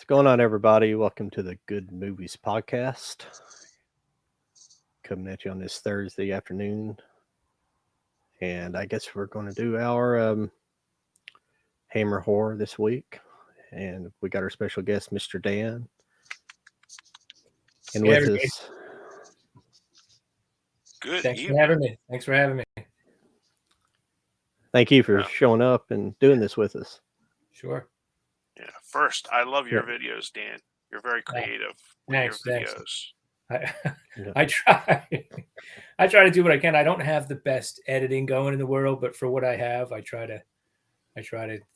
going on, everybody? Welcome to the Good Movies Podcast. Coming at you on this Thursday afternoon. And I guess we're going to do our Hammer Horror this week. And we got our special guest, Mr. Dan. And with us... Good Thanks evening. for having me. Thanks for having me. Thank you for showing up and doing this with us. Sure. Yeah. First, I love your videos, Dan. You're very creative with Thanks, your videos. I try. I try to do what I can. I don't have the best editing going in the world, but for what I have, I try to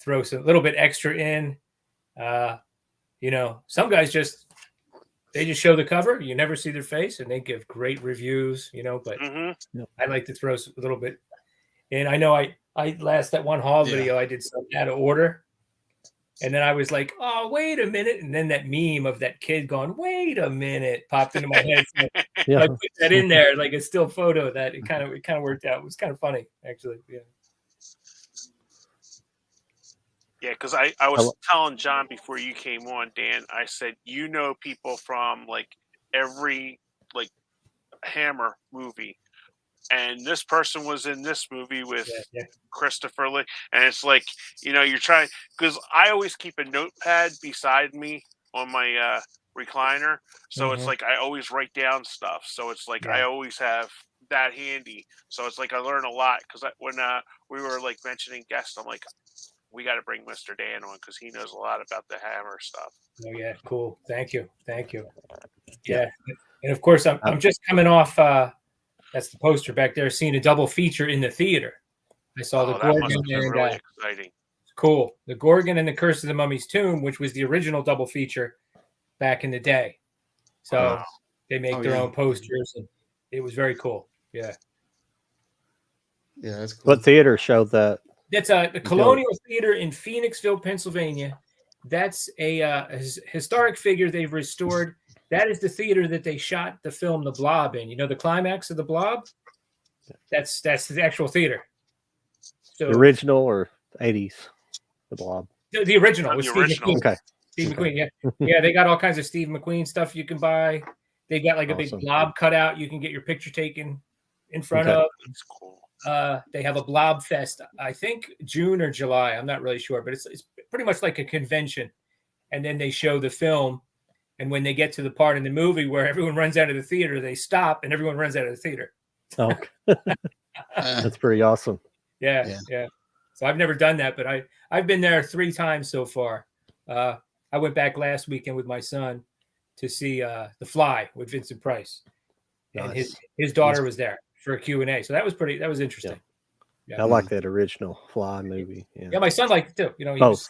throw a little bit extra in. Some guys just show the cover. You never see their face, and they give great reviews. But I like to throw a little bit. And I know I that one haul video, I did something out of order. And then I was like, oh, wait a minute. And then that meme of that kid going, wait a minute, popped into my head. So I put that in there, like a still photo that it kind of worked out. It was kind of funny, actually. Yeah. Yeah, because I was telling John before you came on, Dan, I said, people from like every Hammer movie. And this person was in this movie with Christopher Lee. And it's like, you're trying, because I always keep a notepad beside me on my recliner. So it's like I always write down stuff. So it's like I always have that handy. So it's like I learn a lot. Because when we were like mentioning guests, I'm like, we got to bring Mr. Dan on because he knows a lot about the Hammer stuff. Oh, yeah. Cool. Thank you. Yeah. And of course, I'm just coming off. That's the poster back there. Seeing a double feature in the theater. I saw the Gorgon and really exciting. Cool. The Gorgon and the Curse of the Mummy's Tomb, which was the original double feature back in the day. So they make their own posters, and it was very cool. Yeah. Yeah, that's cool. What theater showed that? That's the Colonial Theater in Phoenixville, Pennsylvania. That's a historic figure they've restored. That is the theater that they shot the film The Blob in. The climax of The Blob? That's the actual theater. So the original or 80s? The Blob. The original with Steve McQueen. Okay. Steve McQueen, yeah. Yeah, they got all kinds of Steve McQueen stuff you can buy. They got like a big blob cutout you can get your picture taken in front of. That's cool. They have a Blob Fest, I think June or July. I'm not really sure, but it's pretty much like a convention. And then they show the film. And when they get to the part in the movie where everyone runs out of the theater, they stop and everyone runs out of the theater. Oh, that's pretty awesome. Yeah. So I've never done that, but I've been there 3 times so far. I went back last weekend with my son to see The Fly with Vincent Price. And his daughter was there for a Q&A. So that was interesting. Yeah. I like that original Fly movie. Yeah, my son liked it too. Both.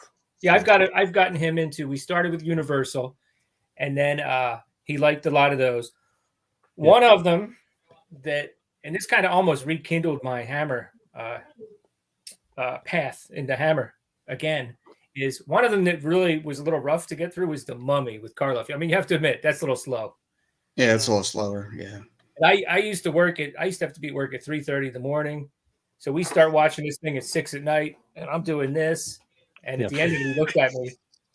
I've gotten him into, we started with Universal. And then he liked a lot of those. One of them and this kind of almost rekindled my Hammer path into Hammer again, is one of them that really was a little rough to get through was The Mummy with Karloff. I mean, you have to admit, that's a little slow. Yeah, it's a little slower, yeah. And I used to have to be at work at 3:30 in the morning. So we start watching this thing at 6 at night, and I'm doing this. And at the end of it,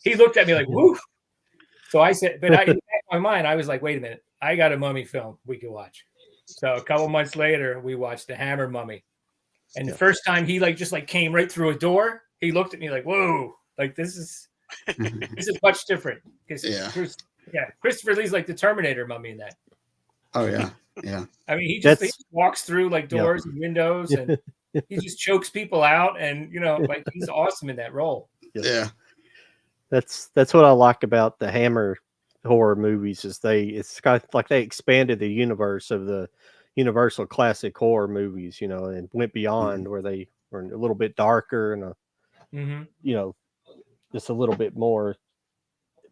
he looked at me like, woo. So I said, but in the back of my mind, I was like, wait a minute, I got a Mummy film we could watch. So a couple months later, we watched the Hammer Mummy. And the first time he just came right through a door, he looked at me like, whoa, like this is much different. Christopher Lee's like the Terminator Mummy in that. Oh, yeah. Yeah. I mean, he just walks through doors and windows and he just chokes people out. And, he's awesome in that role. Yeah. That's what I like about the Hammer horror movies is it's kind of like they expanded the universe of the Universal classic horror movies, and went beyond where they were a little bit darker and just a little bit more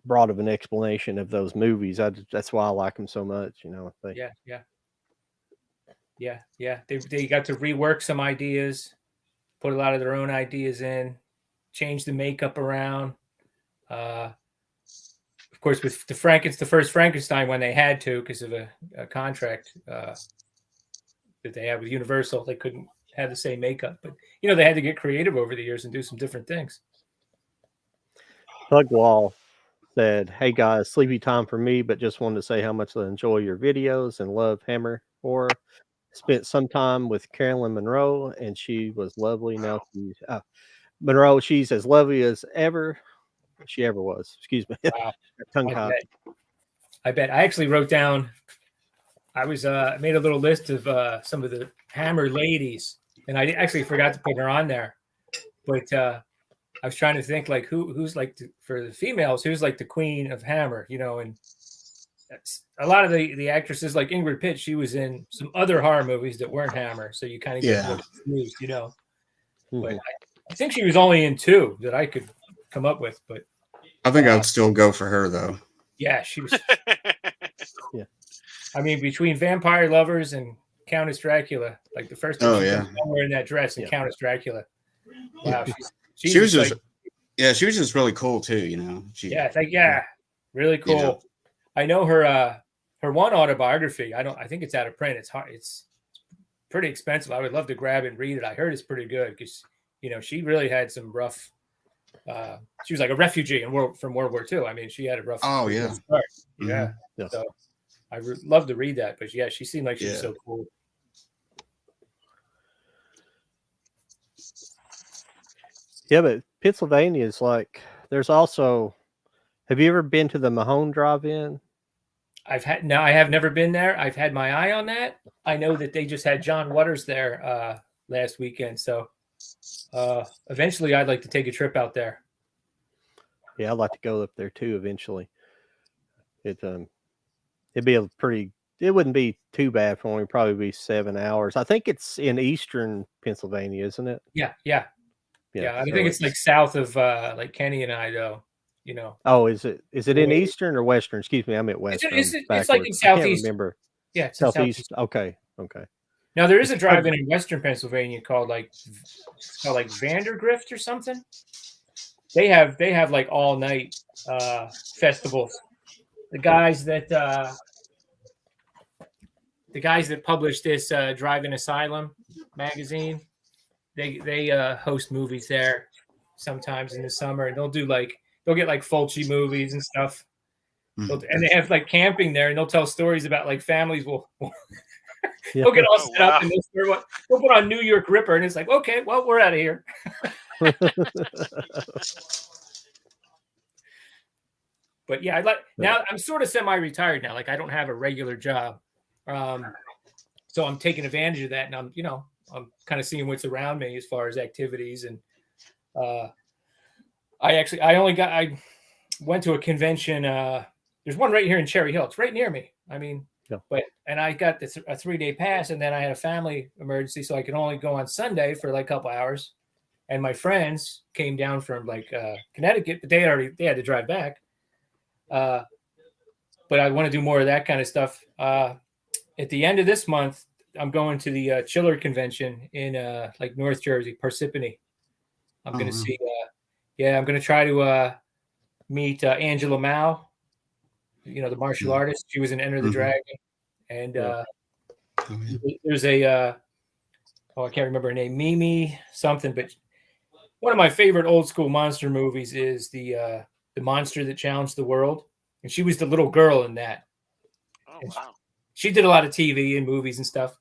broad of an explanation of those movies. That's why I like them so much, Yeah. They got to rework some ideas, put a lot of their own ideas in, change the makeup around. Of course, with the first Frankenstein when they had to because of a contract that they had with Universal, they couldn't have the same makeup. But they had to get creative over the years and do some different things. Pugwall said, "Hey guys, sleepy time for me, but just wanted to say how much I enjoy your videos and love Hammer Horror. Spent some time with Carolyn Monroe, and she was lovely. Now she's Monroe. She's as lovely as ever she ever was. Excuse me, Wow. tongue I tied. bet. I actually wrote down. I was made a little list of some of the Hammer ladies, and I actually forgot to put her on there. But I was trying to think like who's like for the females, who's like the queen of Hammer, you know, and a lot of the actresses like Ingrid Pitt, she was in some other horror movies that weren't Hammer, so you kind of get a little confused, you know. But I think she was only in 2 that I could come up with, but I think I would still go for her though. yeah, she was. Yeah. I mean, between Vampire Lovers and Countess Dracula, like the first time wearing that dress in Countess Dracula. Wow, she was just like, she was just really cool too, you know. Really cool. You know. I know her one autobiography. I think it's out of print. It's hard. It's pretty expensive. I would love to grab it and read it. I heard it's pretty good because you know she really had some rough. She was like a refugee from World War II. I mean, she had a rough. Oh yeah. Start. Mm-hmm. Yeah. So I love to read that, but yeah, she seemed like she was so cool. Yeah, but Pennsylvania is like. There's also. Have you ever been to the Mahone Drive-In? I have never been there. I've had my eye on that. I know that they just had John Waters there last weekend. So eventually I'd like to take a trip out there. Yeah, I'd like to go up there too eventually. It'd be it wouldn't be too bad for me. It'd probably be 7 hours. I think it's in eastern Pennsylvania, isn't it? Yeah. I think it's like south of like Kenny and I though. You know. Oh, is it in eastern or western? Excuse me, I'm at western. It's like in southeast. I can't remember. Yeah, it's southeast. Okay. Now there is a drive-in in western Pennsylvania called Vandergrift or something. They have like all night festivals. The guys that publish this Drive-In Asylum magazine, they host movies there sometimes in the summer, and they'll get like Fulci movies and stuff. And they have like camping there, and they'll tell stories about like families will they'll get all set up and they'll put on New York Ripper, and it's like, okay, well, we're out of here. But yeah, now I'm sort of semi-retired now. Like I don't have a regular job. So I'm taking advantage of that, and I'm kind of seeing what's around me as far as activities. And I went to a convention. There's one right here in Cherry Hill. It's right near me. I mean, and I got a 3-day pass, and then I had a family emergency, so I could only go on Sunday for like a couple hours. And my friends came down from like Connecticut, but they had to drive back. But I want to do more of that kind of stuff. At the end of this month, I'm going to the Chiller convention in like North Jersey, Parsippany. I'm going to see. I'm going to try to meet Angela Mao, you know, the martial artist. She was in Enter the Dragon. And there's a, I can't remember her name, Mimi something, but one of my favorite old school monster movies is the Monster That Challenged the World. And she was the little girl in that. Oh, wow. She did a lot of TV and movies and stuff.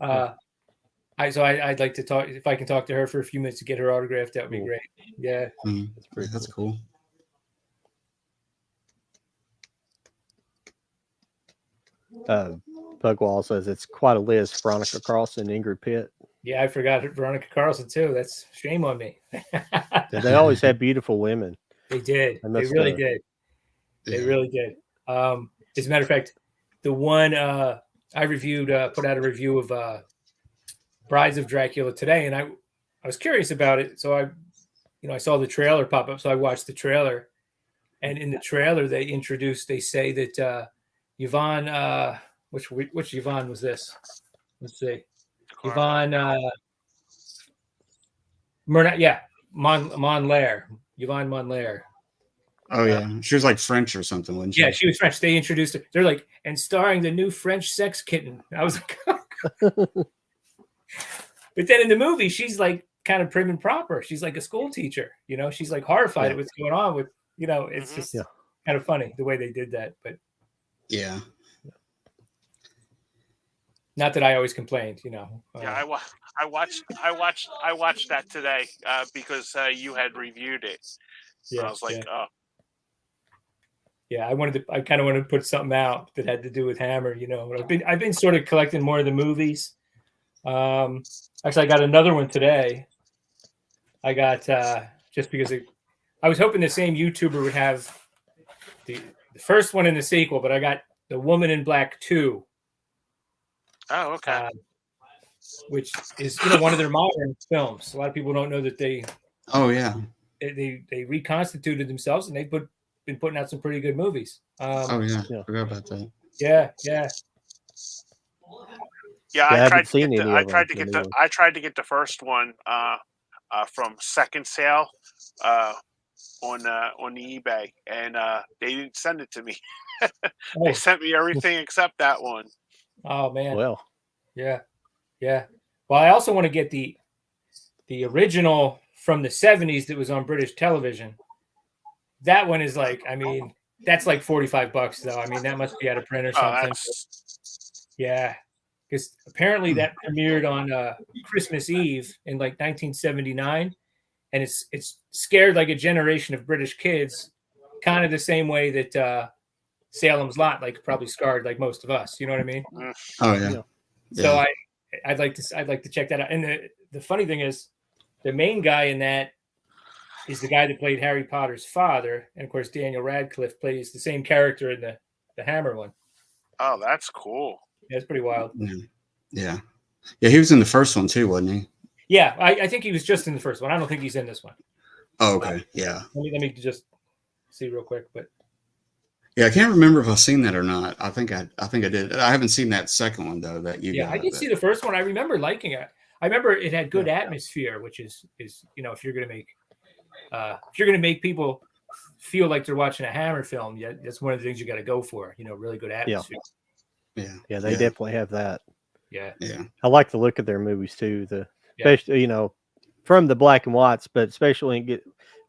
I'd like to talk, if I can talk to her for a few minutes to get her autograph, that would be great. Yeah. That's cool. Pugwall says it's quite a list. Veronica Carlson, Ingrid Pitt. Yeah, I forgot Veronica Carlson too. That's shame on me. They always had beautiful women. They did. They really did. They really did. As a matter of fact, the one I reviewed, put out a review of Brides of Dracula today, and I was curious about it. So I saw the trailer pop up, so I watched the trailer. And in the trailer, they say that Yvonne, which Yvonne was this? Let's see. Yvonne Monlair. Yvonne Monlair. Oh yeah, she was like French or something, wasn't she? Yeah, she was French. They introduced her. They're like, and starring the new French sex kitten. I was like, but then in the movie, she's like kind of prim and proper. She's like a school teacher. You know, she's like horrified at what's going on with. You know, it's just kind kind of funny the way they did that, but Yeah. not that I always complained, you know. Yeah, I watched that today because you had reviewed it. And I was like, oh. Yeah, I kind of wanted to put something out that had to do with Hammer, you know. I've been sort of collecting more of the movies. Actually, I got another one today. I got just because I was hoping the same YouTuber would have the first one and the sequel, but I got The Woman in Black 2. Oh, okay. Which is, you know, one of their modern films. A lot of people don't know that they reconstituted themselves, and they've been putting out some pretty good movies. I forgot about that. Yeah. I tried to get the first one from Second Sale on the eBay, and they didn't send it to me. They sent me everything except that one. Oh man. Well. Yeah. Well, I also want to get the original from the 70s that was on British television. That one is like, I mean, that's like $45 though. I mean, that must be out of print or something. Yeah. Because apparently that premiered on Christmas Eve in like 1979. And it's scared like a generation of British kids, kind of the same way that Salem's Lot like probably scarred like most of us. You know what I mean? Oh yeah. So I'd like to check that out. And the funny thing is, the main guy in that is the guy that played Harry Potter's father, and of course Daniel Radcliffe plays the same character in the Hammer one. Oh, that's cool. Yeah, it's pretty wild. Yeah. He was in the first one too, wasn't he? Yeah, I think he was just in the first one. I don't think he's in this one. Oh, okay. Yeah. Let me just see real quick, but. Yeah, I can't remember if I've seen that or not. I think I did. I haven't seen that second one though. I did see the first one. I remember liking it. I remember it had good atmosphere, which is you know, if you're gonna make people feel like they're watching a Hammer film, that's one of the things you got to go for. You know, really good atmosphere. Yeah, they definitely have that. Yeah. I like the look of their movies too. Especially, you know, from the black and whites, but especially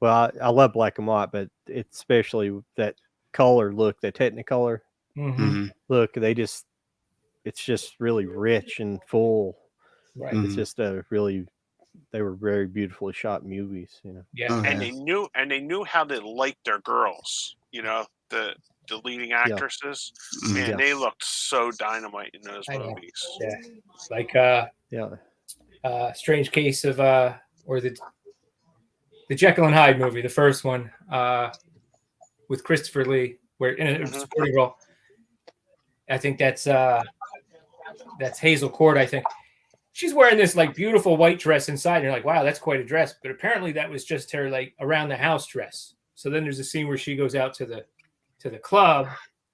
I love black and white, but it's especially that color look, the Technicolor look. It's just really rich and full. Right. It's just they were very beautifully shot movies, you know. Yeah. They knew how to like their girls, you know, the leading actresses. Man, they looked so dynamite in those movies. Yeah. Like Strange Case of or the Jekyll and Hyde movie, the first one, with Christopher Lee, where in a supporting role. I think that's Hazel Court, I think. She's wearing this like beautiful white dress inside, and you're like, wow, that's quite a dress. But apparently that was just her like around the house dress. So then there's a scene where she goes out to the club,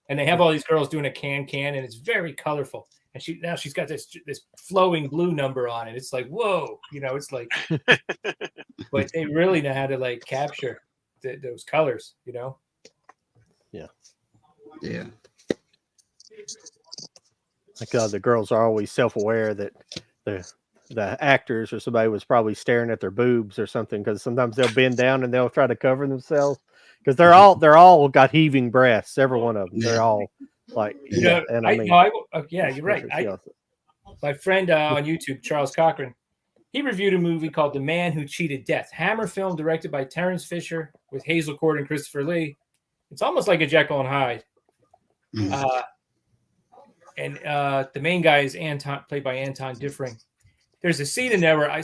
and they have all these girls doing a can, and it's very colorful. And she's got this flowing blue number on it. It's like, whoa, you know, it's like, but they really know how to like capture those colors, you know? Yeah. Like the girls are always self-aware that the actors or somebody was probably staring at their boobs or something, because sometimes they'll bend down and they'll try to cover themselves because they're all got heaving breasts. Every one of them, they're all like, you're right. My friend on YouTube, Charles Cochran, he reviewed a movie called The Man Who Cheated Death, Hammer film directed by Terrence Fisher with Hazel Court and Christopher Lee. It's almost like a Jekyll and Hyde. And the main guy is Anton, played by Anton Diffring. There's a scene in there where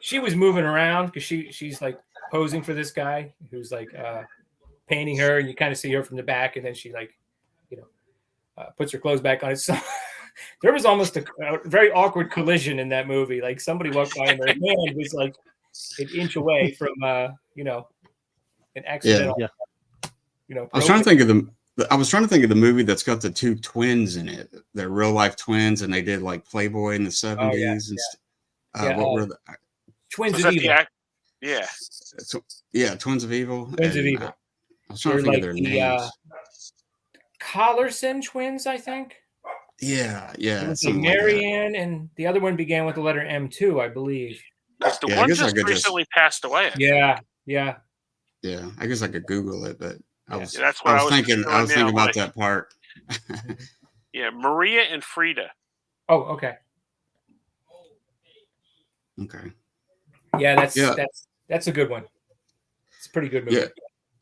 she was moving around because she's like posing for this guy who's like painting her, and you kind of see her from the back, and then she like, you know, puts her clothes back on. So there was almost a very awkward collision in that movie. Like somebody walked by and their hand was like an inch away from you know, an accidental. You know, I was trying to think of the movie that's got the two twins in it. They're real life twins, and they did like Playboy in the 70s. What were the Twins of Evil? Twins of Evil. Twins of Evil. I was trying to think of their names. Collarson twins, I think. Yeah. Marianne, and the other one began with the letter M2, I believe. The one just recently passed away. Yeah. Yeah, I guess I could Google it, but I was, Yeah, that's what I was thinking. I was doing thinking now, about like- that part. Yeah, Maria and Frida. Oh, okay. Okay. Yeah, Yeah. that's a good one. It's a pretty good movie. Yeah.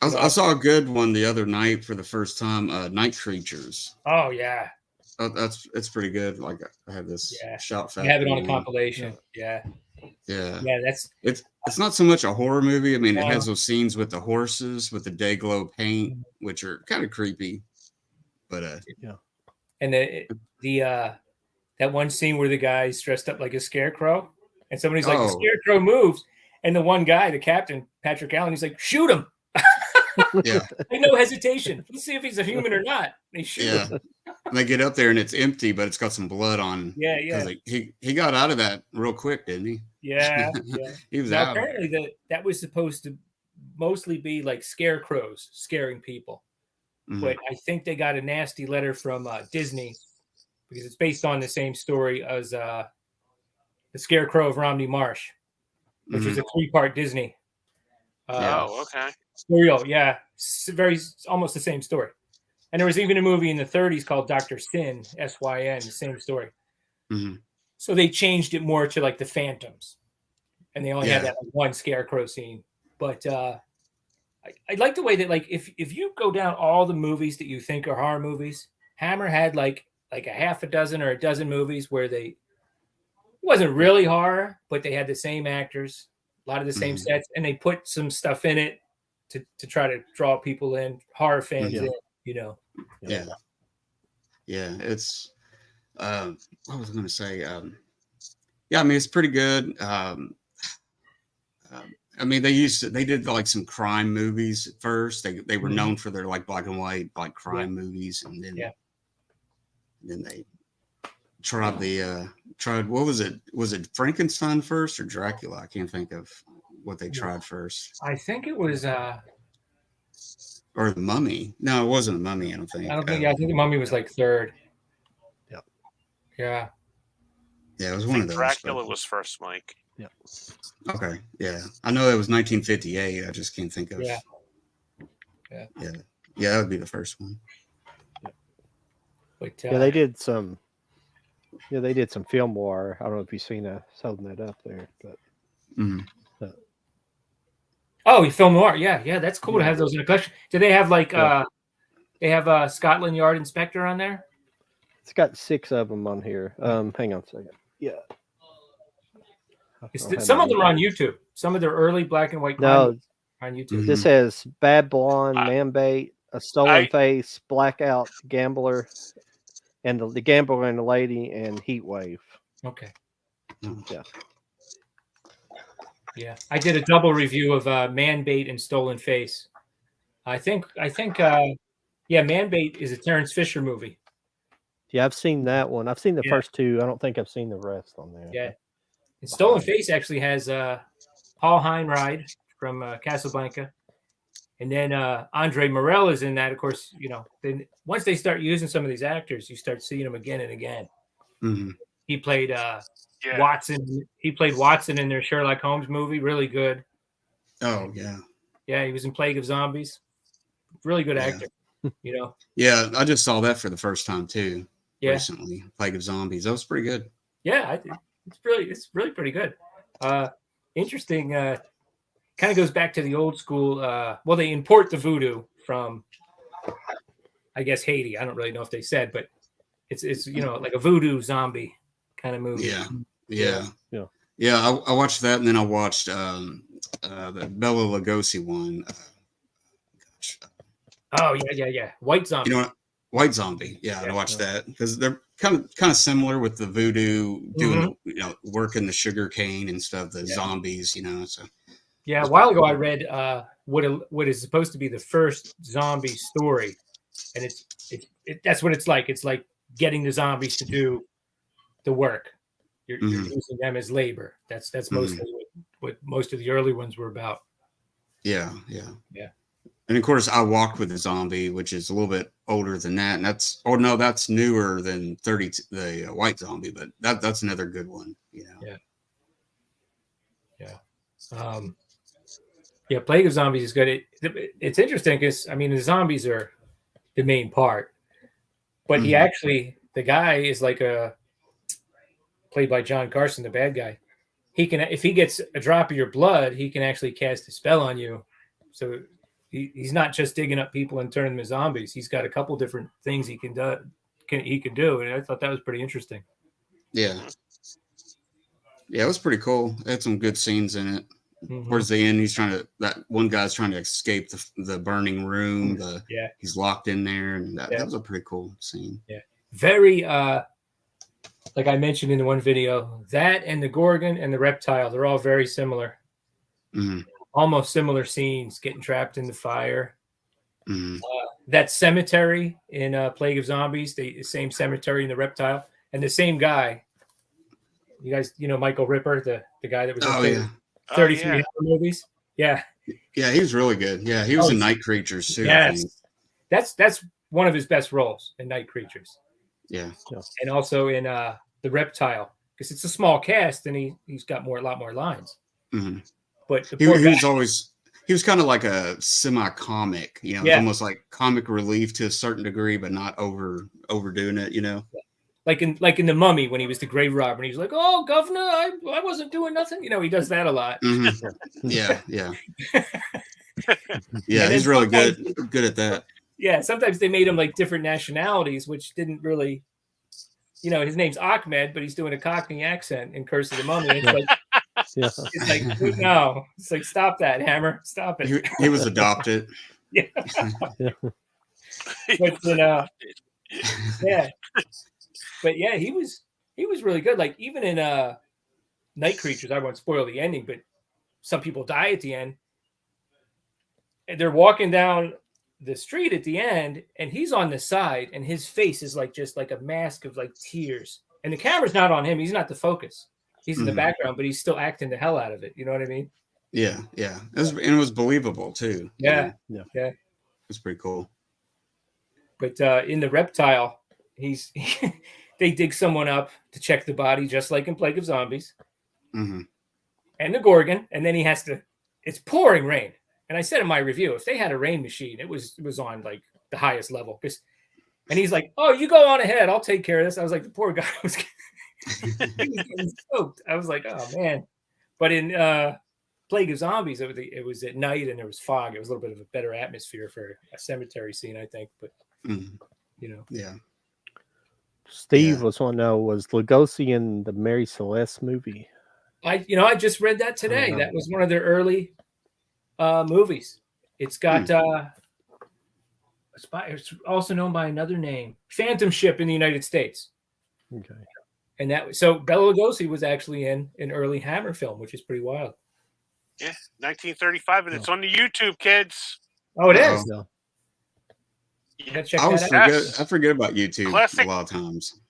I saw a good one the other night for the first time. Night Creatures. Oh yeah. It's pretty good. Like I have this Shout I have it Factory on a one. compilation. Yeah. Yeah. Yeah, that's It's not so much a horror movie. I mean, it No. has those scenes with the horses with the day glow paint, which are kind of creepy. But and the that one scene where the guy's dressed up like a scarecrow, and somebody's like, the scarecrow moves, and the one guy, the captain, Patrick Allen, he's like, shoot him. yeah, Like, no hesitation. Let's see if he's a human or not. They shoot him. And they get up there and it's empty, but it's got some blood on. Yeah. He got out of that real quick, didn't he? Yeah. He was Now, out. apparently that was supposed to mostly be like scarecrows scaring people. Mhm. But I think they got a nasty letter from Disney because it's based on the same story as the Scarecrow of Romney Marsh, which is a 3-part Disney. Oh, okay. Serial, yeah, almost the same story. And there was even a movie in the 30s called Dr. Syn, S-Y-N, the same story. Mhm. So they changed it more to like the Phantoms, and they only had that one scarecrow scene. But I like the way that, like, if you go down all the movies that you think are horror movies, Hammer had like a half a dozen or a dozen movies where it wasn't really horror, but they had the same actors, a lot of the same sets, and they put some stuff in it to try to draw people in, horror fans in, you know. Yeah. It's what was I going to say? Yeah, I mean, it's pretty good. I mean, they did like some crime movies at first. They were known for their like black and white like crime movies, and then they tried what was it? Was it Frankenstein first or Dracula? I can't think of what they tried first. I think it was Or the Mummy. No, it wasn't a Mummy, I don't think. I think the Mummy was like third. Yep. Yeah. Yeah, it was I one think of those. Dracula was first, Mike. Yeah. Okay. Yeah. I know it was 1958. I just can't think of. Yeah. Yeah, that would be the first one. But, they did some. Yeah, they did some film noir. I don't know if you've seen us holding that up there, but oh, film noir. Yeah, that's cool to have those in a collection. Do they have like they have Scotland Yard Inspector on there? it's got 6 of them on here. Hang on a second. Yeah. Some of them are on YouTube. Some of their early black and white No, are on YouTube. this has Bad Blonde, Man Bait, A Stolen Face, Blackout, Gambler, and the Gambler and the Lady, and Heat Wave. Okay. Yeah. Yeah, I did a double review of Man Bait and Stolen Face. I think Man Bait is a Terrence Fisher movie. Yeah, I've seen that one. I've seen the first 2. I don't think I've seen the rest on there. Yeah. And Stolen Face actually has Paul Heinride from Casablanca. And then Andre Morel is in that, of course. You know, then once they start using some of these actors, you start seeing them again and again. Mm-hmm. He played Watson. He played Watson in their Sherlock Holmes movie. Really good. Oh, yeah. Yeah, he was in Plague of Zombies. Really good actor, you know. Yeah, I just saw that for the first time too. Yeah. Recently, Plague of Zombies. That was pretty good. Yeah, I think it's really pretty good. Interesting. Kind of goes back to the old school. Well, they import the voodoo from, I guess, Haiti. I don't really know if they said, but it's you know, like a voodoo zombie kind of movie. Yeah. I watched that, and then I watched the Bela Lugosi one. Oh yeah. White Zombie. You know what? White Zombie. Yeah, I watched that because they're kind of similar with the voodoo doing working the sugar cane and stuff. The zombies, you know. So yeah, a while ago I read what is supposed to be the first zombie story, and that's what it's like. It's like getting the zombies to do the work. You're using them as labor. That's mostly what most of the early ones were about. Yeah. And of course, I Walked with a Zombie, which is a little bit older than that, and that's newer than the White Zombie, but that's another good one. You know. Yeah, Plague of Zombies is good. It's interesting because I mean the zombies are the main part, but he actually the guy is like played by John Carson, the bad guy. He can, if he gets a drop of your blood, he can actually cast a spell on you. So he's not just digging up people and turning them into zombies. He's got a couple different things he can do. And I thought that was pretty interesting. Yeah, it was pretty cool. It had some good scenes in it. Mm-hmm. Towards the end, that one guy's trying to escape the burning room. He's locked in there, and that was a pretty cool scene. Yeah, very like I mentioned in the one video, that and the Gorgon and the Reptile, they're all very similar. Mm-hmm. Almost similar scenes, getting trapped in the fire. Mm-hmm. That cemetery in Plague of Zombies, the same cemetery in the Reptile, and the same guy. You guys, Michael Ripper, the guy that was in 33 movies. Yeah. Yeah, he was really good. Yeah, he was in Night Creatures too. Yes. That's one of his best roles in Night Creatures. Yeah. And also in the Reptile, because it's a small cast and he's got a lot more lines. Mm-hmm. But he was kind of like a semi-comic, almost like comic relief to a certain degree, but not overdoing it, Like in the Mummy when he was the grave robber, and he was like, "Oh, Governor, I wasn't doing nothing." He does that a lot. Mm-hmm. Yeah. Yeah, he's really good at that. Yeah, sometimes they made him like different nationalities, which didn't really, his name's Ahmed, but he's doing a Cockney accent in Curse of the Mummy. It's like, no, it's like, stop that, Hammer, stop it. He was adopted. Yeah. But yeah. But yeah, he was really good. Like even in Night Creatures, I won't spoil the ending, but some people die at the end. And they're walking down the street at the end, and he's on the side, and his face is like just like a mask of like tears. And the camera's not on him. He's not the focus. He's in the background, but he's still acting the hell out of it. You know what I mean? Yeah. It was believable too. Yeah. It was pretty cool. But in the Reptile, they dig someone up to check the body, just like in Plague of Zombies. Mm-hmm. And the Gorgon, and then he has to. It's pouring rain, and I said in my review, if they had a rain machine, it was on like the highest level. And he's like, "Oh, you go on ahead. I'll take care of this." I was like, the poor guy was getting soaked. I was like, "Oh man!" But in Plague of Zombies, it was at night and there was fog. It was a little bit of a better atmosphere for a cemetery scene, I think. But yeah. Steve was want to know, was Lugosi in the Mary Celeste movie? I just read that today. That was one of their early movies. It's got it's also known by another name, Phantom Ship in the United States. Okay. And so Bela Lugosi was actually in an early Hammer film, which is pretty wild. Yeah, 1935, and it's on the YouTube, kids. Oh, it is. Yeah. I forget about YouTube a lot of times.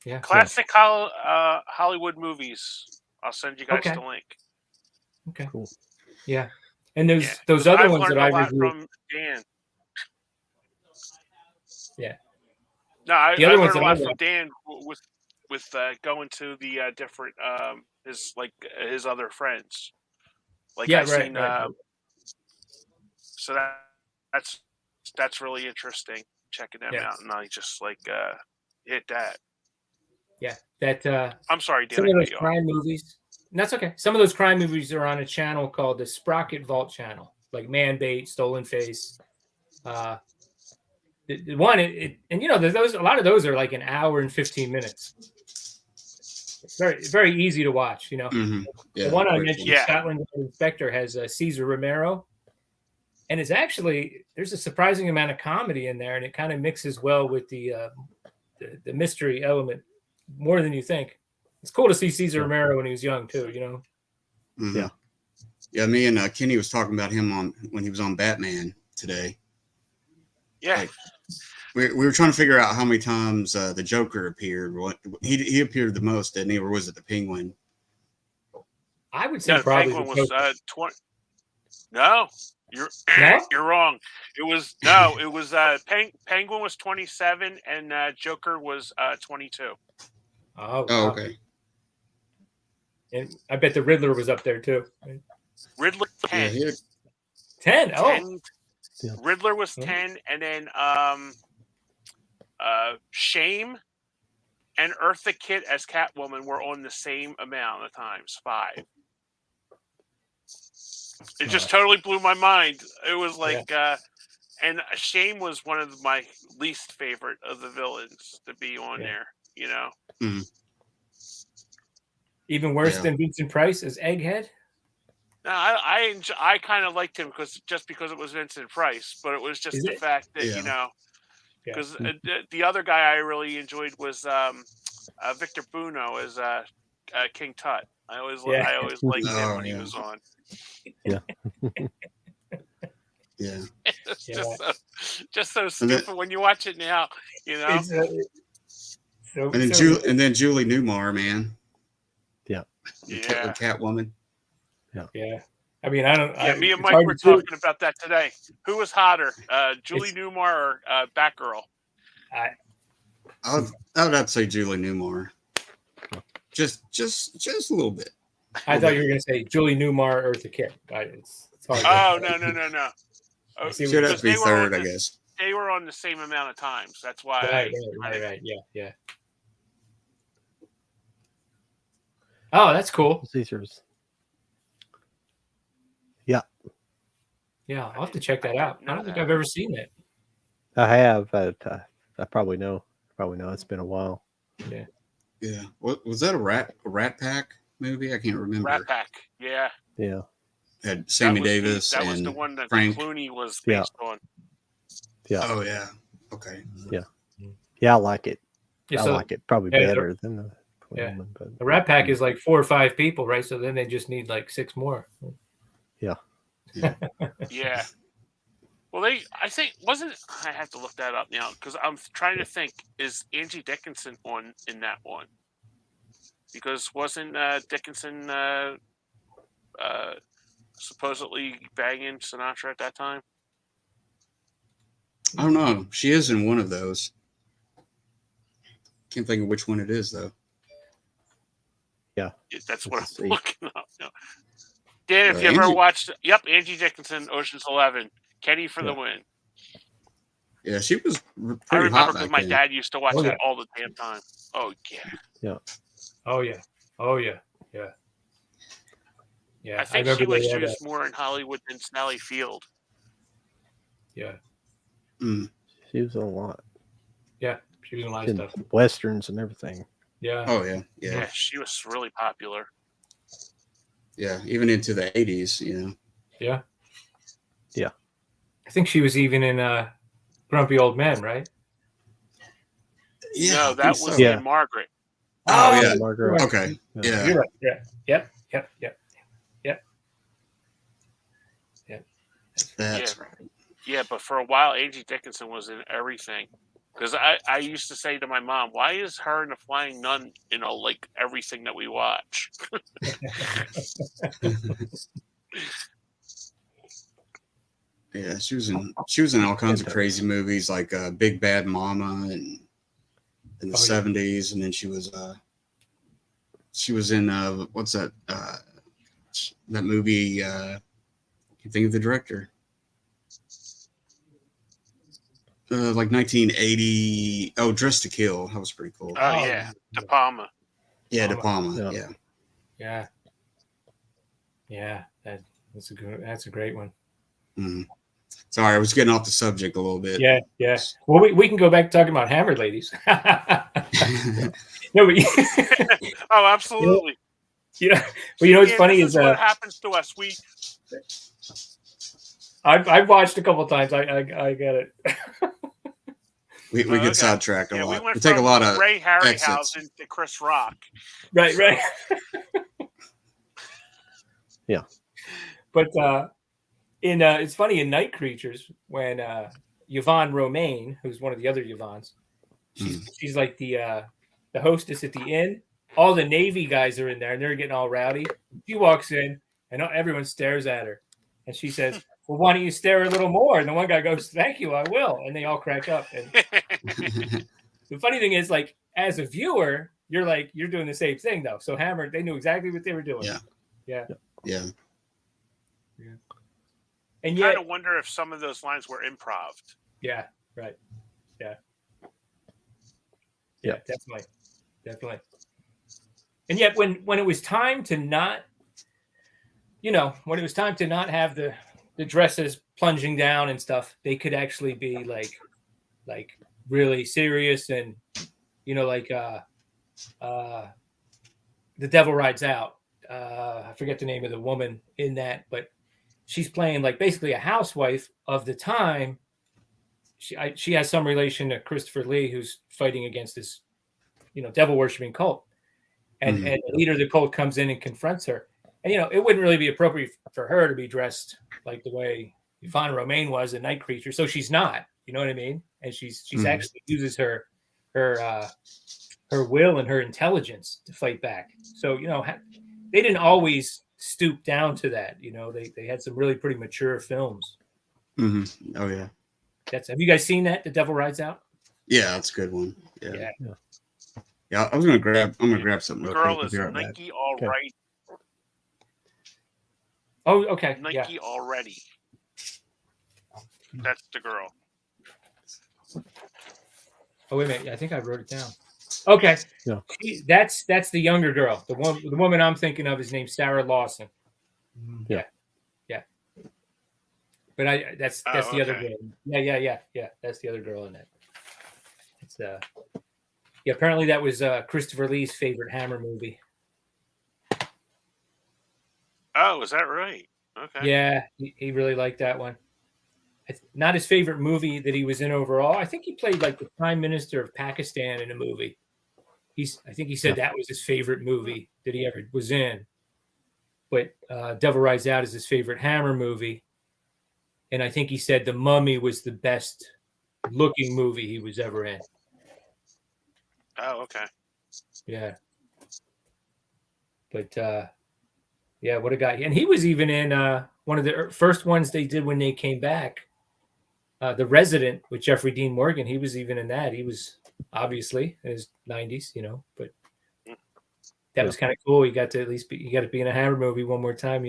Yeah. Classic Hollywood movies. I'll send you guys the link. Okay. Cool. Yeah. And those other ones that I reviewed from Dan. Yeah. No, I learned a lot from Dan with going to the different his other friends. Right. So that's really interesting, checking them out, and I just hit that. Yeah, that. I'm sorry, Dan. Some of those crime movies. That's okay. Some of those crime movies are on a channel called the Sprocket Vault channel, like Man Bait, Stolen Face. The one, and there's a lot of those are like an hour and 15 minutes. It's very, very easy to watch. Mm-hmm. Yeah, the one I mentioned, Scotland Inspector, has Cesar Romero. And it's actually, there's a surprising amount of comedy in there, and it kind of mixes well with the mystery element more than you think. It's cool to see Cesar Romero when he was young too, Mm-hmm. Yeah. Me and Kenny was talking about him when he was on Batman today. Yeah. We were trying to figure out how many times the Joker appeared. He appeared the most, didn't he? Or was it the Penguin? I would say probably the Penguin was 20. No. You're wrong. It was Penguin was 27 and Joker was 22. Oh, okay. And I bet the Riddler was up there too. Riddler 10. 10. Oh, 10. Yeah. Riddler was Yeah. 10, and then Shame and Eartha Kitt as Catwoman were on the same amount of times, 5. It just totally blew my mind. It was like, and Shame was one of my least favorite of the villains to be on there. You know, even worse than Vincent Price as Egghead. No, I kind of liked him because it was Vincent Price, but it was just the fact that you know, because the other guy I really enjoyed was Victor Buono as King Tut. I always liked him when he was on. Yeah. Yeah. It's just so stupid when you watch it now, you know. And then Julie Newmar, man. Yeah. Yeah. Catwoman. Yeah. I mean, I don't. Yeah, me and Mike were talking about that today. Who was hotter, Julie Newmar or Batgirl? I would have to say Julie Newmar. Just a little bit. I thought you were going to say Julie Newmar or Eartha Kitt. It's hard. Oh, no. Should have to be third, I guess. They were on the same amount of times. That's why. Right. Yeah. Oh, that's cool. Caesars. Yeah, I'll have to check that out. I don't think I've ever seen it. I have. I probably know. It's been a while. Yeah. Yeah. What was that? A Rat Pack movie? I can't remember. Rat Pack. Yeah. Yeah. Had Sammy Davis that and was the one that Frank Clooney was based on. Yeah. Oh yeah. Okay. Yeah. Yeah, I like it. Yeah, I like it probably better than the. Yeah. But the Rat Pack is like 4 or 5 people, right? So then they just need like 6 more. Yeah. Yeah. Well, I have to look that up now because I'm trying to think. Is Angie Dickinson in that one? Because wasn't Dickinson supposedly banging Sinatra at that time? I don't know. She is in one of those. Can't think of which one it is though. Yeah. That's what I'm looking up now. Dan, if you ever watched, Angie Dickinson, Ocean's 11, Kenny for the win. Yeah, she was pretty I remember hot because back my dad used to watch Oh, that all the damn time. Oh yeah. Yeah. Oh yeah. Yeah. I think she was used more in Hollywood than Sally Field. Yeah. She was in a lot. Yeah, she was in a lot of stuff. Westerns and everything. Yeah. Oh yeah. Yeah, she was really popular. Yeah, even into the 80s, you know. Yeah. Yeah. I think she was even in Grumpy Old Men, right? Yeah, no, that was in Margaret. Oh yeah, Margaret. Right. Okay. Yeah. You're right. Yeah. Yep. That's right. Yeah, but for a while, Angie Dickinson was in everything. Because I used to say to my mom, why is her and the Flying Nun, like everything that we watch? Yeah, she was in all kinds of crazy movies like Big Bad Mama and in the 70s, and then she was in what's that that movie? Can you think of the director? Like 1980. Oh, Dress to Kill. That was pretty cool. Oh yeah, De Palma. Yeah, De Palma. Yeah. That's a great one. Mm-hmm. Sorry, I was getting off the subject a little bit. Yeah. Well, we can go back to talking about Hammer ladies. No, but oh, absolutely. Yeah. Well, what's funny is what happens to us. I've watched a couple of times. I get it. We get sidetracked a lot. We take a lot of Ray Harryhausen to Chris Rock. Right. Yeah. But it's funny in Night Creatures when Yvonne Romaine, who's one of the other Yvonnes, she's like the hostess at the inn. All the Navy guys are in there and they're getting all rowdy. She walks in and everyone stares at her, and she says, well, why don't you stare a little more? And the one guy goes, thank you, I will. And they all crack up. And the funny thing is, like, as a viewer, you're doing the same thing, though. So Hammer, they knew exactly what they were doing. Yeah. And I yet, kind of wonder if some of those lines were improv. yeah, right, yeah, definitely. And yet, when it was time to not, when it was time to not have the dresses plunging down and stuff, they could actually be like really serious and The Devil Rides Out. I forget the name of the woman in that, but she's playing like basically a housewife of the time. She has some relation to Christopher Lee, who's fighting against this, devil worshipping cult, and the leader of the cult comes in and confronts her. And it wouldn't really be appropriate for her to be dressed like the way Yvonne Romaine was in Night Creature, so she's not. You know what I mean? And she's actually uses her will and her intelligence to fight back. So they didn't always stoop down to that. They had some really pretty mature films. Mm-hmm. Oh yeah. Have you guys seen that? The Devil Rides Out? Yeah, that's a good one. Yeah. I'm gonna grab something. The real girl quick. is I'll be right back. Nike Alright. Oh, okay. Nike Already. That's the girl. Oh, wait a minute. I think I wrote it down. Okay. Yeah. That's the younger girl. The woman I'm thinking of is named Sarah Lawson. Yeah. But that's the other okay. girl. Yeah. That's the other girl in it. It's apparently that was Christopher Lee's favorite Hammer movie. Oh, is that right? Okay. Yeah, he really liked that one. It's not his favorite movie that he was in overall. I think he played like the Prime Minister of Pakistan in a movie. I think he said that was his favorite movie that he ever was in. But Devil Rides Out is his favorite Hammer movie. And I think he said The Mummy was the best looking movie he was ever in. Oh, okay. Yeah. But what a guy. And he was even in one of the first ones they did when they came back. The Resident with Jeffrey Dean Morgan. He was even in that. He was obviously in his 90s, but that was kind of cool. You got to be in a Hammer movie one more time,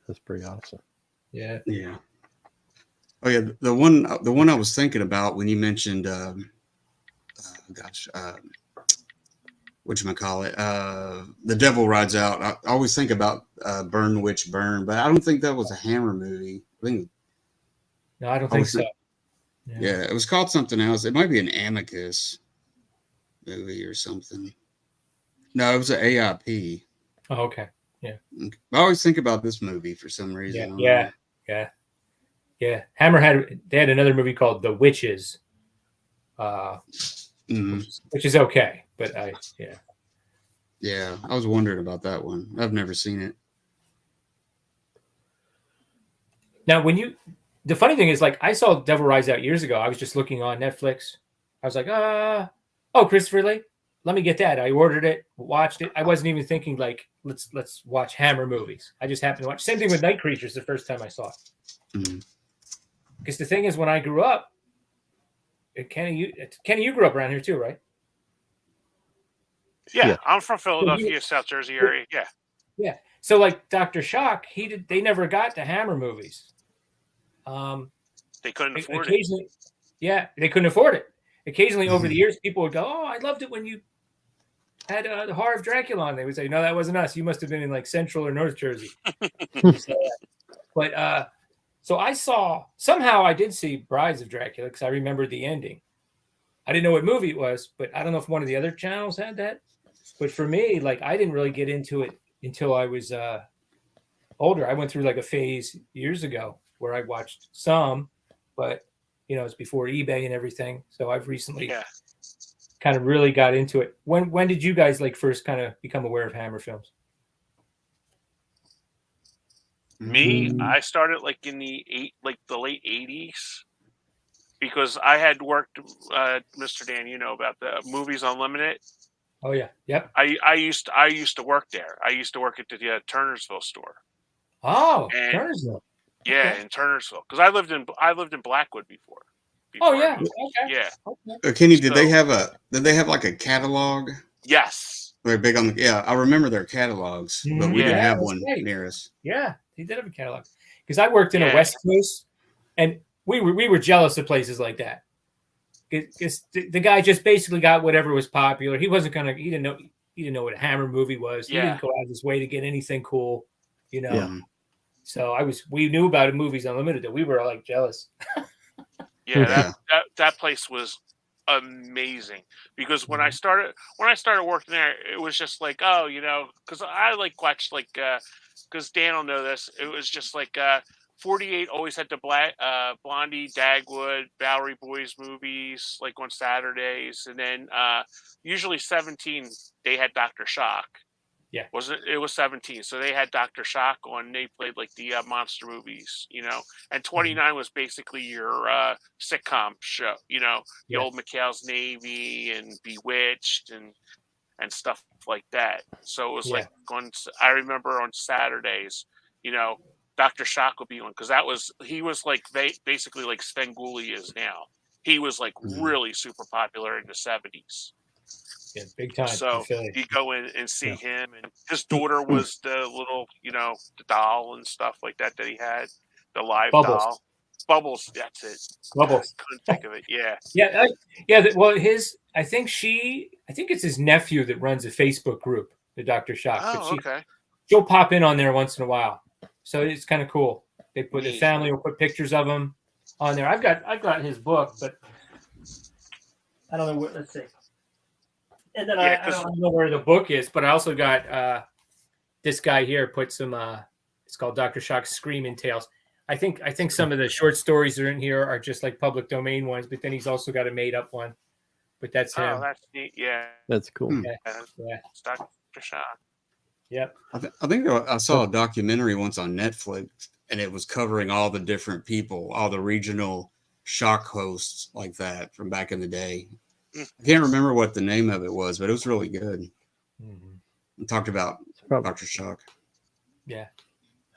That's pretty awesome. Yeah. Yeah. Oh yeah, the one I was thinking about when you mentioned, whatchamacallit, The Devil Rides Out. I always think about Burn Witch Burn, but I don't think that was a Hammer movie. No, I don't think so. Yeah, it was called something else. It might be an Amicus movie or something. No, it was an AIP. Oh, okay. Yeah. I always think about this movie for some reason. Yeah. Hammer had another movie called The Witches, which is okay, but Yeah, I was wondering about that one. I've never seen it. Now, the funny thing is, like, I saw Devil Rides Out years ago. I was just looking on Netflix. I was like, Christopher Lee, let me get that. I ordered it, watched it. I wasn't even thinking like, let's watch Hammer movies. I just happened to watch. Same thing with Night Creatures the first time I saw it. Because the thing is, when I grew up, Kenny, you grew up around here too, right? Yeah. I'm from Philadelphia, South Jersey area. Yeah. Yeah. So like Dr. Shock, they never got to Hammer movies. They couldn't afford it. Yeah, they couldn't afford it. Occasionally over the years, people would go, "Oh, I loved it when you had the Horror of Dracula on." They would say, "No, that wasn't us. You must have been in like Central or North Jersey." So I did see Brides of Dracula because I remembered the ending. I didn't know what movie it was, but I don't know if one of the other channels had that. But for me, like, I didn't really get into it until I was older. I went through like a phase years ago where I watched some, but it's before eBay and everything. So I've recently kind of really got into it. When did you guys like first kind of become aware of Hammer films? Me, I started like in the late 80s because I had worked, Mr. Dan, about the Movies Unlimited. Oh yeah, yep. I used to work there. I used to work at the Turnersville store. Oh, Turnersville. Yeah, okay. In Turnersville, because I lived in Blackwood before. Oh yeah, okay. Yeah. Okay. Kenny, did they have like a catalog? Yes. They're big on I remember their catalogs, but we didn't have one near us. Yeah, he did have a catalog because I worked in a West Coast, and we were jealous of places like that. Because the guy just basically got whatever was popular. He didn't know what a Hammer movie was. He didn't go out of his way to get anything cool, you know. Yeah. So we knew about Movies Unlimited, that we were like jealous. That place was amazing, because when I started working there, it was just like, oh, you know, because I like watched like because Dan will know this, it was just like 48 always had the Blondie, Dagwood, Bowery Boys movies like on Saturdays, and then usually 17 they had Dr. Shock. Yeah, it was 17, so they had Dr. Shock on. They played like the monster movies, you know, and 29 was basically your sitcom show, you know, the old McHale's Navy and Bewitched and stuff like that. So it was like I remember on Saturdays, you know, Dr. Shock would be on, because he was like basically like Svengoolie is now. He was like really super popular in the 70s. Yeah, big time. So you go in and see him, and his daughter was the little, you know, the doll and stuff like that he had, the live doll. Bubbles, that's it. Bubbles. I couldn't think of it. Yeah. Well, I think it's his nephew that runs a Facebook group, the Dr. Shock. Oh, okay. She'll pop in on there once in a while, so it's kind of cool. They put the family will put pictures of him on there. I've got his book, but I don't know what. Let's see. And then I don't know where the book is, but I also got this guy here put some. It's called Dr. Shock's Screaming Tales. I think some of the short stories that are in here are just like public domain ones, but then he's also got a made up one. But that's him. Oh, that's neat. Yeah, that's cool. Yeah. It's Dr. Shock. Yep. I think I saw a documentary once on Netflix, and it was covering all the different people, all the regional shock hosts like that from back in the day. I can't remember what the name of it was, but it was really good. We talked about Dr. Shock. Yeah.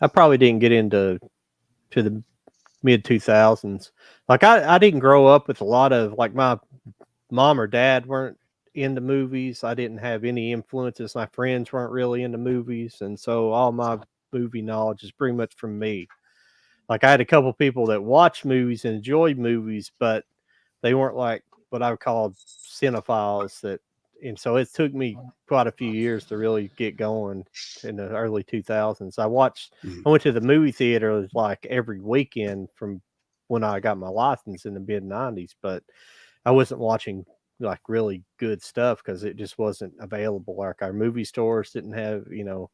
I probably didn't get into the mid 2000s. Like I didn't grow up with a lot of, like, my mom or dad weren't into movies. I didn't have any influences. My friends weren't really into movies. And so all my movie knowledge is pretty much from me. Like I had a couple people that watched movies and enjoyed movies, but they weren't like what I would call cinephiles. And so it took me quite a few years to really get going in the early 2000s. I went to the movie theater like every weekend from when I got my license in the mid 90s, but I wasn't watching like really good stuff because it just wasn't available. Like our movie stores didn't have, you know,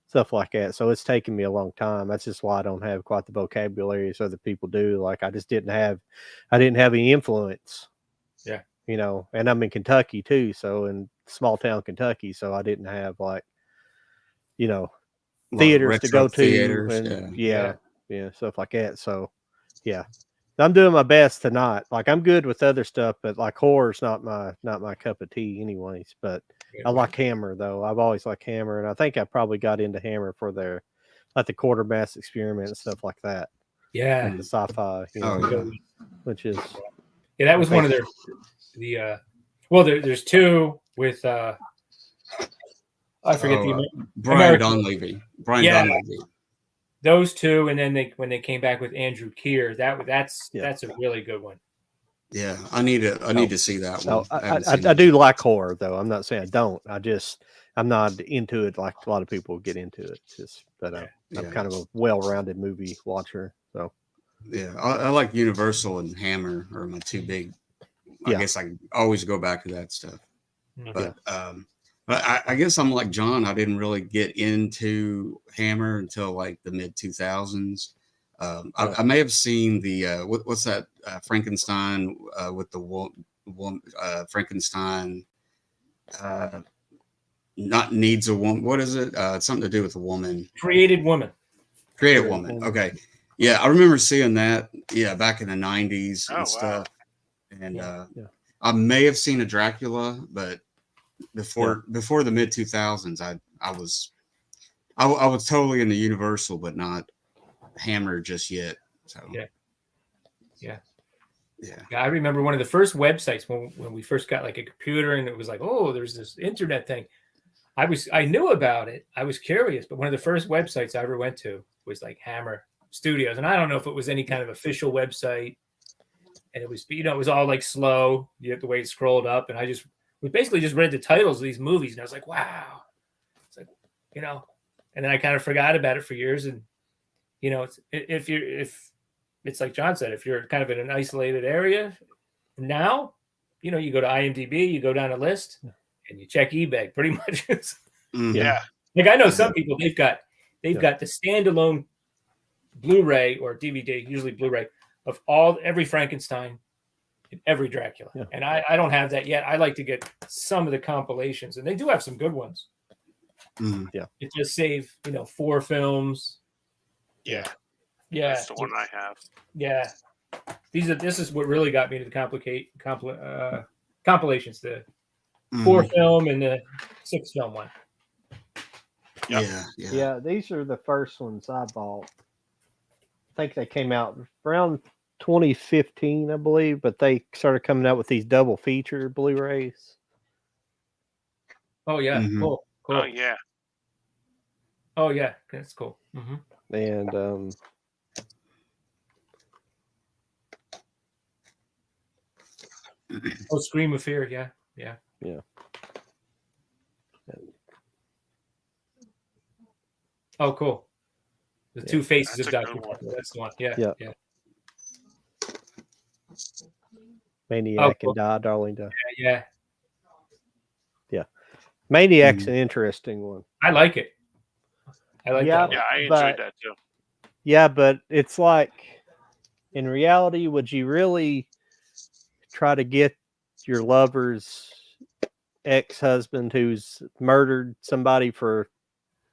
stuff like that. So it's taken me a long time. That's just why I don't have quite the vocabulary as other people do. Like I didn't have any influence. Yeah. You know, and I'm in Kentucky too. So in small town Kentucky. So I didn't have like, you know, theaters to go to. And stuff like that. So yeah. I'm doing my best to not, like, I'm good with other stuff, but like horror's not my cup of tea anyways. But I like Hammer though. I've always liked Hammer, and I think I probably got into Hammer for their like the Quartermass Experiment and stuff like that. Yeah. And the sci-fi, you know, which is that was one of their there's two with I forget Brian Donlevy. Donlevy. Those two, and then when they came back with Andrew Keir, that's a really good one. Yeah, I need to see that one. I do like horror though. I'm not saying I don't. I'm not into it like a lot of people get into it. I'm kind of a well-rounded movie watcher. So yeah, I like Universal and Hammer are my two big. I guess I always go back to that stuff. But I guess I'm like John. I didn't really get into Hammer until like the mid 2000s. I may have seen the what's that Frankenstein with the woman Frankenstein not needs a woman. What is it? It's something to do with a woman. Created Woman. Okay. Yeah, I remember seeing that. Yeah, back in the 90s and stuff. And I may have seen a Dracula, but before the mid 2000s, I was totally into Universal, but not Hammer just yet. So yeah. I remember one of the first websites when we first got like a computer, and it was like, oh, there's this internet thing. I knew about it. I was curious, but one of the first websites I ever went to was like Hammer, Studios, and I don't know if it was any kind of official website, and it was, you know, it was all like slow, you have the way it scrolled up, and we basically just read the titles of these movies, and I was like, wow, it's like, you know, and then I kind of forgot about it for years, and you know, if it's like John said, if you're kind of in an isolated area now, you know, you go to IMDb, you go down a list, and you check eBay, pretty much. Yeah. Like I know some people they've got the standalone Blu-ray or DVD, usually Blu-ray, of every Frankenstein and every Dracula. Yeah. And I don't have that yet. I like to get some of the compilations, and they do have some good ones. Yeah. It just save, you know, 4 films. Yeah. Yeah. That's the one I have. Yeah. This is what really got me to the compilations, the 4 film and the 6 film one. Yep. Yeah, these are the first ones I bought. I think they came out around 2015, I believe, but they started coming out with these double feature Blu-rays. Oh yeah, cool. Oh yeah. Oh yeah, that's cool. And Scream of Fear, yeah. Oh, cool. The Two Faces That's of a Dr. good one. Pepper. That's the one. Yeah. Maniac cool. and Die, Darling Die. Yeah. Maniac's an interesting one. I like it. I like that one. Yeah, I enjoyed that too. Yeah, but it's like, in reality, would you really try to get your lover's ex-husband who's murdered somebody for,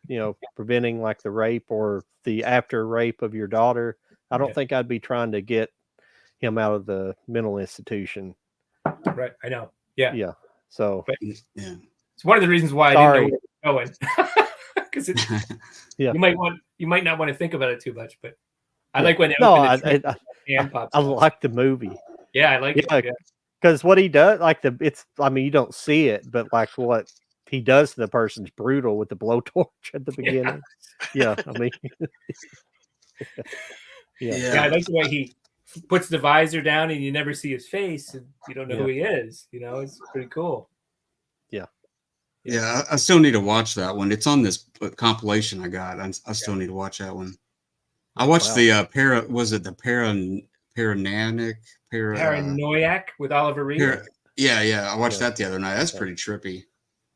you know, preventing like the rape or the after rape of your daughter? I don't think I'd be trying to get him out of the mental institution. Right. I know. Yeah. Yeah. So it's one of the reasons why I didn't know where it was going. Because you might not want to think about it too much, but I like when I like the movie. Yeah, I like it. Because what he does, you don't see it, but like what he does to the person's brutal with the blowtorch at the beginning. Yeah, I mean, I like the way he puts the visor down and you never see his face and you don't know who he is. You know, it's pretty cool. Yeah, I still need to watch that one. It's on this compilation I got. I still need to watch that one. I watched the Paranoiac with Oliver Reed. I watched that the other night. That's pretty trippy.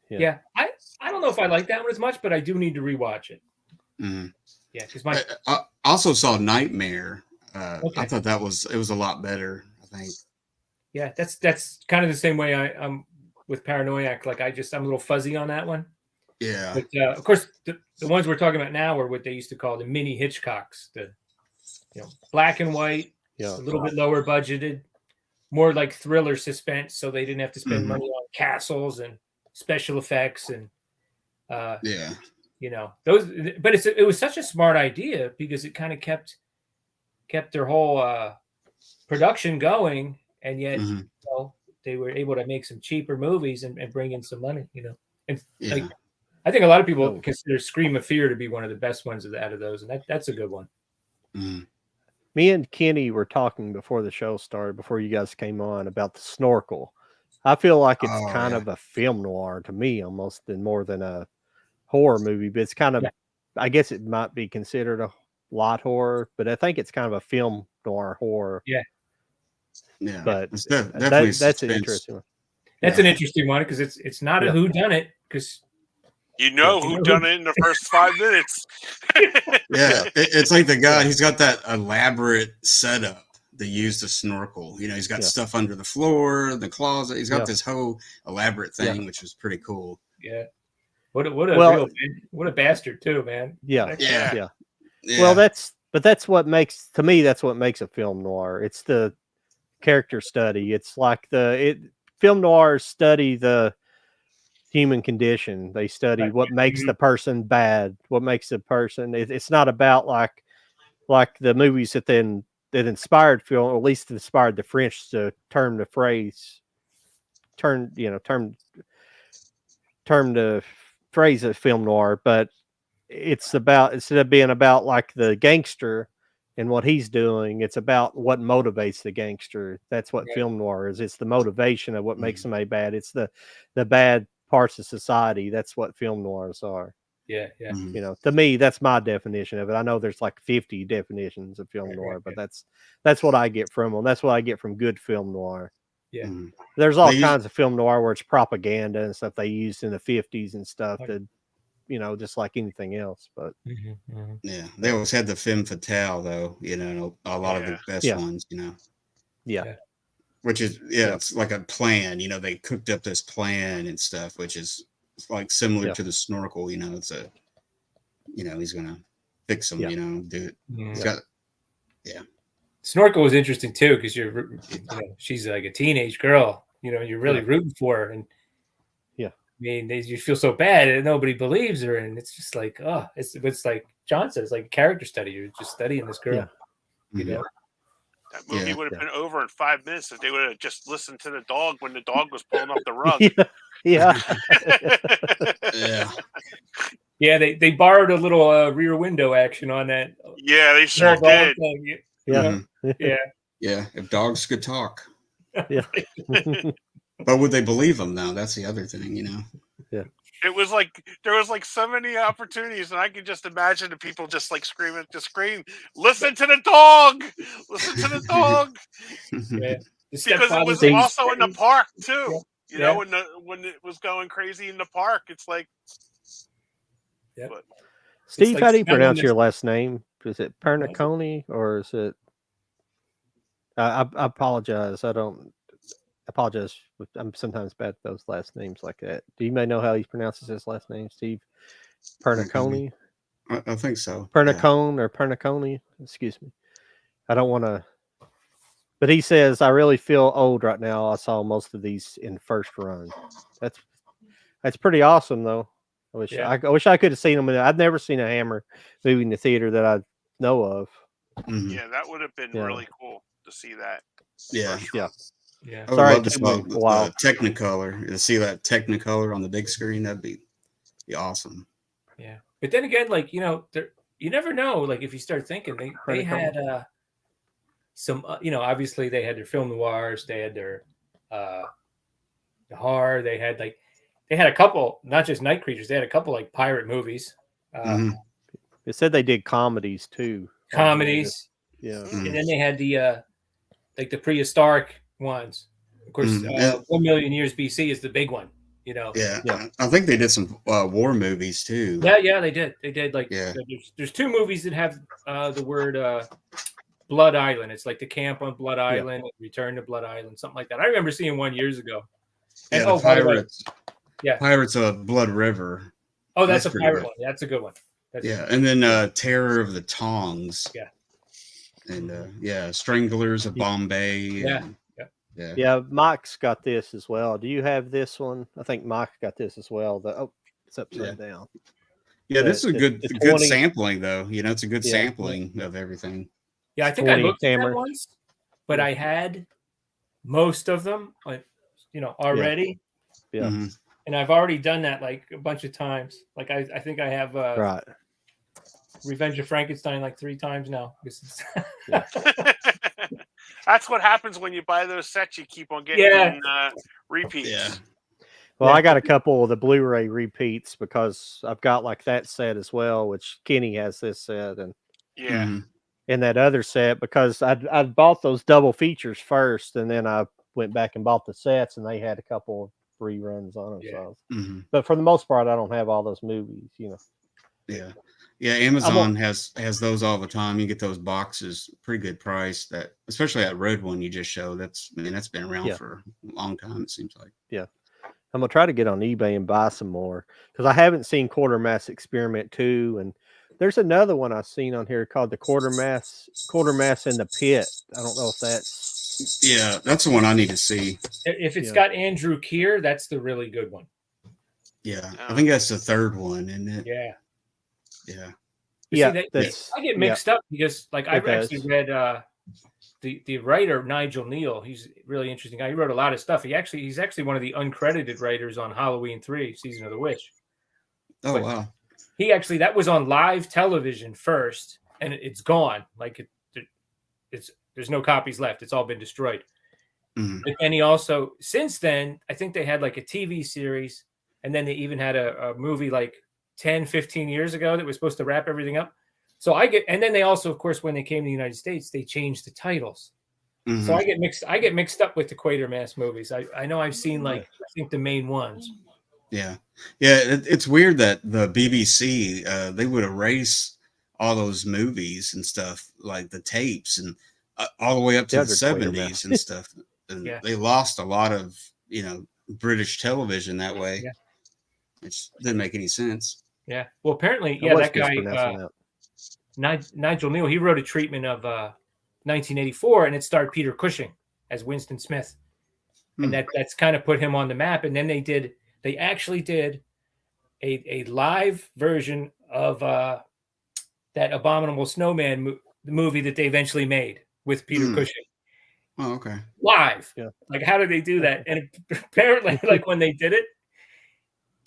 Yeah. I don't know if I like that one as much, but I do need to rewatch it. Yeah, because I also saw Nightmare. I thought it was a lot better, I think. Yeah, that's kind of the same way I'm with Paranoiac. Like I'm a little fuzzy on that one. Yeah. But of course, the ones we're talking about now are what they used to call the mini Hitchcocks, the black and white, a little bit lower budgeted, more like thriller suspense, so they didn't have to spend money on castles and special effects and those. But it was such a smart idea because it kind of kept their whole production going, and yet they were able to make some cheaper movies and bring in some money. And like I think a lot of people consider Scream of Fear to be one of the best ones out of those, and that's a good one. Me and Kenny were talking before the show started, before you guys came on, about the Snorkel. I feel like it's kind of a film noir to me, almost more than a horror movie, but it's kind of, I guess it might be considered a light horror, but I think it's kind of a film noir horror. Yeah, but it's definitely that's an interesting one. That's an interesting one because it's not a whodunit, because who done it in the first 5 minutes. It's like the guy, he's got that elaborate setup to use the snorkel. He's got stuff under the floor, the closet. He's got this whole elaborate thing, which is pretty cool. Yeah. What a bastard too, man. Yeah. Well, that's what makes a film noir. It's the character study. It's like film noirs study the human condition. They study what makes the person bad, what makes the person. It's not about like the movies that inspired film, or at least inspired the French to term the phrase of film noir. But it's about, instead of being about like the gangster, and what he's doing. It's about what motivates the gangster. That's what film noir is. It's the motivation of what makes somebody bad. It's the bad parts of society. That's what film noirs are. Yeah. You know, to me, that's my definition of it. I know there's like 50 definitions of film noir, but that's what I get from them. That's what I get from good film noir. Yeah. There's all kinds of film noir where it's propaganda and stuff they used in the 50s and stuff that, you know, just like anything else. But yeah, they always had the femme fatale, though, you know, a lot of the best ones, you know. Yeah. Which is, it's like a plan, you know, they cooked up this plan and stuff, which is like similar to the Snorkel, you know, it's a, you know, he's going to fix them, you know, do it. He's got, Snorkel was interesting too, because you know, she's like a teenage girl, you know, you're really rooting for her, and I mean, you feel so bad and nobody believes her, and it's just like, oh, it's like John says, like a character study. You're just studying this girl, you know. That movie would have been over in 5 minutes if they would have just listened to the dog when the dog was pulling up the rug. Yeah, they borrowed a little rear window action on that. Yeah, they sure did. Yeah, if dogs could talk. But would they believe them now? That's the other thing, you know. It was like there was like so many opportunities, and I could just imagine the people just like screaming, "Listen to the dog! Listen to the dog!" Because it was also in the park too. You know, when it was going crazy in the park, it's like. Steve, how do you pronounce your last name? Is it Pernicone or is it? I apologize. I apologize. I'm sometimes bad at those last names like that. Do you may know how he pronounces his last name, Steve? Pernicone? I think so. Pernicone or Pernicone? Excuse me. I don't want to. But he says, I really feel old right now. I saw most of these in first run. That's pretty awesome, though. I wish I could have seen them. I've never seen a Hammer movie in the theater that I know of. Yeah, that would have been really cool to see that. Yeah. I Sorry, love to see the Technicolor. To see that Technicolor on the big screen, that'd be awesome. Yeah, but then again, like, you know, you never know. Like, if you start thinking, they had some, you know, obviously they had their film noirs, they had their horror, they had a couple, not just Night Creatures, they had a couple like pirate movies. They said they did comedies too. Comedies, and then they had the like the prehistoric ones. Of course, 1 million years BC is the big one. You know. Yeah. I think they did some war movies too. Yeah, they did. They did like there's 2 movies that have the word Blood Island. It's like the camp on Blood Island, Return to Blood Island, something like that. I remember seeing one years ago. And Pirates. Pirates of Blood River. Oh, that's a pirate one. That's a good one. And then Terror of the Tongs. And Stranglers of Bombay. Yeah, Mike's got this as well. Do you have this one? I think Mike's got this as well. It's upside down. Yeah, this is a good sampling, though. You know, it's a good sampling of everything. Yeah, I think I looked at that once, but I had most of them, like, you know, already. And I've already done that like a bunch of times. Like I think I have Revenge of Frankenstein like 3 times now. That's what happens when you buy those sets. You keep on getting repeats. Well, I got a couple of the Blu-ray repeats because I've got like that set as well, which Kenny has this set and and that other set because I'd bought those double features first, and then I went back and bought the sets, and they had a couple of reruns on them. So. But for the most part, I don't have all those movies, you know. Yeah, Amazon has those all the time. You get those boxes, pretty good price. That especially that red one you just showed. That's been around for a long time. It seems like. Yeah, I'm gonna try to get on eBay and buy some more because I haven't seen Quartermass Experiment 2, and there's another one I've seen on here called the Quartermass in the Pit. I don't know if that's. Yeah, that's the one I need to see. If it's got Andrew Keir, that's the really good one. Yeah, I think that's the third one, isn't it? Yeah. Yeah, I get mixed up because, like, I've actually read the writer Nigel Neal. He's a really interesting guy. He wrote a lot of stuff. He's actually one of the uncredited writers on Halloween 3: Season of the Witch. Oh, wow! He actually that was on live television first, and it's gone. Like there's no copies left. It's all been destroyed. Mhm. But then he also, since then, I think they had like a TV series, and then they even had a movie like 10, 15 years ago that was supposed to wrap everything up. So and then they also, of course, when they came to the United States, they changed the titles. Mhm. So I get mixed up with the Quatermass movies. I know I've seen like, I think the main ones. Yeah. It's weird that the BBC they would erase all those movies and stuff, like the tapes, and all the way up to the other '70s and stuff. And Yeah. they lost a lot of British television that way. Yeah. It didn't make any sense. Yeah. Well, apparently, I was that guy mispronouncing that. Nigel Neal, he wrote a treatment of 1984, and it starred Peter Cushing as Winston Smith, and that's kind of put him on the map. And then they actually did a live version of that Abominable Snowman movie that they eventually made with Peter Cushing. Oh, okay. Live. Yeah. Like, how did they do that? And apparently, like, when they did it,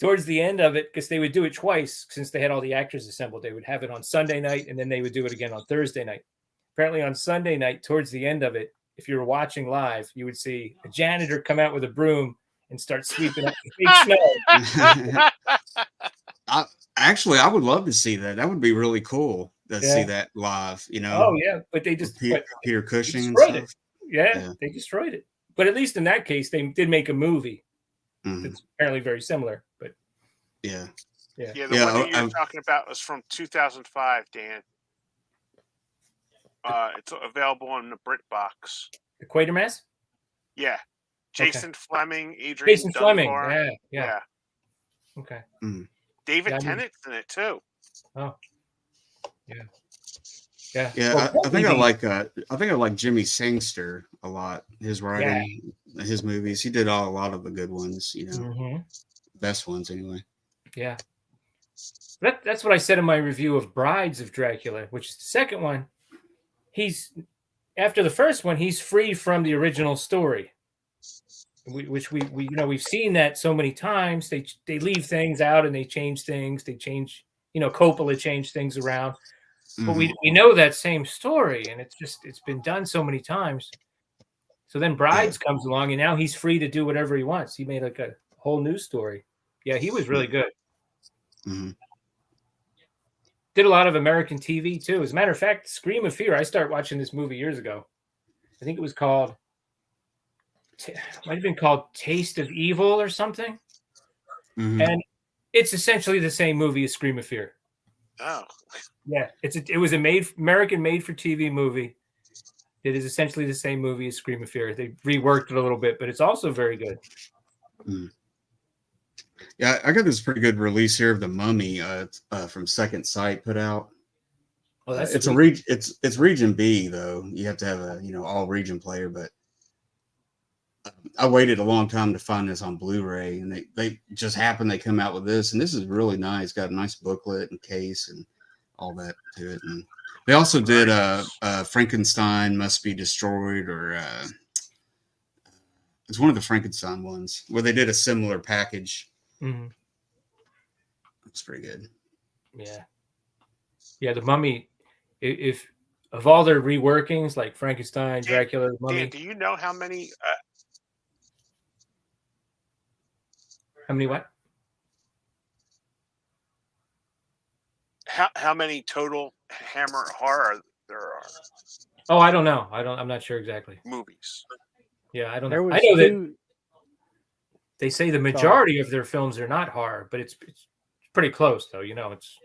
towards the end of it, because they would do it twice, since they had all the actors assembled, they would have it on Sunday night, and then they would do it again on Thursday night. Apparently on Sunday night, towards the end of it, if you were watching live, you would see a janitor come out with a broom and start sweeping up the big snow. I would love to see that. That would be really cool to see that live, Oh, yeah. But they just Peter Cushing and destroyed stuff. it. Yeah, they destroyed it. But at least in that case, they did make a movie that's apparently very similar. But yeah. The one that you're talking about was from 2005, Dan. It's available on the BritBox. The Quatermass? Yeah. Jason Fleming, Adrian Jason Dunbar. Fleming. Yeah. Okay. David Tennant's in it too. Oh. Yeah. Yeah, Well, I think I like Jimmy Sangster a lot. His writing, his movies. He did a lot of the good ones, best ones anyway. Yeah. That's what I said in my review of Brides of Dracula, which is the second one. After the first one, he's free from the original story, which we've seen that so many times. They leave things out and they change things. They change, Coppola changed things around, but we know that same story, and it's been done so many times. So then Brides comes along, and now he's free to do whatever he wants. He made like a whole new story. Yeah, he was really good. Mm-hmm. Did a lot of American TV too. As a matter of fact, Scream of Fear, I started watching this movie years ago. I think it was might have been called Taste of Evil or something. Mm-hmm. And it's essentially the same movie as Scream of Fear. Oh. Yeah, it was American made-for-TV movie. It is essentially the same movie as Scream of Fear. They reworked it a little bit, but it's also very good. Mm. Yeah, I got this pretty good release here of The Mummy from Second Sight put out. Oh, that's it's region B though. You have to have a all region player, but I waited a long time to find this on Blu-ray, and they just happened they come out with this, and this is really nice. Got a nice booklet and case and all that to it. And they also did Frankenstein Must Be Destroyed, or it's one of the Frankenstein ones where they did a similar package. Mm-hmm. It's pretty good. Yeah. The Mummy. If of all their reworkings, like Frankenstein, Dracula, the Mummy. Dan, do you know how many? How many what? How many total Hammer horror there are? Oh, I don't know. I'm not sure exactly. Movies. Yeah, I don't There know. was I know that two. they say the majority of their films are not horror, but it's pretty close though. It's.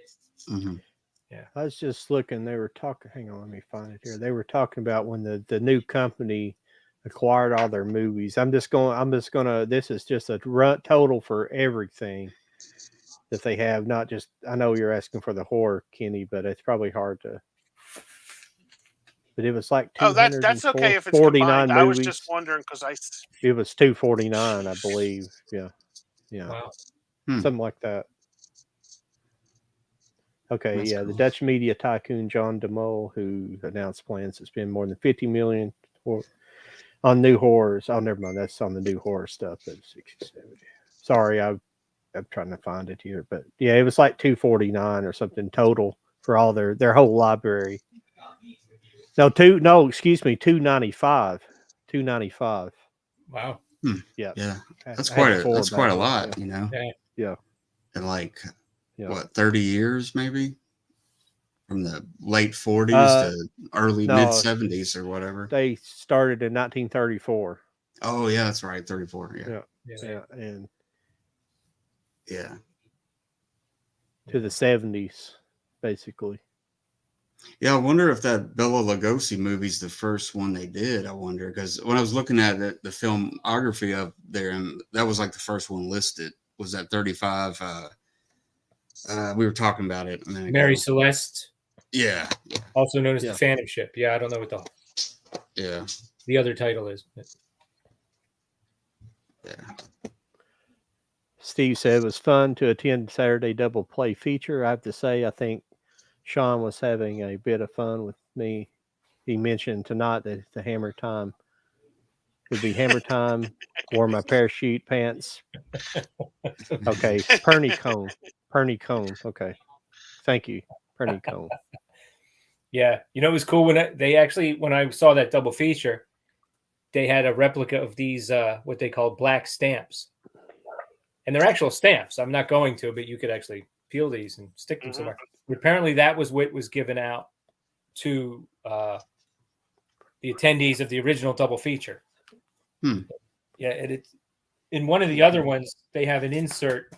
Mm-hmm. Yeah. I was just looking. They were talking. Hang on, let me find it here. They were talking about when the new company acquired all their movies. I'm just gonna. This is just a total for everything that they have. Not just. I know you're asking for the horror, Kenny, but it's probably hard to. But it was like that's okay if it's 49 combined. movies. I was just wondering because It was 249, I believe. Yeah. Wow. Something like that. Okay, That's the cool. Dutch media tycoon John de Mol, who announced plans to spend more than $50 million on new horrors. Oh, never mind. That's on the new horror stuff. That's 60, 70. Sorry, I'm trying to find it here, but yeah, it was like 249 or something total for all their whole library. excuse me, 295. 295. Wow. Yeah. Yeah, that's I had quite four a back then, lot, you know. Yeah. Yeah. In like Yeah. what 30 years maybe, from the late 40s to early no, mid 70s or whatever. They started in 1934. Oh yeah, that's right, 34. Yeah. And Yeah. to the 70s, basically. Yeah, I wonder if that Bela Lugosi movie's the first one they did. I wonder, because when I was looking at the filmography of there, and that was like the first one listed, was that 35. We were talking about it a minute Mary ago. Celeste, Yeah. also known as the Phantom Ship. Yeah, I don't know what the other title is. But... Yeah. Steve said it was fun to attend Saturday Double Play feature. I have to say, I think Sean was having a bit of fun with me. He mentioned tonight that the Hammer time would be Hammer time. Wore my parachute pants. Okay, Perny Cone. Okay, thank you, Perny Cone. Yeah, you know, it was cool when when I saw that double feature, they had a replica of these what they call black stamps, and they're actual stamps. I'm not going to, but you could actually peel these and stick them somewhere. But apparently, that was what was given out to the attendees of the original double feature. Yeah, it's in one of the other ones. They have an insert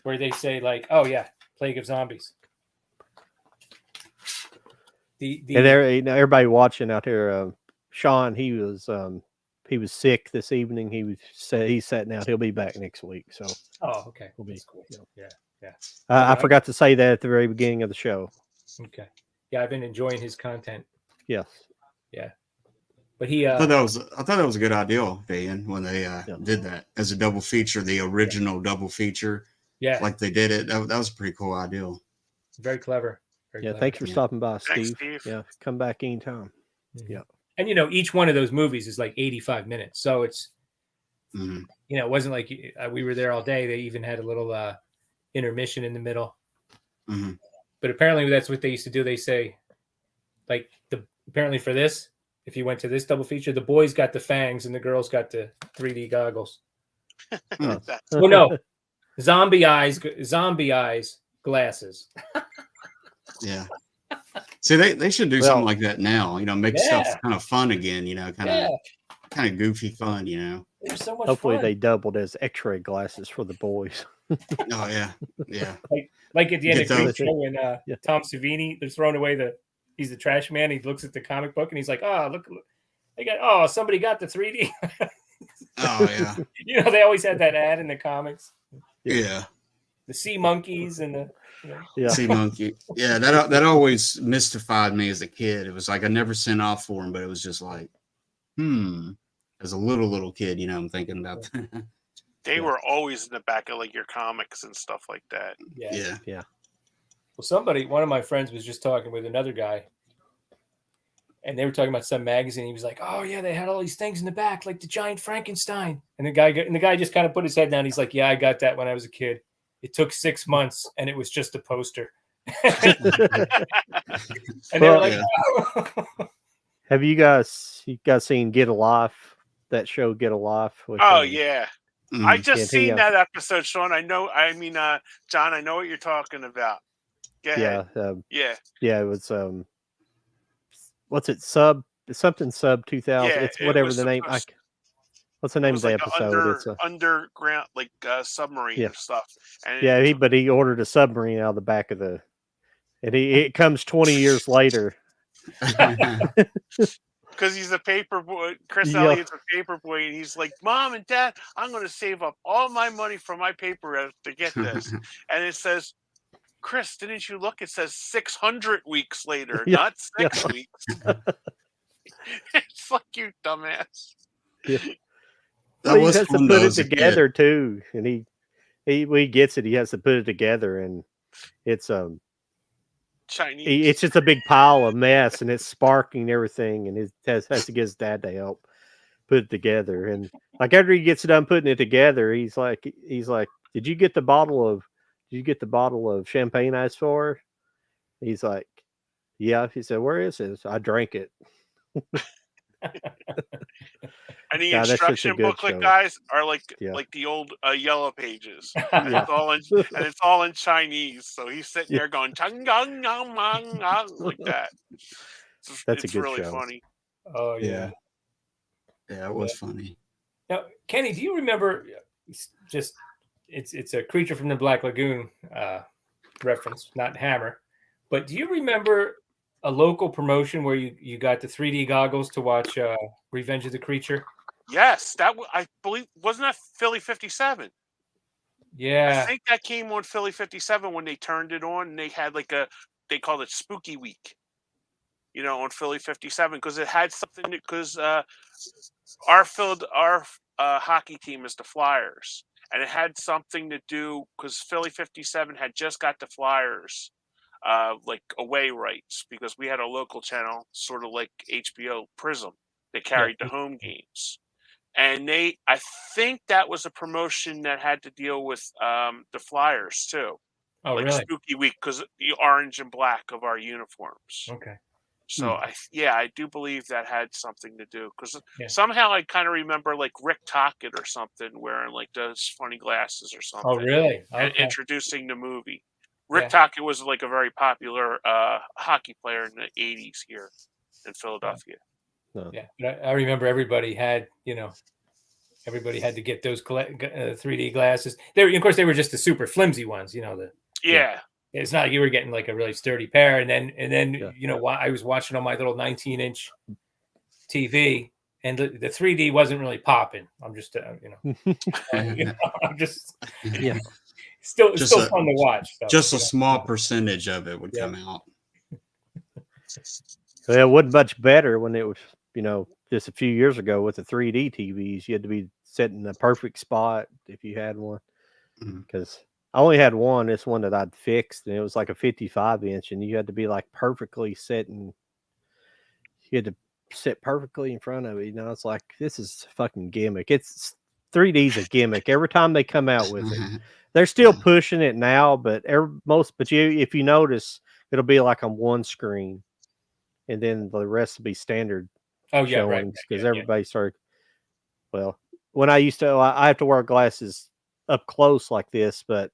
where they say like, "Oh yeah, Plague of Zombies." And there, everybody watching out here, Sean, he was sick this evening. He's sitting out. He'll be back next week. So okay, we'll be cool. Yeah. I forgot to say that at the very beginning of the show. Okay. Yeah, I've been enjoying his content. Yes. Yeah. But he I thought that was a good idea, Van, when they did that as a double feature, the original double feature. Yeah. Like they did it. That was a pretty cool idea. Very clever. Very clever. Thanks for stopping by, Steve. Thanks, Steve. Yeah, come back anytime. Mm-hmm. Yeah. And you know, each one of those movies is like 85 minutes. So it's you know, it wasn't like we were there all day. They even had a little intermission in the middle. But apparently that's what they used to do. They say like apparently for this, if you went to this double feature, the boys got the fangs and the girls got the 3D goggles. Well, no, zombie eyes glasses. Yeah. See, they should do something like that now. You know, make stuff kind of fun again. You know, kind of goofy fun. You know. There's so much Hopefully fun. they doubled as X-ray glasses for the boys. Oh yeah. Like at the end of the show when Tom Savini, they're throwing away he's the trash man. He looks at the comic book and he's like, "Oh, look, somebody got the 3D." Oh yeah. You know, they always had that ad in the comics. Yeah. The sea monkeys and the sea monkey. Yeah, that always mystified me as a kid. It was like I never sent off for him, but it was just like, as a little kid, you know, I'm thinking about that. They were always in the back of like your comics and stuff like that. Yeah. Well, one of my friends was just talking with another guy, and they were talking about some magazine. He was like, "Oh yeah, they had all these things in the back, like the giant Frankenstein." And the guy just kind of put his head down. He's like, "Yeah, I got that when I was a kid. It took 6 months, and it was just a poster." And they were like, "Oh." Have you guys seen Get a Life? That show, Get a Life? Yeah. I just seen that episode, Sean. John, I know what you're talking about. Go ahead. It was what's it, something sub 2000? It's whatever the name. What's the name of the episode? It's underground, like submarine stuff. And he ordered a submarine out of the back of and it comes 20 years later. Because he's a paper boy. Chris Elliott's a paper boy, and he's like, "Mom and Dad, I'm going to save up all my money from my paper to get this." And it says, "Chris, didn't you look? It says 600 weeks later, not 6 weeks." It's like, you dumbass. Yeah. He has to put it together too, and he gets it. He has to put it together, and it's Chinese. It's just a big pile of mess, and it's sparking and everything, and he has to get his dad to help put it together. And like after he gets done putting it together, he's like, "Did you get the bottle of champagne I asked for?" He's like, Yeah, he said, "Where is it?" I drank it. And the God, that's such a instruction good booklet, show. guys, are like Yeah. the old Yellow Pages, and Yeah. it's all in Chinese. So he's sitting Yeah. there going "Chung gang gang gang gang," like that. That's a It's good really show. funny. Oh yeah. Yeah, it was funny. Now, Kenny, do you remember? Just it's a Creature from the Black Lagoon reference, not Hammer. But do you remember a local promotion where you got the 3D goggles to watch Revenge of the Creature? Yes, I believe wasn't that Philly 57? I Yeah. think that came on Philly 57 when they turned it on, and they had they called it Spooky Week, on Philly 57 because it had something because our hockey team is the Flyers, and it had something to do because Philly 57 had just got the Flyers like away rights because we had a local channel, sort of like HBO Prism, that carried the home games. And I think that was a promotion that had to deal with the Flyers too, Oh, like really? Spooky Week because the orange and black of our uniforms. Okay. So I do believe that had something to do because Yeah. somehow I kind of remember like Rick Tocchet or something wearing like those funny glasses or something. Oh, really? And Okay. introducing the movie. Rick Tocchet was like a very popular hockey player in the 80s here in Philadelphia. Yeah, but I remember everybody had to get those 3D glasses. Of course, they were just the super flimsy ones. It's not like you were getting like a really sturdy pair. And then I was watching on my little 19-inch TV, and the 3D wasn't really popping. I'm just I'm just still fun to watch. So, just a small percentage of it would come out. Well, it wasn't much better when it was, just a few years ago with the 3D TVs. You had to be sitting in the perfect spot if you had one. Because I only had one. This one that I'd fixed, and it was like a 55-inch, and you had to be like perfectly sitting. You had to sit perfectly in front of it. It's like, this is a fucking gimmick. 3D's a gimmick. Every time they come out with it, they're still pushing it now, but if you notice, it'll be like on one screen, and then the rest will be standard. Oh yeah, right. Because everybody started. Well, when I have to wear glasses up close like this, but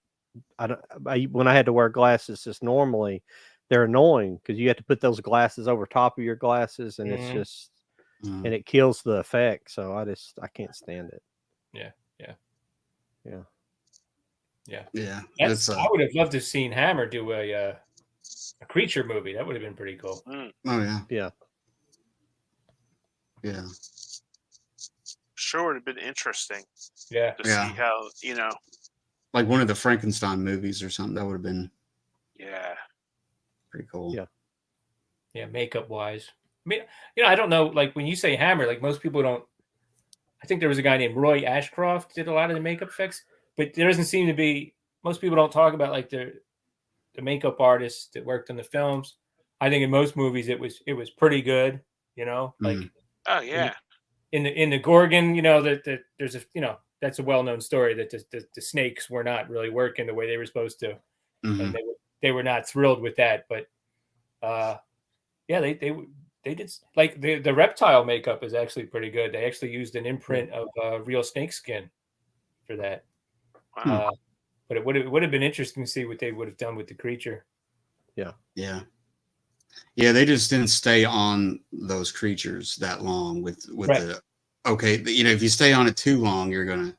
when I had to wear glasses just normally, they're annoying because you have to put those glasses over top of your glasses, and it's just and it kills the effect. So I can't stand it. Yeah. I would have loved to have seen Hammer do a Creature movie. That would have been pretty cool. Oh yeah. Yeah. Sure, would have been interesting. Yeah. To see how like one of the Frankenstein movies or something. That would have been pretty cool. Yeah, makeup wise. I mean, I don't know. Like when you say Hammer, like most people don't. I think there was a guy named Roy Ashcroft did a lot of the makeup effects, but there doesn't seem to be. Most people don't talk about like the makeup artists that worked on the films. I think in most movies it was pretty good. Like oh yeah. In the Gorgon, that there's that's a well-known story that the snakes were not really working the way they were supposed to, and they were not thrilled with that. But they did, like the reptile makeup is actually pretty good. They actually used an imprint of real snake skin for that. Wow. But it would have been interesting to see what they would have done with the creature. Yeah. They just didn't stay on those creatures that long with the. Okay, if you stay on it too long, you're gonna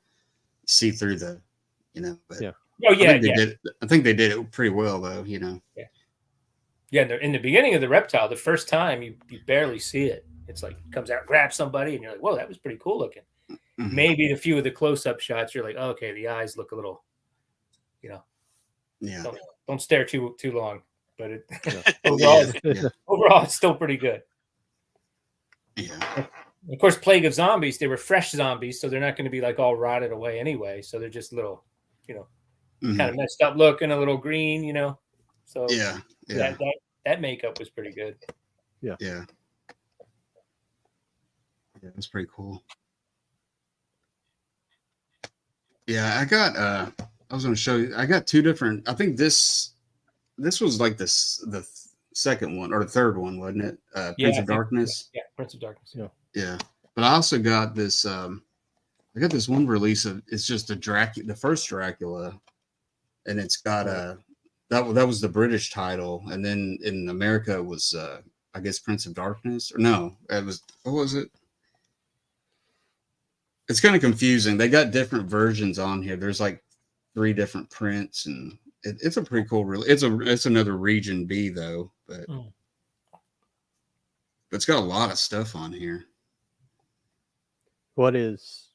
see through the, But I think they did it pretty well though. Yeah. In the beginning of the reptile, the first time you barely see it. It's like it comes out, grabs somebody, and you're like, "Whoa, that was pretty cool looking." Maybe a few of the close-up shots, you're like, oh, "Okay, the eyes look a little, don't stare too long." But overall, it's still pretty good. Yeah. Of course, Plague of Zombies, they were fresh zombies, so they're not going to be like all rotted away anyway. So they're just little, kind of messed up looking, a little green, So that makeup was pretty good. Yeah, it's pretty cool. Yeah, I was going to show you. I got two different. I think this was like the second one or the third one, wasn't it? Prince of Darkness. Yeah, Prince of Darkness. Yeah. Yeah, but I also got this. I got this one release of it's just a Dracula, the first Dracula, and it's got that was the British title, and then in America it was I guess Prince of Darkness, or no, it was, what was it? It's kind of confusing. They got different versions on here. There's like 3 different prints, and it's a pretty cool. It's another Region B though, but it's got a lot of stuff on here. What is?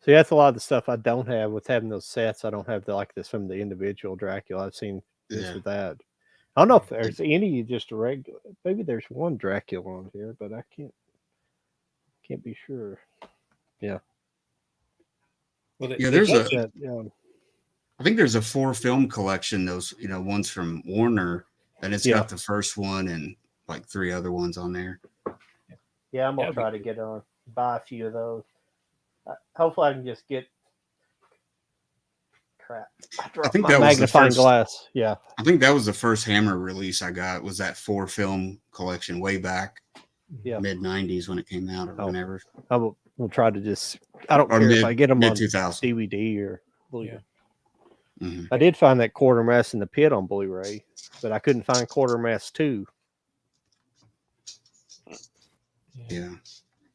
See, that's a lot of the stuff I don't have with having those sets. I don't have like this from the individual Dracula. I've seen this or that. I don't know if there's any just a regular. Maybe there's one Dracula on here, but I can't be sure. Yeah. Well, Yeah, there's I think there's a 4 film collection. Those, one's from Warner, and it's got the first one and like 3 other ones on there. Yeah, I'm gonna try to get on, buy a few of those. Hopefully, I can just get. Crap! I think my that was magnifying glass. Yeah, I think that was the first Hammer release I got. Was that 4 film collection way back, mid '90s when it came out, or whenever. We'll try to just. I don't care if I get them on DVD or Blu-ray. I did find that Quatermass in the Pit on Blu-ray, but I couldn't find Quatermass 2. Yeah,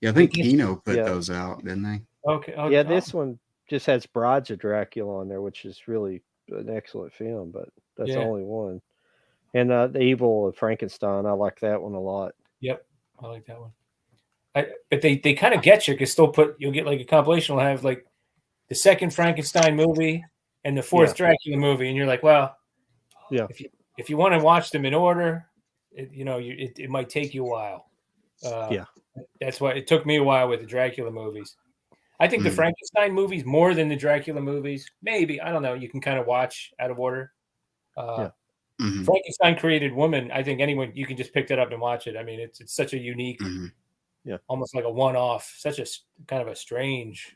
I think Kino put those out, didn't they? Okay. Yeah, this one just has Brides of Dracula on there, which is really an excellent film, but that's the only one. And The Evil of Frankenstein, I like that one a lot. Yep, I like that one. But they kind of get you because you'll get like a compilation will have like the second Frankenstein movie and the fourth Dracula movie, and you're like, well, if you want to watch them in order, it might take you a while. That's why it took me a while with the Dracula movies. I think the Frankenstein movies more than the Dracula movies. Maybe, I don't know. You can kind of watch out of order. Frankenstein Created Woman. I think anyone you can just pick that up and watch it. I mean, it's such a unique, almost like a one-off. Such a kind of a strange.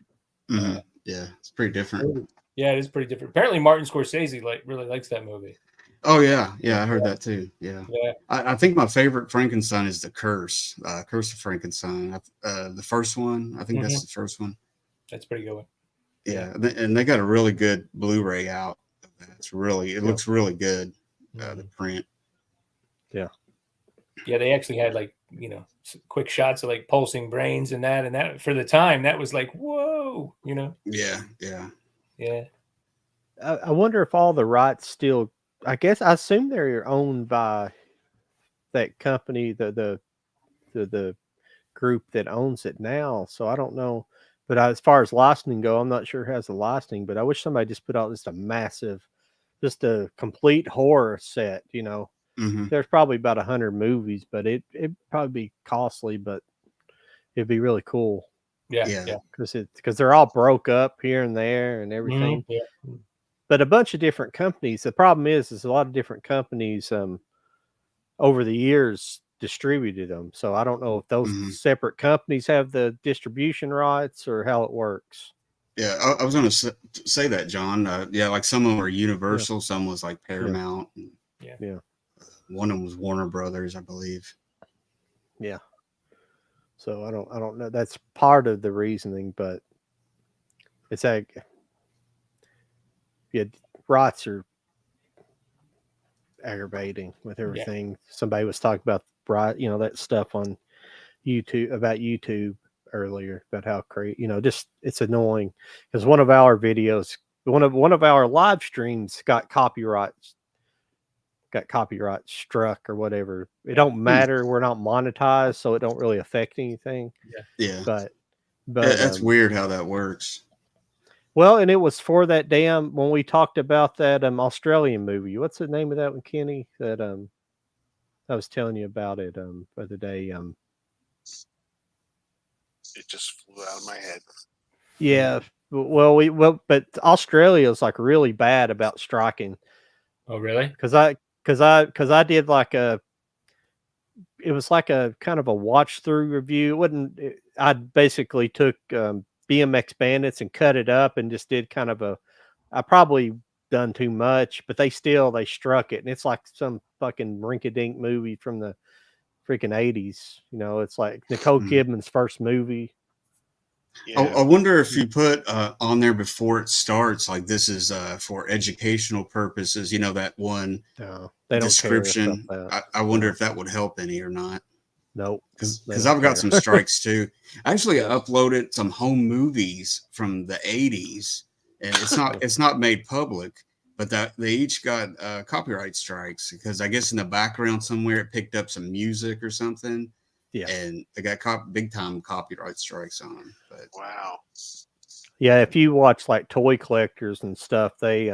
Yeah, it's pretty different. Yeah, it is pretty different. Apparently, Martin Scorsese really likes that movie. Oh yeah, I heard that too. Yeah. I think my favorite Frankenstein is The Curse, Curse of Frankenstein. The first one, I think that's the first one. That's a pretty good one. Yeah, and they got a really good Blu-ray out. It looks really good. The print. Yeah, they actually had like quick shots of like pulsing brains and that for the time that was like whoa, Yeah. I wonder if all the rights still. I guess I assume they're owned by that company, the group that owns it now. So I don't know, but as far as licensing go, I'm not sure who has the licensing. But I wish somebody just put out just a complete horror set. There's probably about 100 movies, but it'd probably be costly, but it'd be really cool. Yeah. Because they're all broke up here and there and everything. But a bunch of different companies. The problem is a lot of different companies over the years distributed them. So I don't know if those separate companies have the distribution rights or how it works. Yeah, I was going to say that, John. Like some of them are Universal, some was like Paramount. Yeah. One of them was Warner Brothers, I believe. Yeah. So I don't know. That's part of the reasoning, but it's like. Rights are aggravating with everything. Somebody was talking about that stuff on YouTube about YouTube earlier about how crazy, just it's annoying because one of our videos, one of our live streams got copyright struck or whatever. It don't matter. We're not monetized, so it don't really affect anything. Yeah. But that's weird how that works. Well, and it was for that when we talked about that Australian movie. What's the name of that one, Kenny? That I was telling you about it the other day. It just flew out of my head. Yeah. But Australia is like really bad about striking. Oh, really? Because I did like it was like a kind of a watch through review. I basically took BMX Bandits and cut it up and just did kind of I probably done too much, but they struck it, and it's like some fucking rink-a-dink movie from the freaking 80s. You know, it's like Nicole Kidman's first movie. Yeah. I wonder if you put on there before it starts, like this is for educational purposes, you know, that one No, they don't description. care about that. I wonder if that would help any or not. Nope. Because I've got some strikes too. Actually, I uploaded some home movies from the 80s, and it's not made public, but that they each got copyright strikes because I guess in the background somewhere it picked up some music or something. Yeah, and they got big time copyright strikes on them. But Wow. yeah. If you watch like toy collectors and stuff, they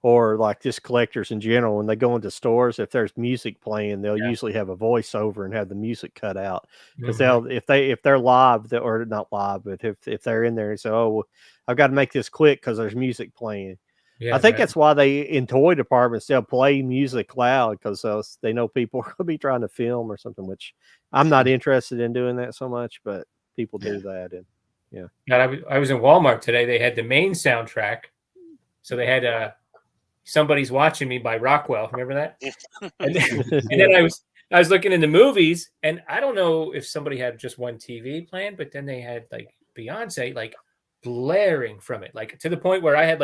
or like just collectors in general, when they go into stores, if there's music playing, they'll usually have a voiceover and have the music cut out because if they're live or not live, but if they're in there and say, oh, I've got to make this quick because there's music playing. Yeah, I think that's why they in toy departments they'll play music loud because they know people are going to be trying to film or something. Which I'm not interested in doing that so much, but people do that. And yeah, I was in Walmart today. They had the main soundtrack, so they had "Somebody's Watching Me" by Rockwell. Remember that? And then I was looking in the movies, and I don't know if somebody had just one TV playing, but then they had like Beyonce like blaring from it, like to the point where I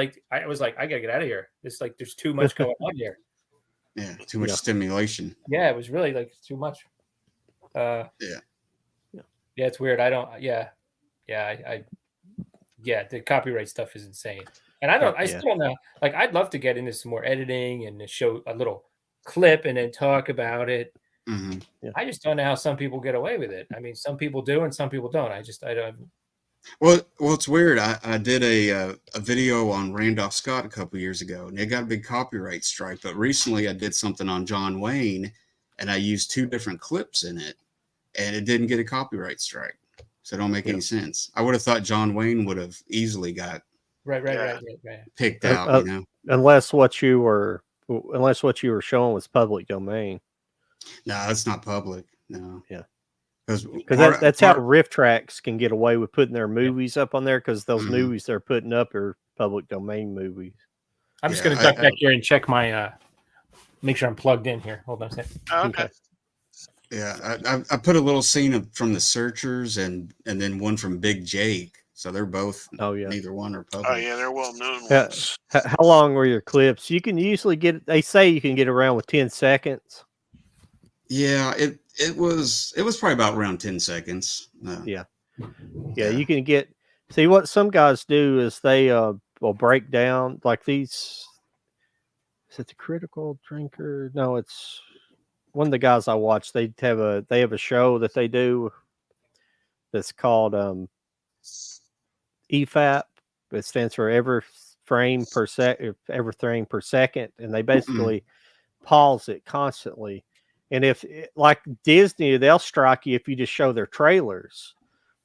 was like, I gotta get out of here. It's like there's too much going on here. Yeah, too much stimulation. Yeah, it was really like too much. Yeah, it's weird. I don't. The copyright stuff is insane, and I still don't know. Like, I'd love to get into some more editing and to show a little clip and then talk about it. Mm-hmm. Yeah. I just don't know how some people get away with it. I mean, some people do and some people don't. I don't. Well, it's weird. I did a video on Randolph Scott a couple years ago, and it got a big copyright strike. But recently, I did something on John Wayne, and I used 2 different clips in it, and it didn't get a copyright strike. So it don't make any sense. I would have thought John Wayne would have easily got right picked out. You know, unless what you were showing was public domain. No, it's not public. No. Yeah. Because that's how Riff Tracks can get away with putting their movies up on there because those movies they're putting up are public domain movies. I'm just going to duck back here and check my make sure I'm plugged in here. Hold on a second. Okay. Yeah, I put a little scene from The Searchers and then one from Big Jake. So they're both. Oh yeah. Neither one are public. Oh yeah, they're well known. How long were your clips? You can usually get. They say you can get around with 10 seconds. Yeah, it was probably about around 10 seconds. Yeah, you can get. See what some guys do is they will break down like these. Is it the Critical Drinker? No, it's one of the guys I watch. They have a show that they do that's called EFAP. It stands for every frame per second, and they basically pause it constantly. And if like Disney, they'll strike you if you just show their trailers.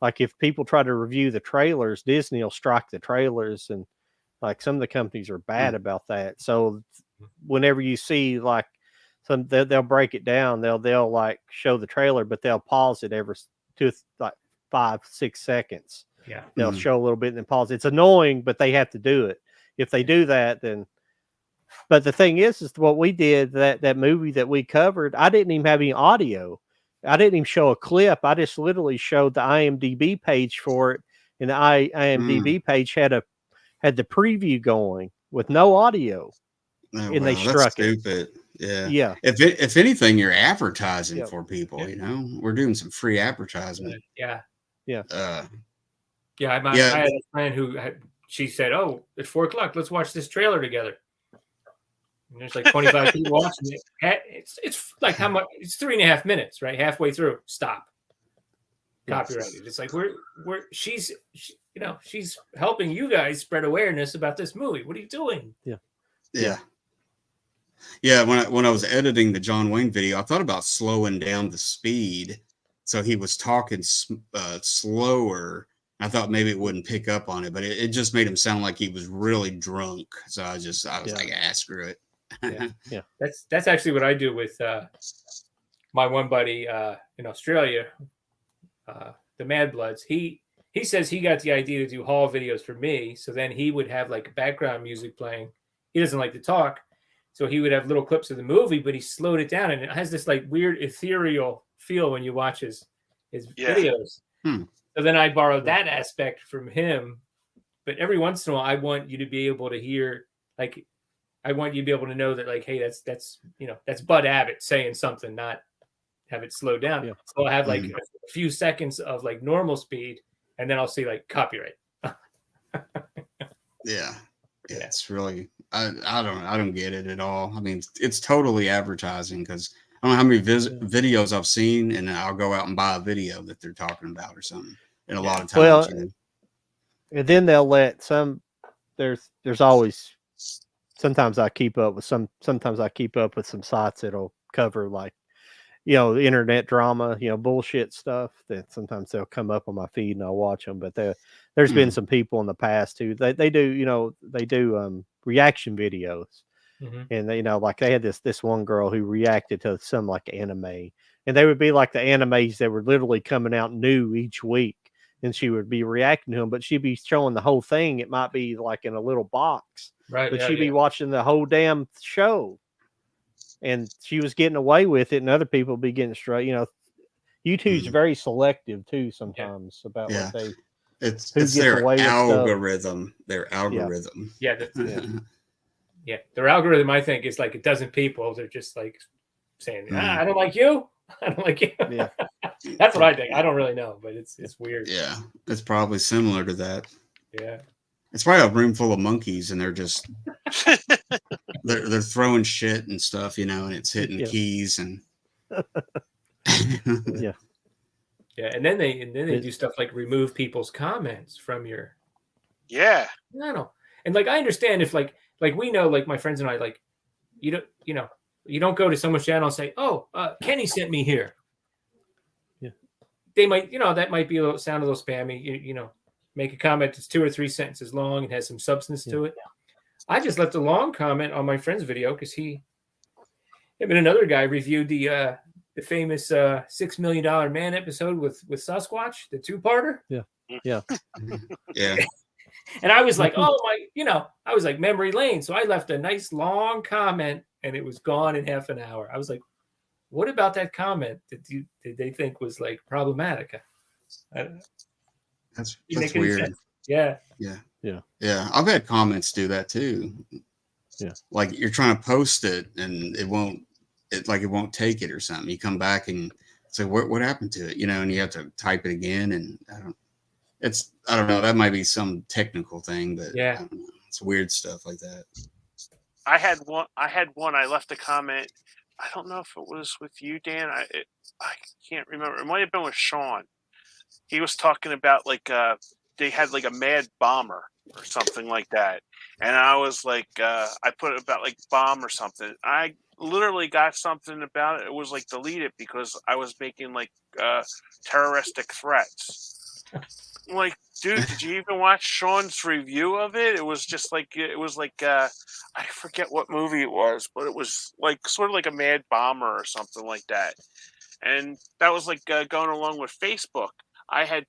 Like if people try to review the trailers, Disney will strike the trailers, and like some of the companies are bad about that. So whenever you see like they'll break it down, they'll like show the trailer, but they'll pause it every 5-6 seconds. Yeah, they'll show a little bit and then pause. It's annoying, but they have to do it. If they do that, then. But the thing is what we did, that movie that we covered, I didn't even have any audio. I didn't even show a clip. I just literally showed the IMDb page for it, and the IMDb page had the preview going with no audio, and they struck it. Stupid. Yeah. Yeah. If anything, you're advertising for people. You know, we're doing some free advertisement. Yeah. I had a friend who she said, "Oh, it's 4:00. Let's watch this trailer together." And there's like 25 people watching it. It's like how much? It's 3.5 minutes, right? Halfway through, stop. Copyrighted. It's like she's helping you guys spread awareness about this movie. What are you doing? Yeah. When I was editing the John Wayne video, I thought about slowing down the speed, so he was talking slower. I thought maybe it wouldn't pick up on it, but it just made him sound like he was really drunk. So I was like, screw it. Yeah. That's actually what I do with my one buddy in Australia, the Mad Bloods. He says he got the idea to do haul videos for me, so then he would have like background music playing he doesn't like to talk. So he would have little clips of the movie, but he slowed it down, and it has this like weird ethereal feel when you watch his videos. So then I borrowed that aspect from him. But every once in a while, I want you to be able to hear, like, I want you to be able to know that, like, hey, that's Bud Abbott saying something, not have it slow down. So I'll have like a few seconds of like normal speed, and then I'll see like copyright. Yeah, it's really I don't get it at all. I mean, it's totally advertising, because I don't know how many videos I've seen, and I'll go out and buy a video that they're talking about or something. And a lot of times, and then they'll let some. There's always. Sometimes I keep up with Sometimes I keep up with some sites that'll cover like, the internet drama, bullshit stuff. That sometimes they'll come up on my feed and I'll watch them. But there's been some people in the past who they do reaction videos, and they, like they had this one girl who reacted to some like anime, and they would be like the animes that were literally coming out new each week, and she would be reacting to them, but she'd be showing the whole thing. It might be like in a little box, right? But she'd be watching the whole damn show. And she was getting away with it, and other people be getting straight. YouTube's very selective too sometimes about what they. It's their algorithm. Their algorithm. Yeah. Their algorithm, I think, is like a dozen people. They're just like saying, "I don't like you. I don't like you." Yeah, that's what I think. I don't really know, but it's weird. Yeah, it's probably similar to that. Yeah. It's probably a room full of monkeys, and they're just they're throwing shit and stuff, and it's hitting keys and yeah. And then they do stuff like remove people's comments from your. Yeah. I don't know, and like I understand if like we know, like my friends and I, like you don't go to someone's channel and say, "Oh, Kenny sent me here." Yeah. They might, that might be sound a little spammy, make a comment that's 2 or 3 sentences long and has some substance to it. I just left a long comment on my friend's video because him and another guy reviewed the famous $6 Million Man episode with Sasquatch, the 2-parter. Yeah. And I was like, oh my, I was like memory lane. So I left a nice long comment, and it was gone in half an hour. I was like, what about that comment did they think was like problematic? I don't know. That's weird. Yeah. I've had comments do that too. Yeah. Like you're trying to post it and it won't take it or something. You come back and say, what happened to it? And you have to type it again. And I don't know. That might be some technical thing, but I don't know. It's weird stuff like that. I had one. I left a comment. I don't know if it was with you, Dan. I can't remember. It might have been with Sean. He was talking about like they had like a mad bomber or something like that, and I was like, I put it about like bomb or something. I literally got something about it. It was like deleted because I was making like terroristic threats. I'm like, dude, did you even watch Sean's review of it? It was just like I forget what movie it was, but it was like sort of like a mad bomber or something like that. And that was like going along with Facebook. I had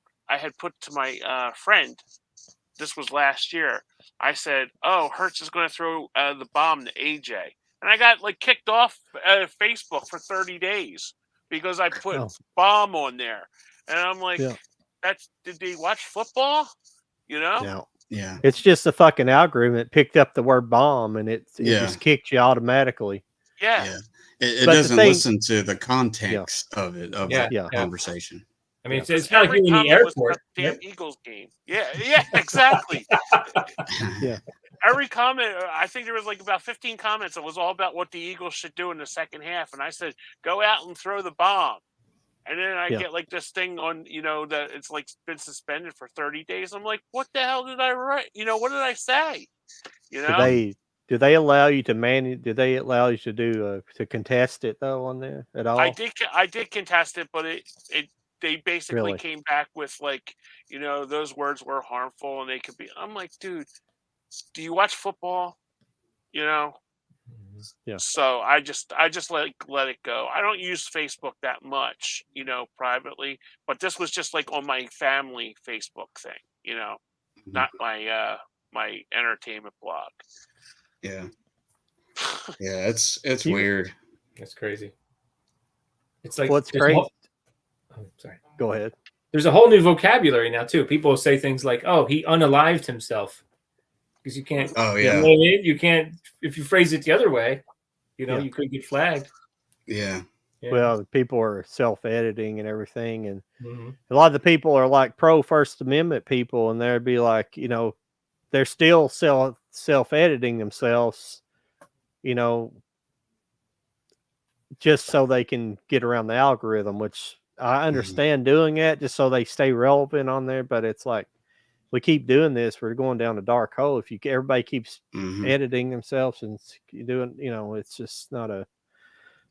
put to my friend, this was last year, I said, "Oh, Hertz is going to throw the bomb to AJ," and I got like kicked off Facebook for 30 days because I put bomb on there, and I'm like, did they watch football? Yeah. Yeah. It's just a fucking algorithm. It picked up the word bomb and it just kicked you automatically. Yeah. It doesn't listen to the context of the conversation. I mean, it's not like you in the airport. Damn Eagles game. Yeah, exactly. Every comment, I think there was like about 15 comments that was all about what the Eagles should do in the second half. And I said, go out and throw the bomb. And then I get like this thing on, that it's like been suspended for 30 days. I'm like, what the hell did I write? What did I say? Do they allow you to do they allow you to do to contest it though on there at all? I did contest it, but they basically came back with like, those words were harmful and they could be. I'm like, dude, do you watch football? Yeah. So I just let it go. I don't use Facebook that much, privately, but this was just like on my family Facebook thing, not my my entertainment blog. Yeah. Yeah, it's You- weird. That's crazy. It's like What's there's a crazy? whole- sorry. Go ahead. There's a whole new vocabulary now too. People say things like, "Oh, he unalived himself," because you can't. Oh You yeah. know what I mean? You can't. If you phrase it the other way, Yeah. you could get flagged. Yeah. Yeah. Well, people are self-editing and everything, and Mhm. a lot of the people are like pro First Amendment people, and they'd be like, they're still self-editing themselves, just so they can get around the algorithm, which I understand doing it just so they stay relevant on there. But it's like, we keep doing this, we're going down a dark hole. If everybody keeps editing themselves and doing, it's just not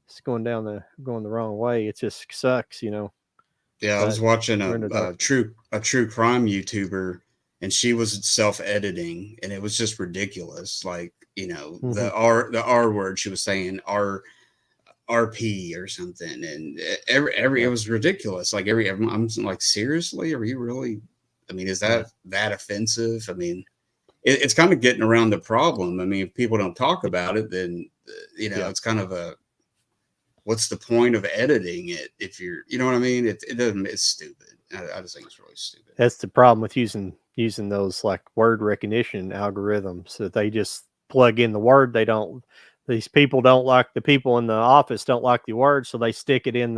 it's going the wrong way. It just sucks, Yeah, I was watching a true crime YouTuber, and she was self-editing, and it was just ridiculous. Like, the R word she was saying, RP or something, and it was ridiculous. Like I'm like, seriously, are you really? I mean, is that offensive? I mean, it's kind of getting around the problem. I mean, if people don't talk about it, then it's kind of what's the point of editing it if you're, you know what I mean? It doesn't. It's stupid. I just think it's really stupid. That's the problem with using those like word recognition algorithms, that they just plug in the word. These people don't like, the people in the office don't like the word, so they stick it in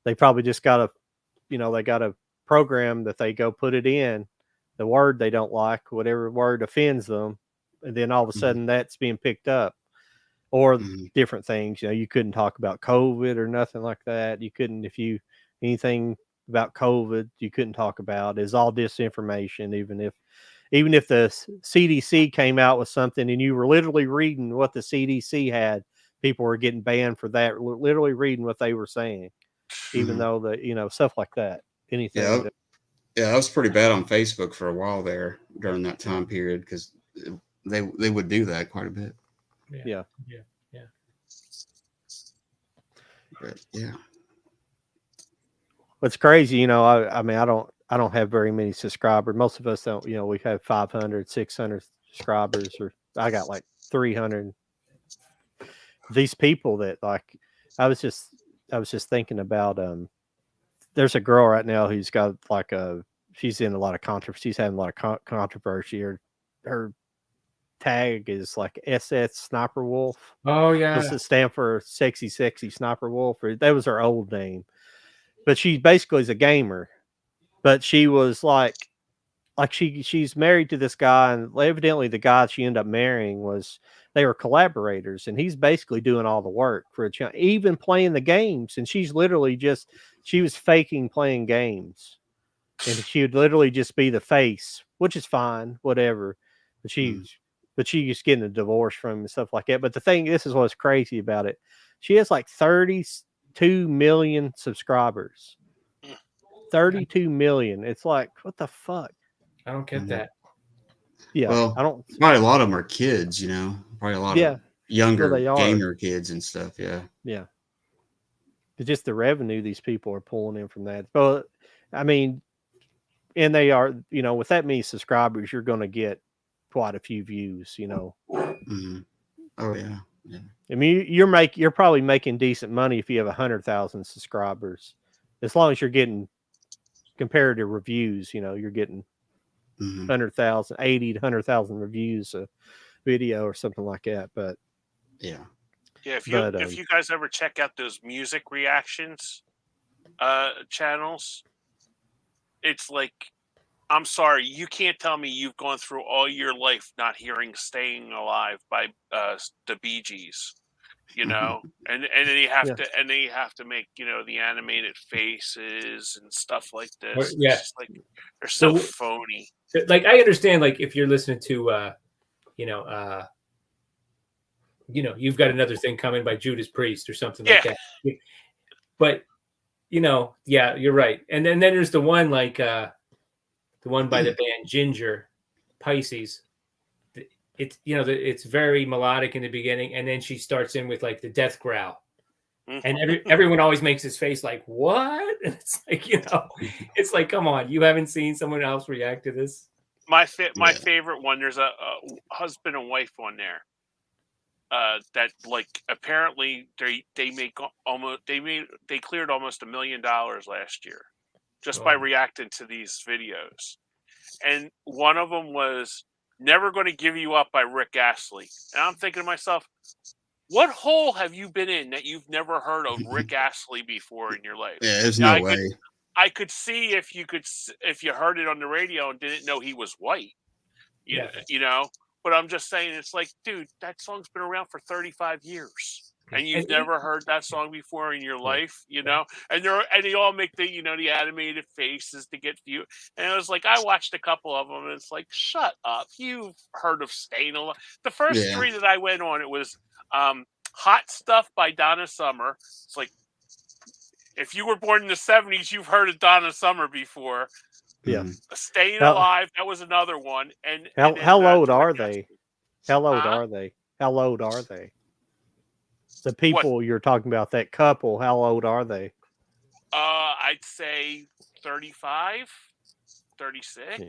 they probably just got they got a program that they go put it in the word they don't like, whatever word offends them, and then all of a sudden that's being picked up. Or different things, you couldn't talk about COVID or nothing like that. You couldn't, anything about COVID, you couldn't talk about. It's all disinformation. Even if the CDC came out with something and you were literally reading what the CDC had, people were getting banned for that, literally reading what they were saying, even though stuff like that. Anything. Yeah, that was pretty bad on Facebook for a while there during that time period, because they would do that quite a bit. Yeah. But yeah. What's crazy, I mean, I don't have very many subscribers. Most of us don't, we have 500, 600 subscribers, or I got like 300. These people that, like, I was just thinking about, there's a girl right now who's got like she's in a lot of controversy. She's having a lot of controversy. Her tag is like SS Sniper Wolf. Oh yeah. Does it stand for sexy Sniper Wolf? That was her old name. But she basically is a gamer. But she was like she's married to this guy, and evidently the guy she ended up marrying they were collaborators, and he's basically doing all the work for a channel, even playing the games. And she's literally she was faking playing games, and she would literally just be the face, which is fine, whatever. But she's getting a divorce from him and stuff like that. But this is what's crazy about it. She has like 32 million subscribers. 32 million. It's like, what the fuck? I don't get that. Yeah. Well, probably a lot of them are kids, probably a lot of younger gamer kids and stuff. Yeah. Yeah. It's just the revenue these people are pulling in from that. But I mean, and they are, with that many subscribers, you're going to get quite a few views, Oh yeah. I mean, you're probably making decent money if you have 100,000 subscribers, as long as you're getting comparative reviews. You're getting 100,000, 80 to 100,000 reviews a video or something like that. But yeah. If you guys ever check out those music reactions channels, it's like, I'm sorry, you can't tell me you've gone through all your life not hearing "Staying Alive" by the Bee Gees, and then you have to make the animated faces and stuff like this. Yeah, it's just like they're so phony. Like, I understand, like, if you're listening to You've Got Another Thing Coming by Judas Priest or something like that. But yeah, you're right. And then there's the one like the one by the band Ginger, Pisces. It's it's very melodic in the beginning, and then she starts in with like the death growl, and everyone always makes his face like, what? And it's like, it's like, come on, you haven't seen someone else react to this? My favorite one. There's a husband and wife on there, that like apparently they cleared almost $1 million last year just by reacting to these videos. And one of them was "Never Gonna Give You Up" by Rick Astley. And I'm thinking to myself, what hole have you been in that you've never heard of Rick Astley before in your life? Yeah, there's Now, no way. I could see if you heard it on the radio and didn't know he was white. You know, but I'm just saying, it's like, dude, that song's been around for 35 years. And you've never heard that song before in your life, you know? And they all make the, you know, the animated faces to get you. And it was like, I watched a couple of them and it's like, shut up. You've heard of Staying Alive. The first three that I went on, it was Hot Stuff by Donna Summer. It's like, if you were born in the 70s, you've heard of Donna Summer before. Yeah. Staying Alive, that was another one. And how old are they? How old are they? How old are they? The people you're talking about, that couple, how old are they? I'd say 35, 36. Yeah.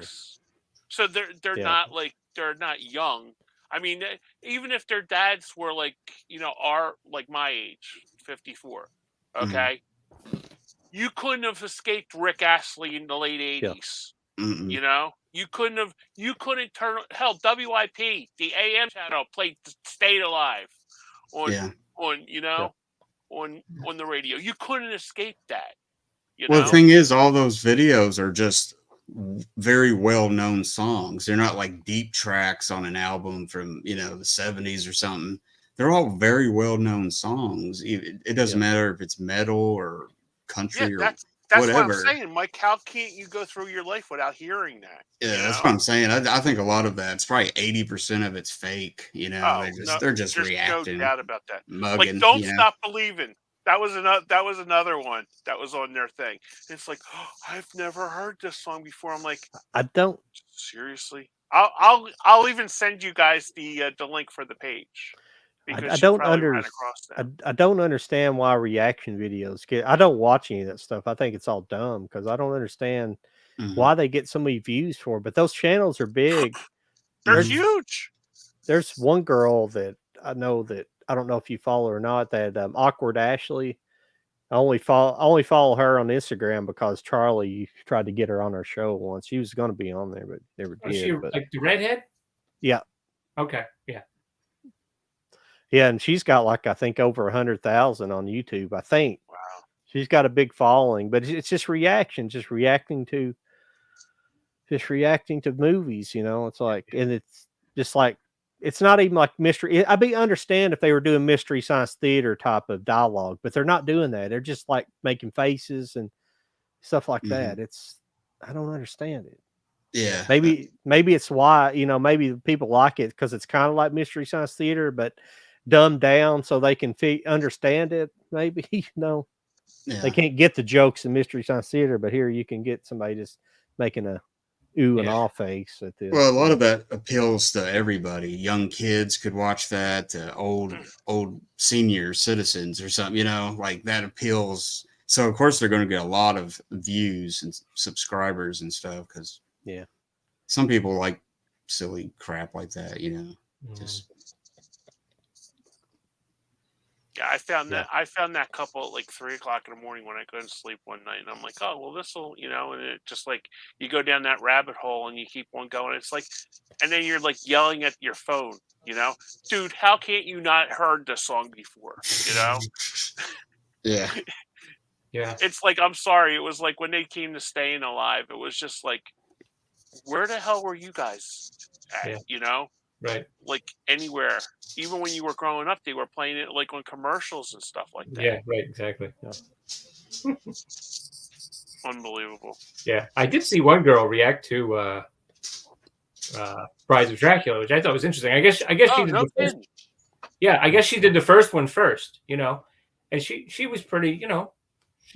So they're not like, they're not young. I mean, even if their dads were like, you know, are like my age, 54. Okay. You couldn't have escaped Rick Astley in the late 80s. You know, you couldn't turn, hell, WIP, the AM channel played Stayed Alive on you know, on the radio. You couldn't escape that. You know? The thing is, all those videos are just very well-known songs. They're not like deep tracks on an album from, you know, the 70s or something. They're all very well-known songs. It doesn't matter if it's metal or country or that's whatever. What I'm saying, Mike. How can't you go through your life without hearing that? Yeah, that's what I'm saying. I think a lot of that's probably 80% of it's fake. You know, they're just reacting. No doubt about that. Mugging, like, Don't Stop Believing. That was another one that was on their thing. It's like, oh, I've never heard this song before. I'm like, I don't seriously. I'll even send you guys the link for the page. I don't understand why reaction videos get. I don't watch any of that stuff. I think it's all dumb because I don't understand why they get so many views for. But those channels are big. They're huge. There's one girl that I know that I don't know if you follow or not. That Awkward Ashley. I only follow her on Instagram because Charlie tried to get her on our show once. She was going to be on there, but never did. She like the redhead? Yeah. Okay. Yeah. Yeah, and she's got like, I think, over 100,000 on YouTube. I think. Wow. She's got a big following, but it's just reaction, just reacting to movies. You know, it's like, and it's just like, it's not even like mystery. I'd understand if they were doing mystery science theater type of dialogue, but they're not doing that. They're just like making faces and stuff like that. I don't understand it. Yeah. Maybe it's why, you know, maybe people like it because it's kind of like mystery science theater, but dumbed down so they can understand it. Maybe, you know, they can't get the jokes in mystery science theater, but here you can get somebody just making a ooh and ah face at this. Well, a lot of that appeals to everybody. Young kids could watch that. Old senior citizens or something, you know, like that appeals. So of course they're going to get a lot of views and subscribers and stuff because some people like silly crap like that, you know. Just I found that couple at like 3 o'clock in the morning when I couldn't sleep one night, and I'm like, oh well, this will, you know, and it just like you go down that rabbit hole and you keep on going. It's like, and then you're like yelling at your phone, you know, dude, how can't you not heard this song before, you know? Yeah. It's like, I'm sorry, it was like when they came to Staying Alive, it was just like, where the hell were you guys at, you know? Right. Like anywhere. Even when you were growing up, they were playing it like on commercials and stuff like that. Yeah, right, exactly. Yeah. Unbelievable. Yeah. I did see one girl react to Brides of Dracula, which I thought was interesting. I guess she did the first. Yeah, I guess she did the first one first, you know. And she was pretty, you know,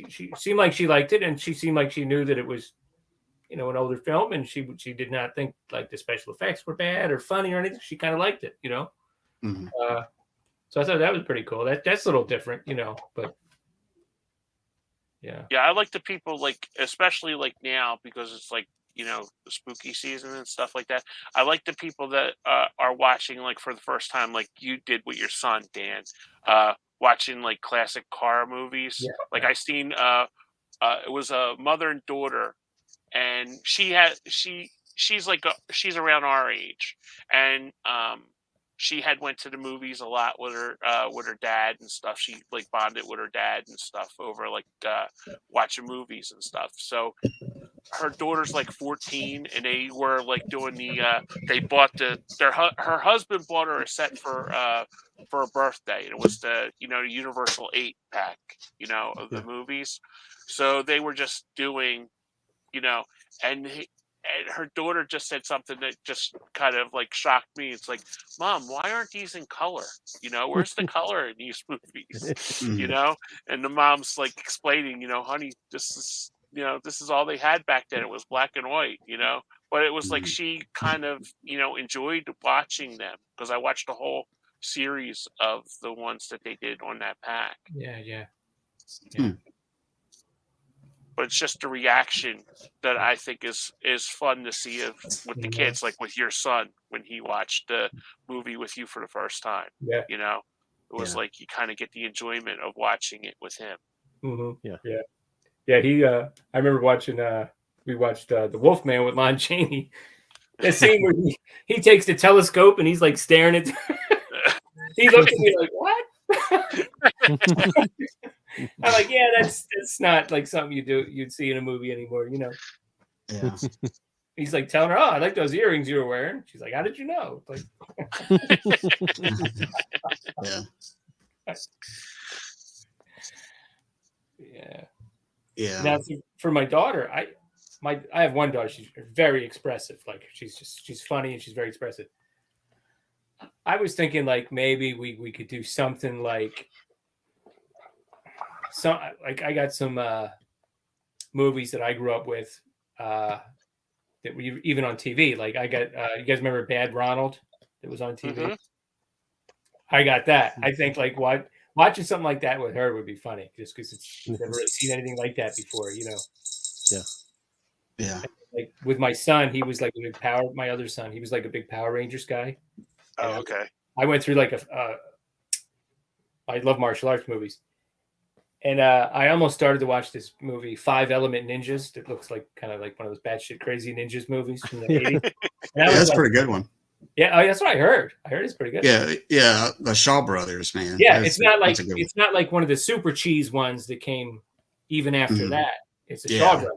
she seemed like she liked it, and she seemed like she knew that it was, you know, an older film, and she did not think like the special effects were bad or funny or anything. She kind of liked it, you know. So I thought that was pretty cool. That's a little different, you know, but yeah. Yeah, I like the people like, especially like now, because it's like the spooky season and stuff like that. I like the people that are watching like for the first time, like you did with your son, Dan, watching like classic horror movies. Yeah. Like I seen it was a mother and daughter, and she's around our age, and she had went to the movies a lot with her dad and stuff. She like bonded with her dad and stuff over like watching movies and stuff. So her daughter's like 14, and they were like doing they bought her husband bought her a set for a birthday, and it was the Universal 8-pack of the movies. So they were just doing and her daughter just said something that just kind of like shocked me. It's like, Mom, why aren't these in color? Where's the color in these movies? And the mom's like explaining, honey, this is all they had back then. It was black and white, but it was like she kind of, enjoyed watching them, because I watched the whole series of the ones that they did on that pack. Yeah. But it's just a reaction that I think is fun to see with the kids, like with your son when he watched the movie with you for the first time. Yeah. It was like you kind of get the enjoyment of watching it with him. Mm-hmm. Yeah. He I remember watching we watched The Wolfman with Lon Chaney. The scene where he takes the telescope and he's like staring at he looks at me like, what? I'm like, yeah, that's not like something you'd see in a movie anymore, Yeah. He's like telling her, "Oh, I like those earrings you were wearing." She's like, "How did you know?" Like, yeah. Now, for my daughter, I have one daughter. She's very expressive. Like, she's funny and she's very expressive. I was thinking like maybe we could do something like. So like I got some movies that I grew up with that were even on TV. Like I got you guys remember Bad Ronald that was on TV? Mm-hmm. I got that. I think like watching something like that with her would be funny, just because she's never really seen anything like that before, Yeah. Like with my son, he was like a big my other son, he was like a big Power Rangers guy. Oh, okay. I went through like I love martial arts movies. And I almost started to watch this movie, 5 Element Ninjas, that looks like kind of like one of those batshit crazy ninjas movies from the 80s. That's a pretty good one. Yeah, that's what I heard. I heard it's pretty good. Yeah, the Shaw Brothers, man. Yeah, it's not like one of the super cheese ones that came even after that. It's the Shaw Brothers.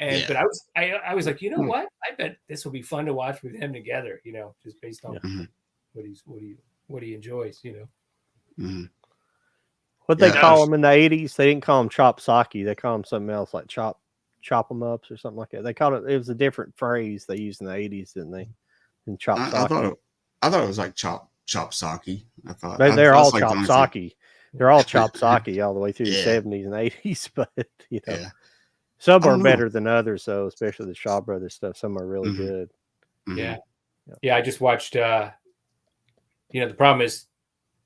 And but I was like, you know what? I bet this will be fun to watch with him together. Just based on what he enjoys. Mm-hmm. What they call them in the 80s, they didn't call them chop sake. They call them something else, like chop them ups or something like that. They called it. It was a different phrase they used in the 80s, didn't they? And chop sake. I thought it was like chop sake. I thought they're all like chop sake. They're all chop sake all the way through the 70s and 80s. But some are better than others, though, especially the Shaw Brothers stuff. Some are really good. Mm-hmm. Yeah. I just watched. The problem is,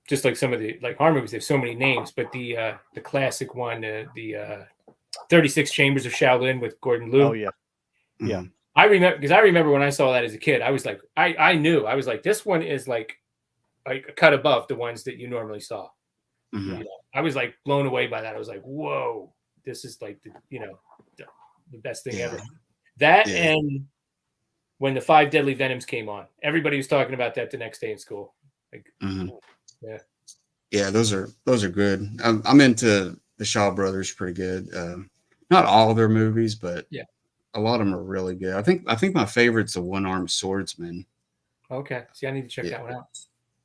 just like some of the like horror movies, there's so many names, but the classic one, the 36 Chambers of Shaolin with Gordon Liu. Oh yeah. I remember when I saw that as a kid, I was like, I knew, I was like, this one is like a cut above the ones that you normally saw. Mm-hmm. I was like blown away by that. I was like, whoa, this is like the best thing ever. That and when the 5 Deadly Venoms came on, everybody was talking about that the next day in school. Like, yeah, those are good. I'm into the Shaw Brothers pretty good. Not all of their movies, but a lot of them are really good. I think my favorite's the One-Armed Swordsman. Okay, see, I need to check that one out.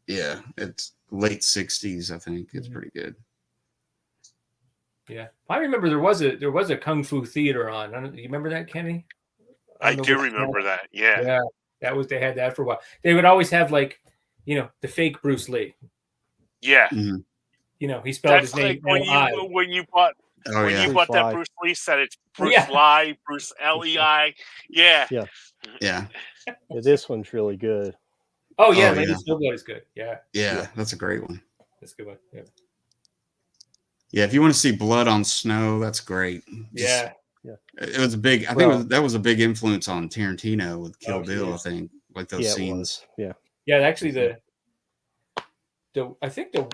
Yeah, it's late 60s. I think it's pretty good. Yeah, I remember there was a Kung Fu theater on. You remember that, Kenny? I do remember that. Yeah, they had that for a while. They would always have like, the fake Bruce Lee. Yeah. Mm-hmm. He spelled his name when you bought that Bruce Lee set, it's Bruce Lee, Bruce Lei. Yeah. This one's really good. Oh yeah, Lady Snowblood is good. Yeah, that's a great one. That's a good one. Yeah, if you want to see blood on snow, that's great. It was a big. I think that was a big influence on Tarantino with Kill Bill. I think like those scenes. Yeah. Yeah, actually, I think I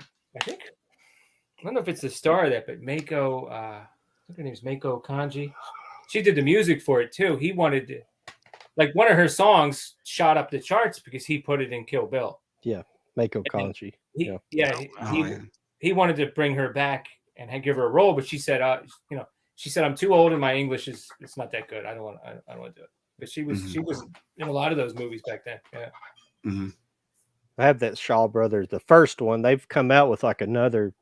don't know if it's the star of that, but Mako. I think her name's Mako Kanji. She did the music for it too. He wanted to, like, one of her songs shot up the charts because he put it in Kill Bill. Yeah, Mako Kanji. He wanted to bring her back and give her a role, but she said, she said, I'm too old and my English it's not that good. I don't want to do it. But she was in a lot of those movies back then. Yeah. Mm-hmm. I have that Shaw Brothers, the first one. They've come out with like another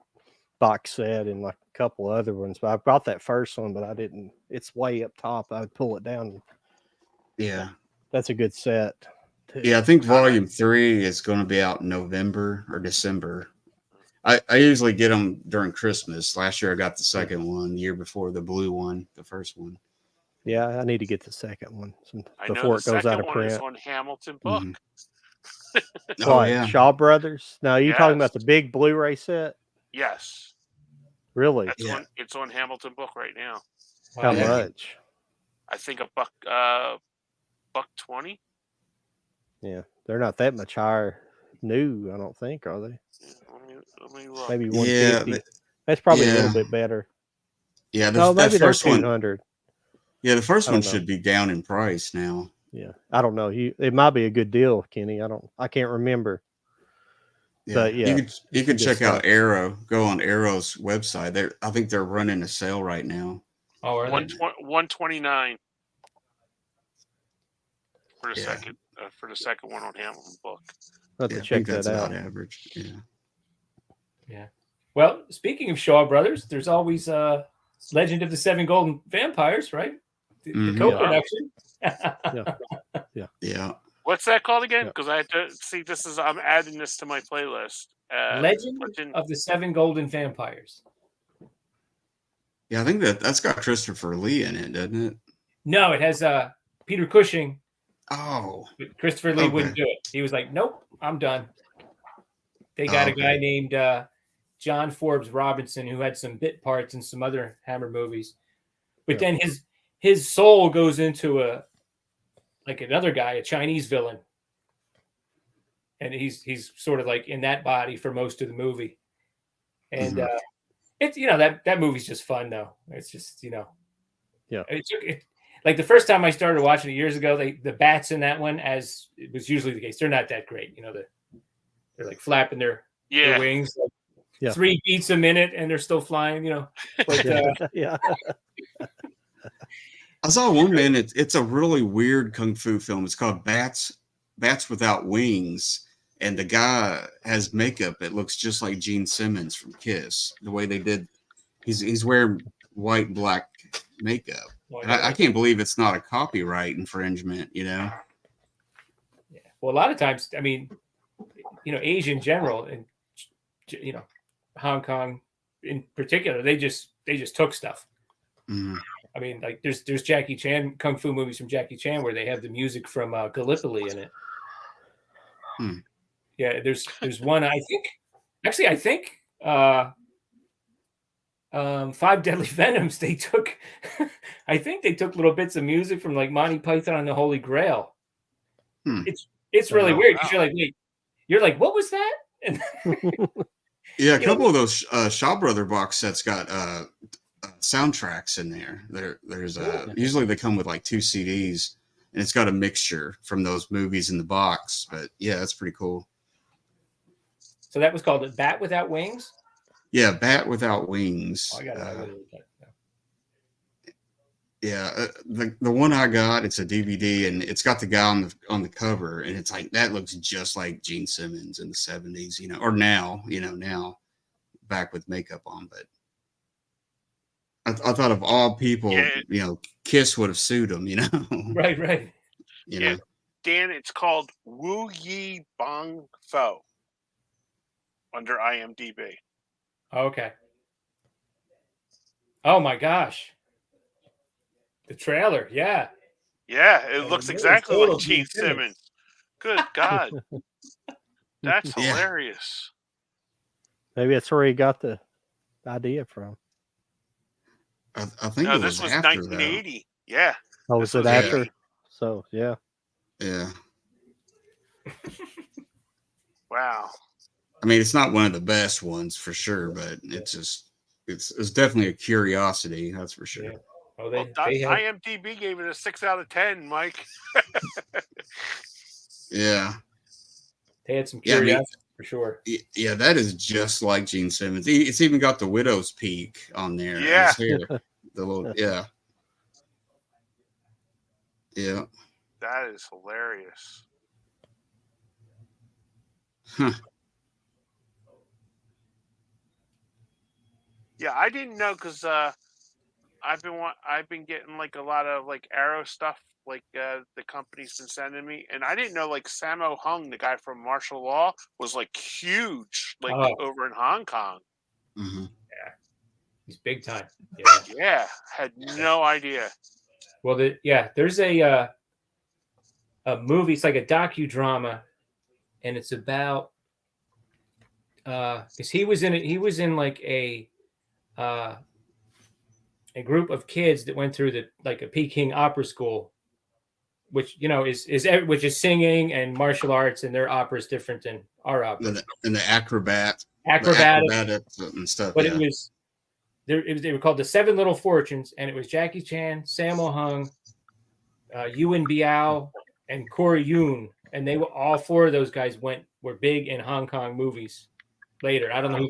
box set and like a couple other ones, but I bought that first one, but I didn't. It's way up top. I would pull it down. Yeah, that's a good set too. Yeah, I think Volume 3 is going to be out in November or December. I usually get them during Christmas. Last year I got the second one. The year before the blue one, the first one. Yeah, I need to get the second one before it goes out of print. Is on Hamilton book. Mm-hmm. Shaw Brothers. Now, you talking about the big Blu-ray set? Yes. Really? It's on Hamilton book right now. How much? I think $120. Yeah, they're not that much higher new, I don't think, are they? Let me look. Maybe 150. Yeah, that's probably a little bit better. Yeah, maybe they're 200. Yeah, the first one should be down in price now. Yeah, I don't know. It might be a good deal, Kenny. I can't remember. Yeah. But yeah, you could check out Arrow. Go on Arrow's website. I think they're running a sale right now. Oh, are they? $129 for the second one on Hamilton book. I'll have to check that out. Average. Yeah. Well, speaking of Shaw Brothers, there's always Legend of the Seven Golden Vampires, right? The co-production. Yeah. What's that called again? Because I had to see. I'm adding this to my playlist. Legend of the Seven Golden Vampires. Yeah, I think that's got Christopher Lee in it, doesn't it? No, it has Peter Cushing. Oh. But Christopher Lee wouldn't do it. He was like, "Nope, I'm done." They got a guy named John Forbes Robinson who had some bit parts in some other Hammer movies, but then his soul goes into another guy, a Chinese villain, and he's sort of like in that body for most of the movie, and it's that movie's just fun though. It's just like the first time I started watching it years ago, the bats in that one, as it was usually the case, they're not that great. They're like flapping their wings. Like 3 beats a minute and they're still flying, But, I saw one man. It's a really weird kung fu film. It's called Bats Without Wings, and the guy has makeup that looks just like Gene Simmons from Kiss. The way they did, he's wearing white black makeup. And I can't believe it's not a copyright infringement. Yeah. Well, a lot of times, I mean, Asia in general, and Hong Kong in particular, they just took stuff. Mm-hmm. I mean, like there's Jackie Chan kung fu movies from Jackie Chan where they have the music from Gallipoli in it. Yeah, there's one I think 5 Deadly Venoms. They took little bits of music from like Monty Python and the Holy Grail. It's really weird because you're like, what was that? And yeah, a couple of those Shaw Brother box sets got soundtracks in there. There's usually they come with like 2 CDs, and it's got a mixture from those movies in the box. But yeah, that's pretty cool. So that was called a Bat Without Wings. Yeah, Bat Without Wings. Oh, I got it. Yeah, the one I got, it's a DVD, and it's got the guy on the cover, and it's like that looks just like Gene Simmons in the 70s, or now, back with makeup on. But I thought of all people, Kiss would have sued him, Right. Dan, it's called Wu Yi Bong Fo under IMDb. Okay. Oh my gosh. The trailer, yeah. Yeah, it looks exactly like Gene Simmons. Good God. That's hilarious. Maybe that's where he got the idea from. I think No, it this was was after that. 1980. Yeah. Oh, This was it was after? 80. So yeah. Yeah. Wow. I mean, it's not one of the best ones for sure, but it's definitely a curiosity, that's for sure. Yeah. Oh, Well, they had, IMDb gave it a 6 out of 10, Mike. Yeah. they had some Yeah, I mean, curiosity for sure. Yeah, that is just like Gene Simmons. It's even got the widow's peak on there. Yeah. His hair, the little yeah. That is hilarious. Huh. Yeah, I didn't know because I've been getting like a lot of like Arrow stuff, like the company's been sending me, and I didn't know like Sammo Hung, the guy from Martial Law, was like huge, like over in Hong Kong. Mm-hmm. Yeah, he's big time. Yeah, yeah, had no idea. Well, there's a movie. It's like a docudrama, and it's about because he was in it. He was in like a group of kids that went through a Peking opera school, which which is singing and martial arts, and their opera is different than our opera. And the acrobatics and stuff. But they were called the Seven Little Fortunes, and it was Jackie Chan, Sammo Hung, Yuen Biao, and Corey Yun, and they were all four of those guys were big in Hong Kong movies later. I don't know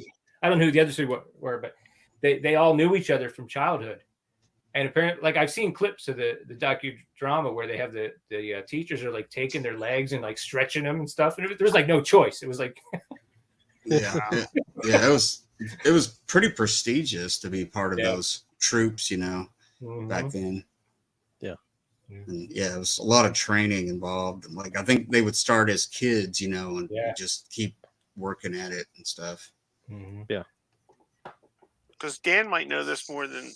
who the other three were, but they all knew each other from childhood. And apparently, like I've seen clips of the docudrama where they have the teachers are like taking their legs and like stretching them and stuff, and there was like no choice. It was like, yeah, it was pretty prestigious to be part of those troops, back then. Yeah, and it was a lot of training involved. And like I think they would start as kids, and just keep working at it and stuff. Mm-hmm. Yeah. Because Dan might know this more than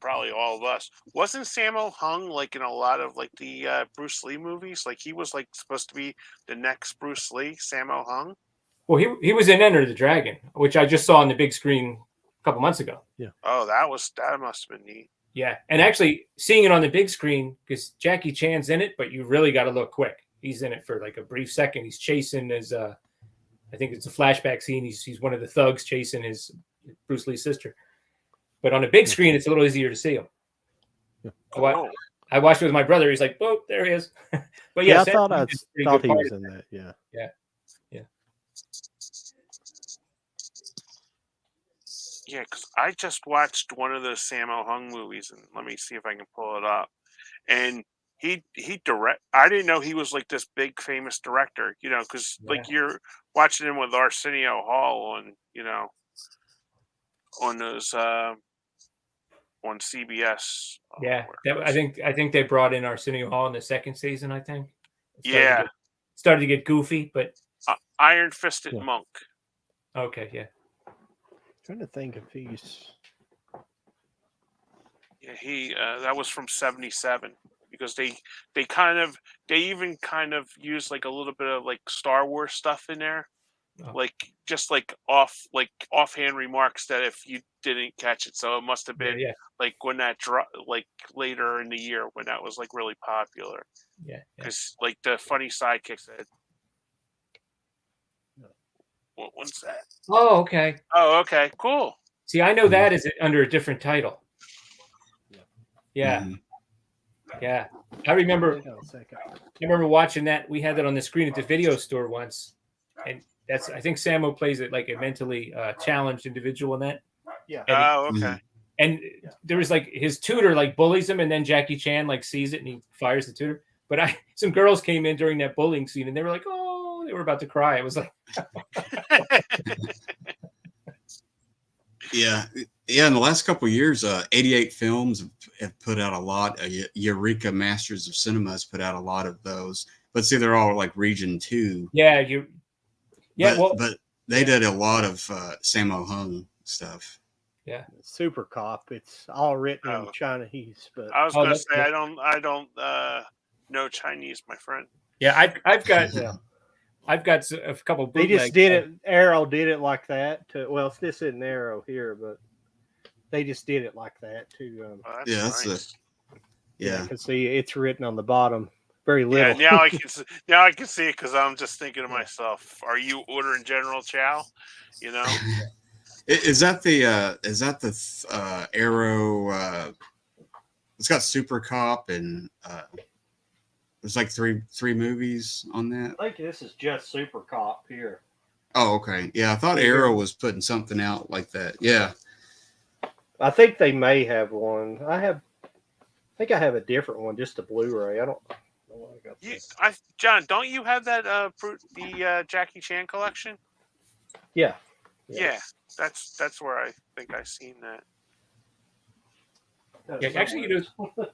probably all of us. Wasn't Sammo Hung like in a lot of like the Bruce Lee movies? Like he was like supposed to be the next Bruce Lee, Sammo Hung. Well, he was in Enter the Dragon, which I just saw on the big screen a couple months ago. Yeah. Oh, that must have been neat. Yeah, and actually seeing it on the big screen because Jackie Chan's in it, but you really got to look quick. He's in it for like a brief second. He's chasing his. I think it's a flashback scene. He's one of the thugs chasing his Bruce Lee's sister. But on a big screen, it's a little easier to see him. Oh. I watched it with my brother. He's like, "Oh, there he is." But I thought he was in that. Yeah. Yeah, because I just watched one of those Sammo Hung movies, and let me see if I can pull it up. And he direct. I didn't know he was like this big famous director, because like you're watching him with Arsenio Hall on those on CBS. Yeah, I think they brought in Arsenio Hall in the second season. I think. Started to get goofy, but Iron Fisted Monk. Okay, yeah. Trying to think if he's. Yeah, he that was from '77 because they even kind of used like a little bit of like Star Wars stuff in there, like just like offhand remarks that if you didn't catch it, so it must have been like when that like later in the year when that was like really popular. Yeah, because like the funny sidekick said. What one's that? Oh, okay. Oh, okay. Cool. See, I know that is under a different title. Yeah. Mm-hmm. Yeah. I remember watching that. We had that on the screen at the video store once. And I think Sammo plays it like a mentally challenged individual in that. Yeah. Okay. And there was like his tutor like bullies him, and then Jackie Chan like sees it and he fires the tutor. But some girls came in during that bullying scene and they were like, oh, they were about to cry. It was like Yeah. In the last couple of years, 88 Films have put out a lot. Eureka Masters of Cinema has put out a lot of those. But see, they're all like Region 2. Yeah, but they did a lot of Sammo Hung stuff. Yeah, Super Cop. It's all written in Chinese, but I was going to say I don't know Chinese, my friend. Yeah, I've got a couple. They just did it. Arrow did it like that. Well, this isn't Arrow here, but they just did it like that too. Oh, that's Yeah, that's nice. Yeah. Because see, it's written on the bottom very little. Yeah, now I can see it because I'm just thinking to myself, are you ordering General Chow? You know, Is that the Arrow? It's got Super Cop and there's like three movies on that. I think this is just Super Cop here. Oh, okay. Yeah, I thought Arrow was putting something out like that. Yeah. I think they may have one. I think I have a different one, just a Blu-ray. I don't know I got this. John, don't you have that the Jackie Chan collection? Yeah. Yeah, that's where I think I seen that. Yeah, actually, you know,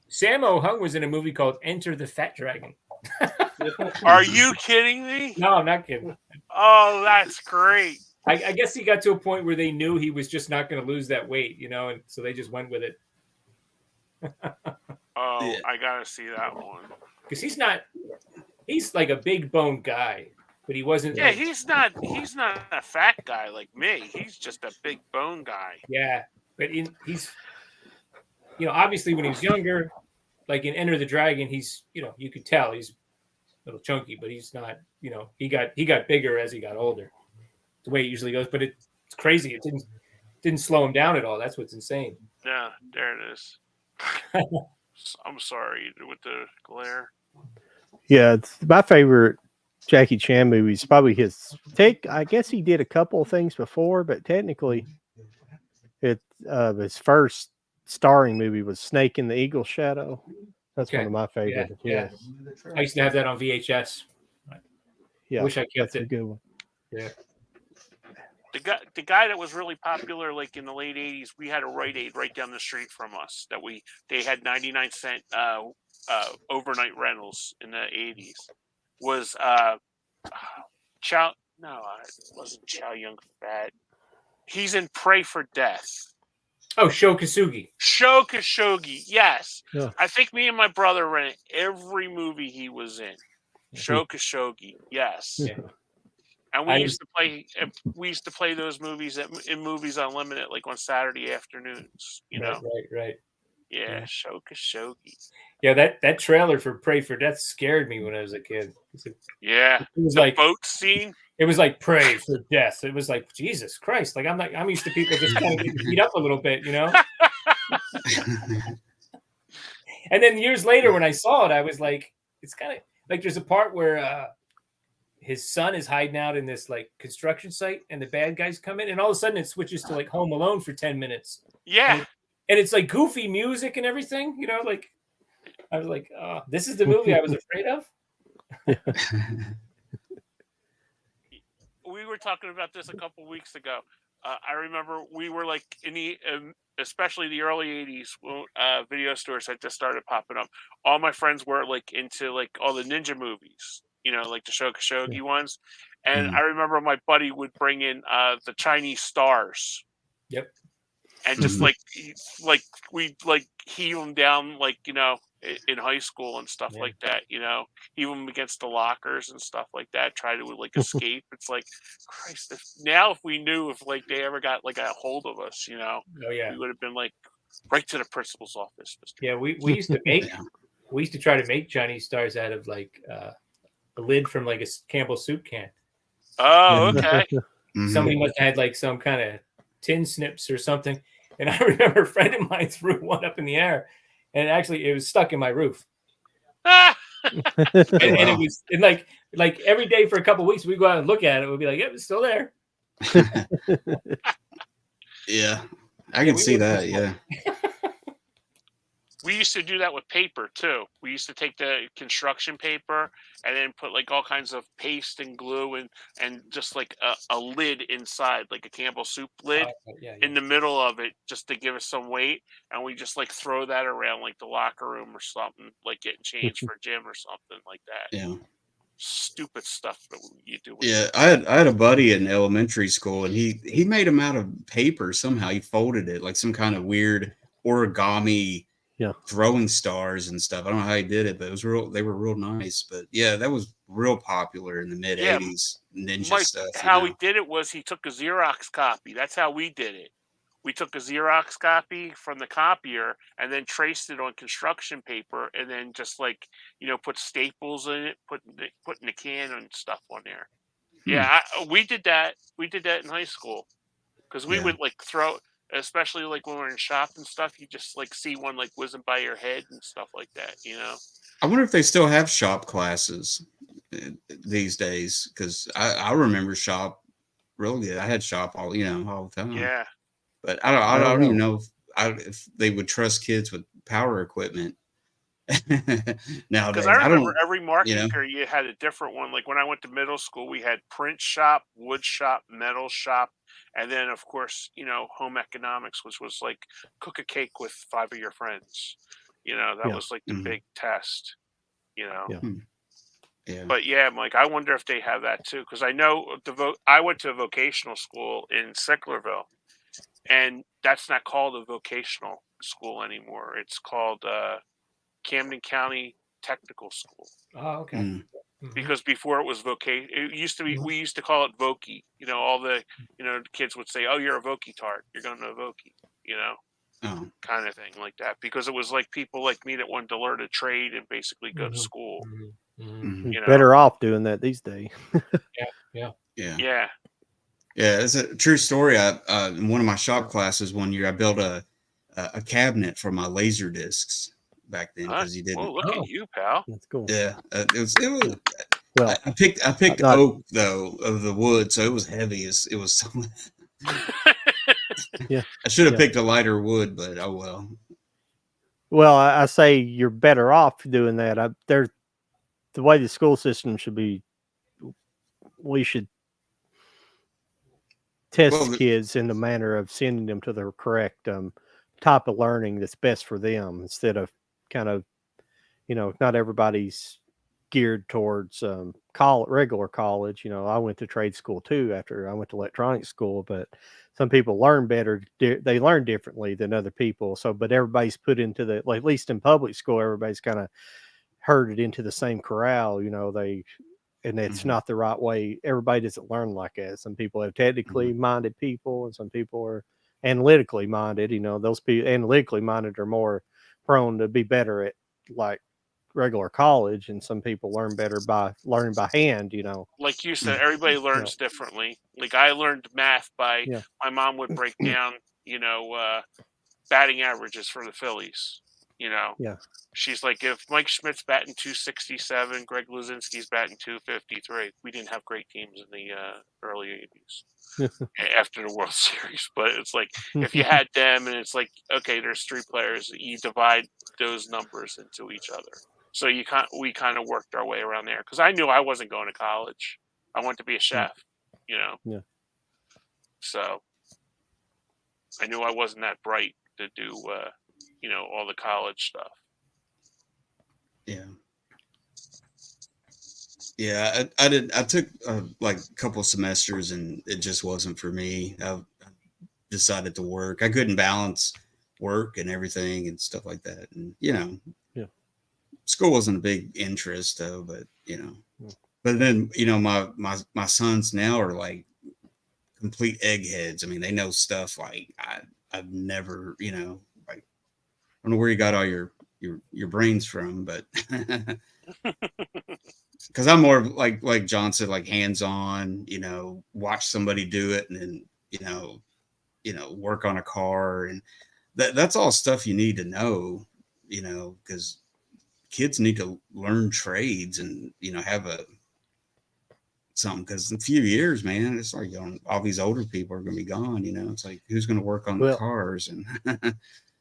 Sammo Hung was in a movie called Enter the Fat Dragon. Are you kidding me? No, I'm not kidding. Oh, that's great. I guess he got to a point where they knew he was just not going to lose that weight, you know, and so they just went with it. Oh, Yeah. I gotta see that one. Because he's like a big bone guy, but he wasn't. Yeah, like, he's not a fat guy like me. He's just a big bone guy. Yeah, but he's, you know, obviously when he was younger, like in Enter the Dragon, he's, you know, you could tell he's a little chunky, but he's not, you know, he got bigger as he got older. The way it usually goes, but it's crazy. It didn't slow him down at all. That's what's insane. Yeah, there it is. I'm sorry with the glare. Yeah, it's my favorite Jackie Chan movie is probably his I guess he did a couple of things before, but technically his first starring movie was Snake in the Eagle Shadow. That's one of my favorites. Yeah. I used to have that on VHS. Yeah. Wish I kept That's it. a good one. Yeah. The guy that was really popular, like in the late '80s, we had a Rite Aid right down the street from us. They had 99-cent overnight rentals in the '80s. Was Chow? No, it wasn't Chow Yun Fat. He's in Pray for Death. Oh, Sho Kosugi. Sho Kosugi, yes. Yeah. I think me and my brother rented every movie he was in. Sho Kosugi, yes. Yeah. And we used to play those movies in Movies Unlimited, like on Saturday afternoons. You know, Right. yeah, Sho Kosugi. Yeah, that trailer for Pray for Death scared me when I was a kid. Yeah, It was the like boat scene. It was like Pray for Death. It was like, Jesus Christ. Like I'm used to people just kind of getting beat up a little bit, you know? And then years later when I saw it, I was like, it's kind of like there's a part where his son is hiding out in this like construction site and the bad guys come in and all of a sudden it switches to like Home Alone for 10 minutes. Yeah. And it's like goofy music and everything, you know, like I was like, oh, this is the movie I was afraid of. We were talking about this a couple weeks ago. I remember we were like in the, especially the early '80s, when video stores had just started popping up. All my friends were like into like all the ninja movies, you know, like the Sho Kosugi ones. And I remember my buddy would bring in the Chinese stars. Yep. And just like we like heave them down, like, you know, in high school and stuff like that, you know, heave them against the lockers and stuff like that, try to like escape. It's like, Christ, if we knew if like they ever got like a hold of us, you know, we would have been like right to the principal's office. Yeah, we used to make we used to try to make Chinese stars out of like a lid from like a Campbell soup can. Oh, okay. Somebody must have had like some kind of tin snips or something. And I remember a friend of mine threw one up in the air, and actually it was stuck in my roof. And it was like every day for a couple of weeks we go out and look at it. We'd be like, "Yep, it's still there." Yeah, I can see that. Yeah. We used to do that with paper too. We used to take the construction paper and then put like all kinds of paste and glue and just like a lid inside, like a Campbell soup lid in the middle of it, just to give us some weight. And we just like throw that around like the locker room or something, like getting changed for gym or something like that. Yeah. Stupid stuff that you do. Yeah, I had a buddy in elementary school, and he made them out of paper somehow. He folded it like some kind of weird origami. Yeah, throwing stars and stuff. I don't know how he did it, but it was real. They were real nice. But yeah, that was real popular in the mid '80s. Ninja stuff. How he did it was he took a Xerox copy. That's how we did it. we took a Xerox copy from the copier and then traced it on construction paper, and then just like, put staples in it, putting the can and stuff on there. Yeah, we did that. We did that in high school because we would like throw, especially like when we're in shop and stuff. You just like see one like whizzing by your head and stuff like that. I wonder if they still have shop classes these days, because I remember shop real good. I had shop all the time. Yeah. But I don't even know if they would trust kids with power equipment nowadays. Because I remember every marketing period you had a different one. Like when I went to middle school, we had print shop, wood shop, metal shop, and then of course, home economics, which was like cook a cake with 5 of your friends. That was like the big test. Yeah. But yeah, Mike, I wonder if they have that too, because I know I went to a vocational school in Sicklerville, and that's not called a vocational school anymore. It's called Camden County Technical School. Oh, okay. Because before it was it used to be, we used to call it Vokey. All the kids would say, "Oh, you're a Vokey tart. You're going to a Vokey." Kind of thing like that, because it was like people like me that wanted to learn a trade and basically go to school. Better off doing that these days. Yeah. Yeah, it's a true story. In one of my shop classes one year, I built a cabinet for my laser discs back then, because you didn't. Well, look at you, pal. That's cool. Yeah, it was. Well, I picked oak though, of the wood, so it was heavy. It was so. Yeah, I should have picked a lighter wood, but oh well. Well, I say you're better off doing that. The way the school system should be, we should test kids in the manner of sending them to the correct type of learning that's best for them, instead of kind of, not everybody's geared towards regular college. I went to trade school too after I went to electronics school, but some people learn better. They learn differently than other people. So, but everybody's put into at least in public school, everybody's kind of herded into the same corral. And it's not the right way. Everybody doesn't learn like that. Some people have technically minded people, and some people are analytically minded. Those people analytically minded are more prone to be better at like regular college, and some people learn better by learning by hand. Like you said, everybody learns differently. Like I learned math by my mom would break down, batting averages for the Phillies. She's like, if Mike Schmidt's batting 267, Greg Luzinski's batting 253. We didn't have great teams in the early 80s after the World Series, but it's like if you had them, and it's like, okay, there's 3 players, you divide those numbers into each other. So we kind of worked our way around there, because I knew I wasn't going to college. I wanted to be a chef, Yeah. So I knew I wasn't that bright to do, all the college stuff. Yeah, I took like a couple semesters, and it just wasn't for me. I decided to work. I couldn't balance work and everything and stuff like that. And school wasn't a big interest though, but but then my sons now are like complete eggheads. I mean, they know stuff like I've never, like, I don't know where you got all your brains from, but because I'm more like John said, like hands-on, watch somebody do it, and then work on a car, and that's all stuff you need to know, because kids need to learn trades and have something, because in a few years, man, it's like all these older people are going to be gone. It's like, who's going to work on the cars? And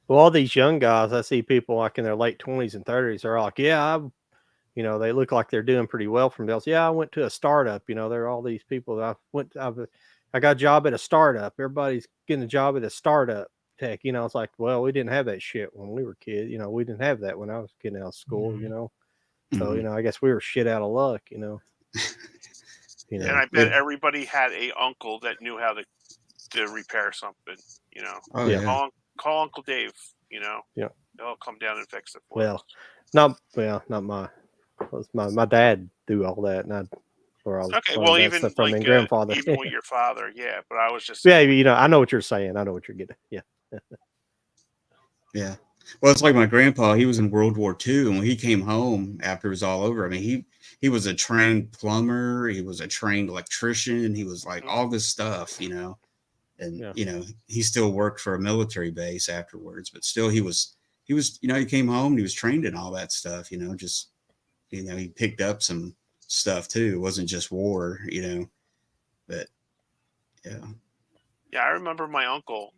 well, all these young guys, I see people like in their late 20s and 30s, they're like, they look like they're doing pretty well for themselves. Yeah, I went to a startup. There are all these people that I got a job at a startup. Everybody's getting a job at a startup tech. It's like, well, we didn't have that shit when we were kids. We didn't have that when I was getting out of school. So I guess we were shit out of luck. And I bet everybody had a uncle that knew how to repair something. Call Uncle Dave. They'll come down and fix it for us. Not my. My dad do all that, and where I was Okay, learning well, that even stuff from like my grandfather. even with your father, yeah. But I was just Yeah, saying, you know, I know what you're saying. I know what you're getting. Yeah. Yeah. Well, it's like my grandpa, he was in World War II, and when he came home after it was all over, I mean, he was a trained plumber, he was a trained electrician, he was like all this stuff, you know. And Yeah. you know, he still worked for a military base afterwards, but still he was, you know, he came home and he was trained in all that stuff, you know, just you know, he picked up some stuff too. It wasn't just war, you know. But yeah. yeah, I remember my uncle,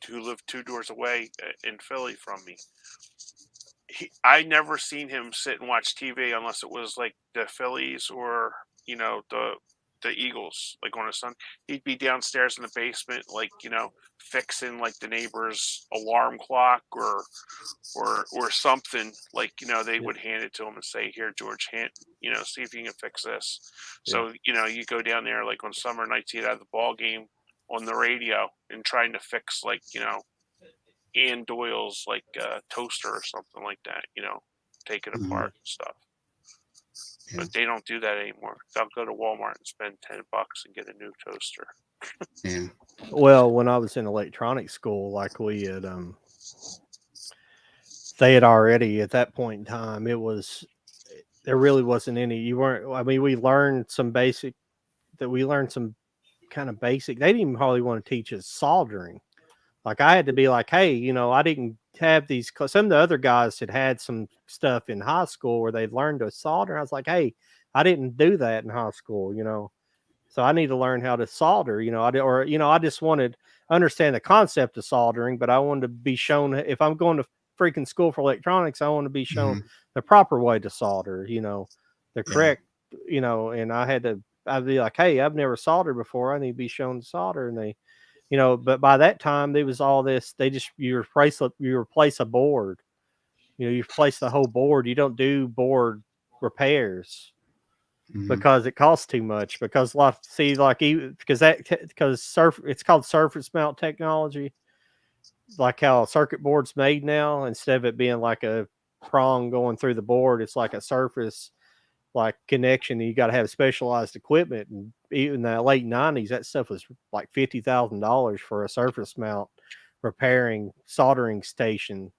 who lived 2 doors away in Philly from me. I never seen him sit and watch TV unless it was like the Phillies or the Eagles. Like on his son, he'd be downstairs in the basement, like fixing like the neighbor's alarm clock or something. Like they Yeah. would hand it to him and say, "Here, George, see if you can fix this." Yeah. So you go down there like on summer nights, he'd have the ball game on the radio and trying to fix like Ann Doyle's like toaster or something like that, take it Mhm. apart and stuff. Yeah. But they don't do that anymore. They'll go to Walmart and spend $10 and get a new toaster. Yeah. Well, when I was in electronics school, like they had already at that point in time, there really wasn't any. You weren't. I mean, we learned some kind of basic. They didn't even hardly want to teach us soldering. Like I had to be like, hey, I didn't have these. Some of the other guys had some stuff in high school where they'd learned to solder. I was like, hey, I didn't do that in high school, so I need to learn how to solder. I just wanted to understand the concept of soldering, but I wanted to be shown if I'm going to freaking school for electronics, I want to be shown Mhm. the proper way to solder. The Yeah. correct, and I'd be like, hey, I've never soldered before. I need to be shown to solder, and they but by that time there was all this. They just you replace a board. You replace the whole board. You don't do board repairs Mhm. because it costs too much. Because it's called surface mount technology. Like how a circuit board's made now, instead of it being like a prong going through the board, it's like a surface like connection. You got to have specialized equipment, and even in the late '90s, that stuff was like $50,000 for a surface mount repairing soldering station.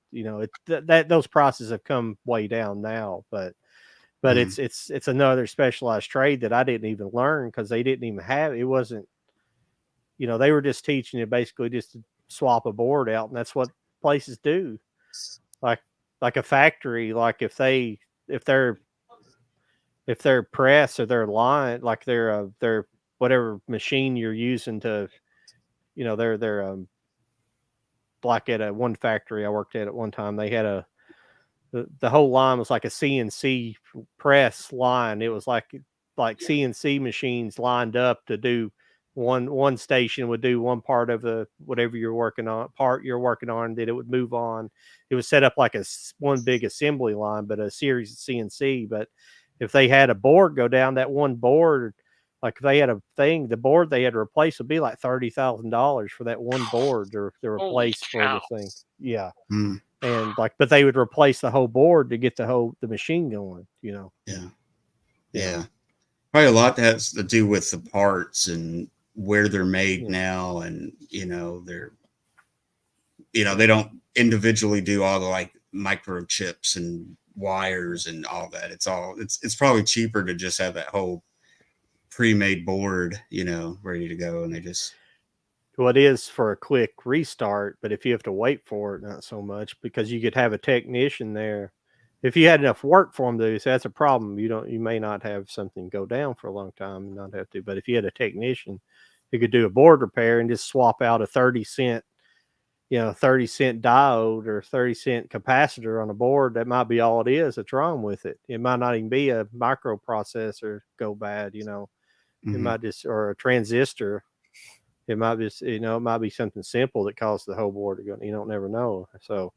Those prices have come way down now, but Mhm. it's another specialized trade that I didn't even learn because they didn't even have it. Wasn't they were just teaching you basically just to swap a board out, and that's what places do. Like like a factory, like if they're if their press or their line, like their whatever machine you're using to, they're like at a one factory I worked at one time, they had the whole line was like a CNC press line. It was like CNC machines lined up to do one station would do one part of the whatever you're working on, then it would move on. It was set up like one big assembly line, but a series of CNC. But if they had a board go down, that one board, like if they had the board they had to replace would be like $30,000 for that one board to Holy replace for the cow! thing. Yeah. Mhm. And but they would replace the whole board to get the machine going. Yeah. Yeah. Yeah. Probably a lot that has to do with the parts and where they're made Yeah. now, and they don't individually do all the like microchips and wires and all that. It's probably cheaper to just have that whole pre-made board, ready to go, and they just Well, it is for a quick restart, but if you have to wait for it, not so much because you could have a technician there. If you had enough work for them to do, so that's a problem. You may not have something go down for a long time and not have to. But if you had a technician who could do a board repair and just swap out a 30-cent 30-cent diode or 30-cent capacitor on a board, that might be all it is that's wrong with it. It might not even be a microprocessor go bad. It Mhm. might just, or a transistor. It might be, it might be something simple that caused the whole board to go. You don't never know. So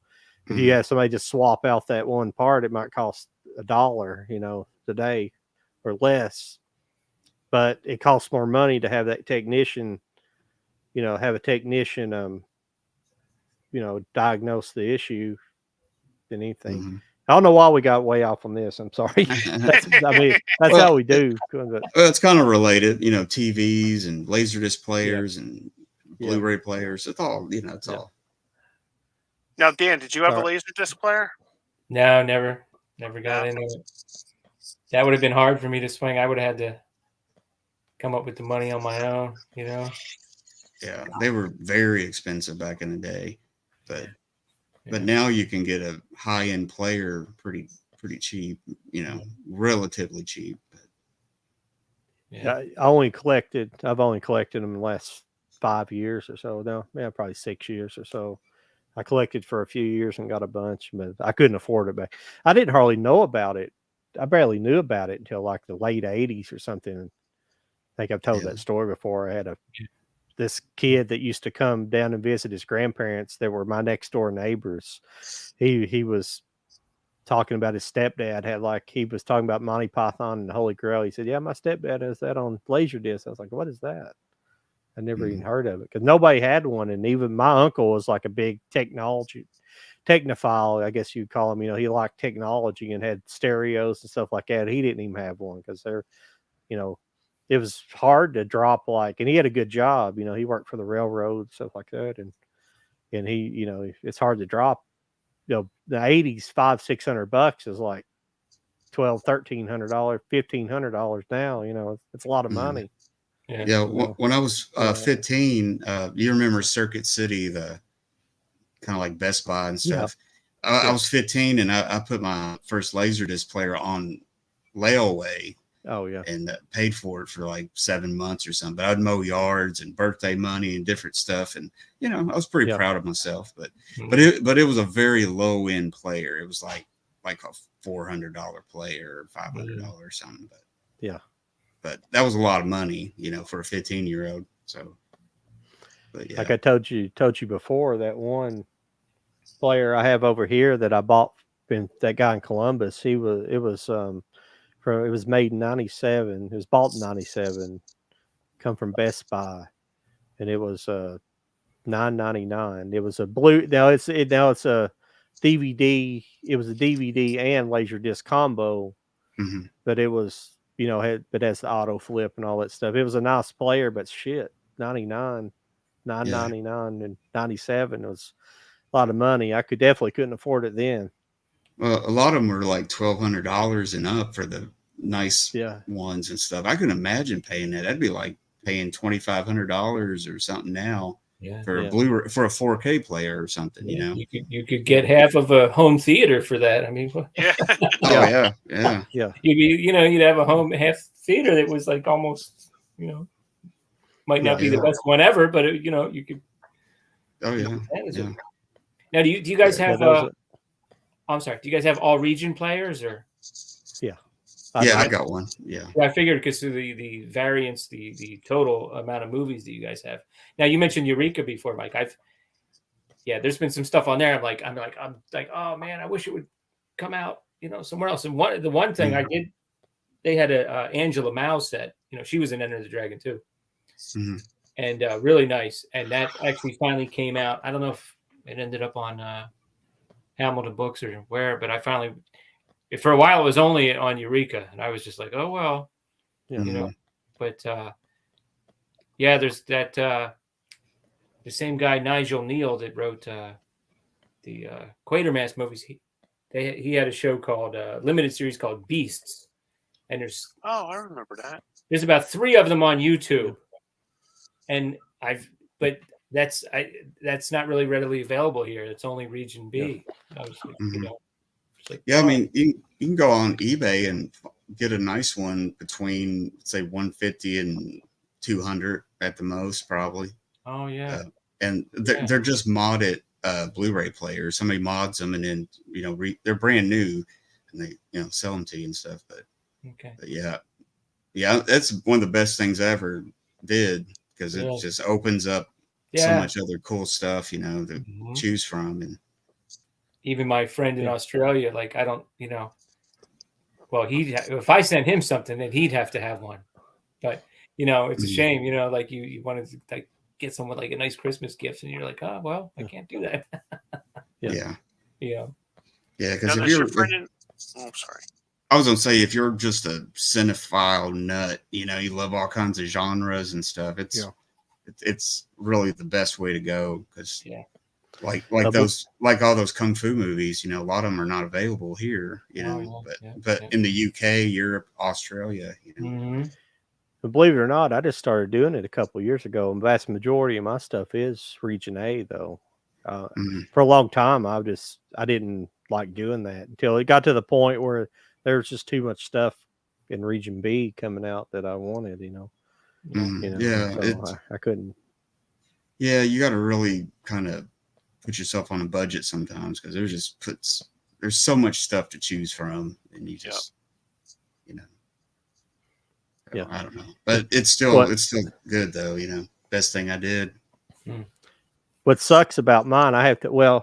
if you Mhm. have somebody just swap out that one part, it might cost $1, today or less. But it costs more money to have that technician, have a technician, diagnose the issue than anything. Mhm. I don't know why we got way off on this. I'm sorry. That's Well, how we do. But, Well, it's kind of related, TVs and Laserdisc players and Blu-ray players. It's all, it's all. Now, Dan, did you have a Laserdisc player? No, never got into it. That would have been hard for me to swing. I would have had to come up with the money on my own, Yeah, they were very expensive back in the day, but now you can get a high-end player pretty cheap, relatively cheap. Yeah, I've only collected them in the last 5 years or so. No, probably 6 years or so. I collected for a few years and got a bunch, but I couldn't afford it back. I didn't hardly know about it. I barely knew about it until like the late 80s or something. I think I've told that story before. I had this kid that used to come down and visit his grandparents that were my next door neighbors. He was talking about his stepdad he was talking about Monty Python and the Holy Grail. He said, yeah, my stepdad has that on Laserdisc. I was like, what is that? I never even heard of it because nobody had one. And even my uncle was like a big technophile, I guess you'd call him. He liked technology and had stereos and stuff like that. He didn't even have one because it was hard to drop and he had a good job. He worked for the railroad, stuff like that. And he, it's hard to drop. The 80s, $500-600 is like $1,200, $1,300, $1,500 now. It's a lot of money. Yeah. When I was 15, you remember Circuit City, the kind of like Best Buy and stuff. I was 15 and I put my first Laserdisc player on layaway. Oh yeah. And paid for it for like 7 months or something. But I'd mow yards and birthday money and different stuff. And I was pretty proud of myself. But it was a very low end player. It was like a $400 player or $500 or something. But that was a lot of money, for a 15-year-old. So, but yeah. Like I told you before, that one player I have over here that I bought from that guy in Columbus, it was made in 97. It was bought in 97, come from Best Buy, and it was $9.99. It was a blue. Now it's a DVD. It was a DVD and Laserdisc combo, but it was. But has the auto flip and all that stuff. It was a nice player, but shit, $9.99 and 97 was a lot of money. I definitely couldn't afford it then. Well, a lot of them were like $1,200 and up for the nice ones and stuff. I couldn't imagine paying that. That'd be like paying $2,500 or something now for a Blu-ray, for a 4K player or something. You could get half of a home theater for that. I mean, You'd have a home half theater that was like almost, might not be the best one ever, but you could. Oh yeah. Now, do you guys have? I'm sorry. Do you guys have all region players or? Yeah. I got one. Yeah. I figured because of the variance, the total amount of movies that you guys have. Now you mentioned Eureka before, Mike. There's been some stuff on there. I'm like, oh man, I wish it would come out, somewhere else. And the one thing I did, they had a Angela Mao set. She was in Enter the Dragon too, and really nice. And that actually finally came out. I don't know if it ended up on Hamilton Books or where, but I finally. For a while, it was only on Eureka, and I was just like, "Oh well," But there's that the same guy Nigel Neal that wrote the Quatermass movies. He had a show called limited series called Beasts, and I remember that. There's about 3 of them on YouTube, and that's not really readily available here. It's only Region B. I mean, you can go on eBay and get a nice one between, say, 150 and 200 at the most, probably. Oh yeah. And they're just modded Blu-ray players. Somebody mods them, and then they're brand new, and they sell them to you and stuff. But that's one of the best things I ever did because it just opens up so much other cool stuff, to choose from. And even my friend in Australia, like I don't, well, if I sent him something, then he'd have to have one. But it's a shame, like you wanted to like get someone like a nice Christmas gift, and you're like, oh well, I can't do that. Yeah, Now, because if does you're, your friend in, oh, I'm sorry. I was gonna say, if you're just a cinephile nut, you know, you love all kinds of genres and stuff. It's really the best way to go because Yeah. like Double- all those kung fu movies, you know, a lot of them are not available here, you know, but in the UK, Europe, Australia, you know. Mm-hmm. But believe it or not, I just started doing it a couple of years ago, and vast majority of my stuff is Region A, though. Mhm. For a long time, I didn't like doing that until it got to the point where there was just too much stuff in Region B coming out that I wanted, Mhm. you know. Yeah, So I couldn't. yeah, you got to really kind of put yourself on a budget sometimes because there's so much stuff to choose from, and you just, you know, Yeah. I don't know, but it's still good though, you know. Best thing I did. What sucks about mine,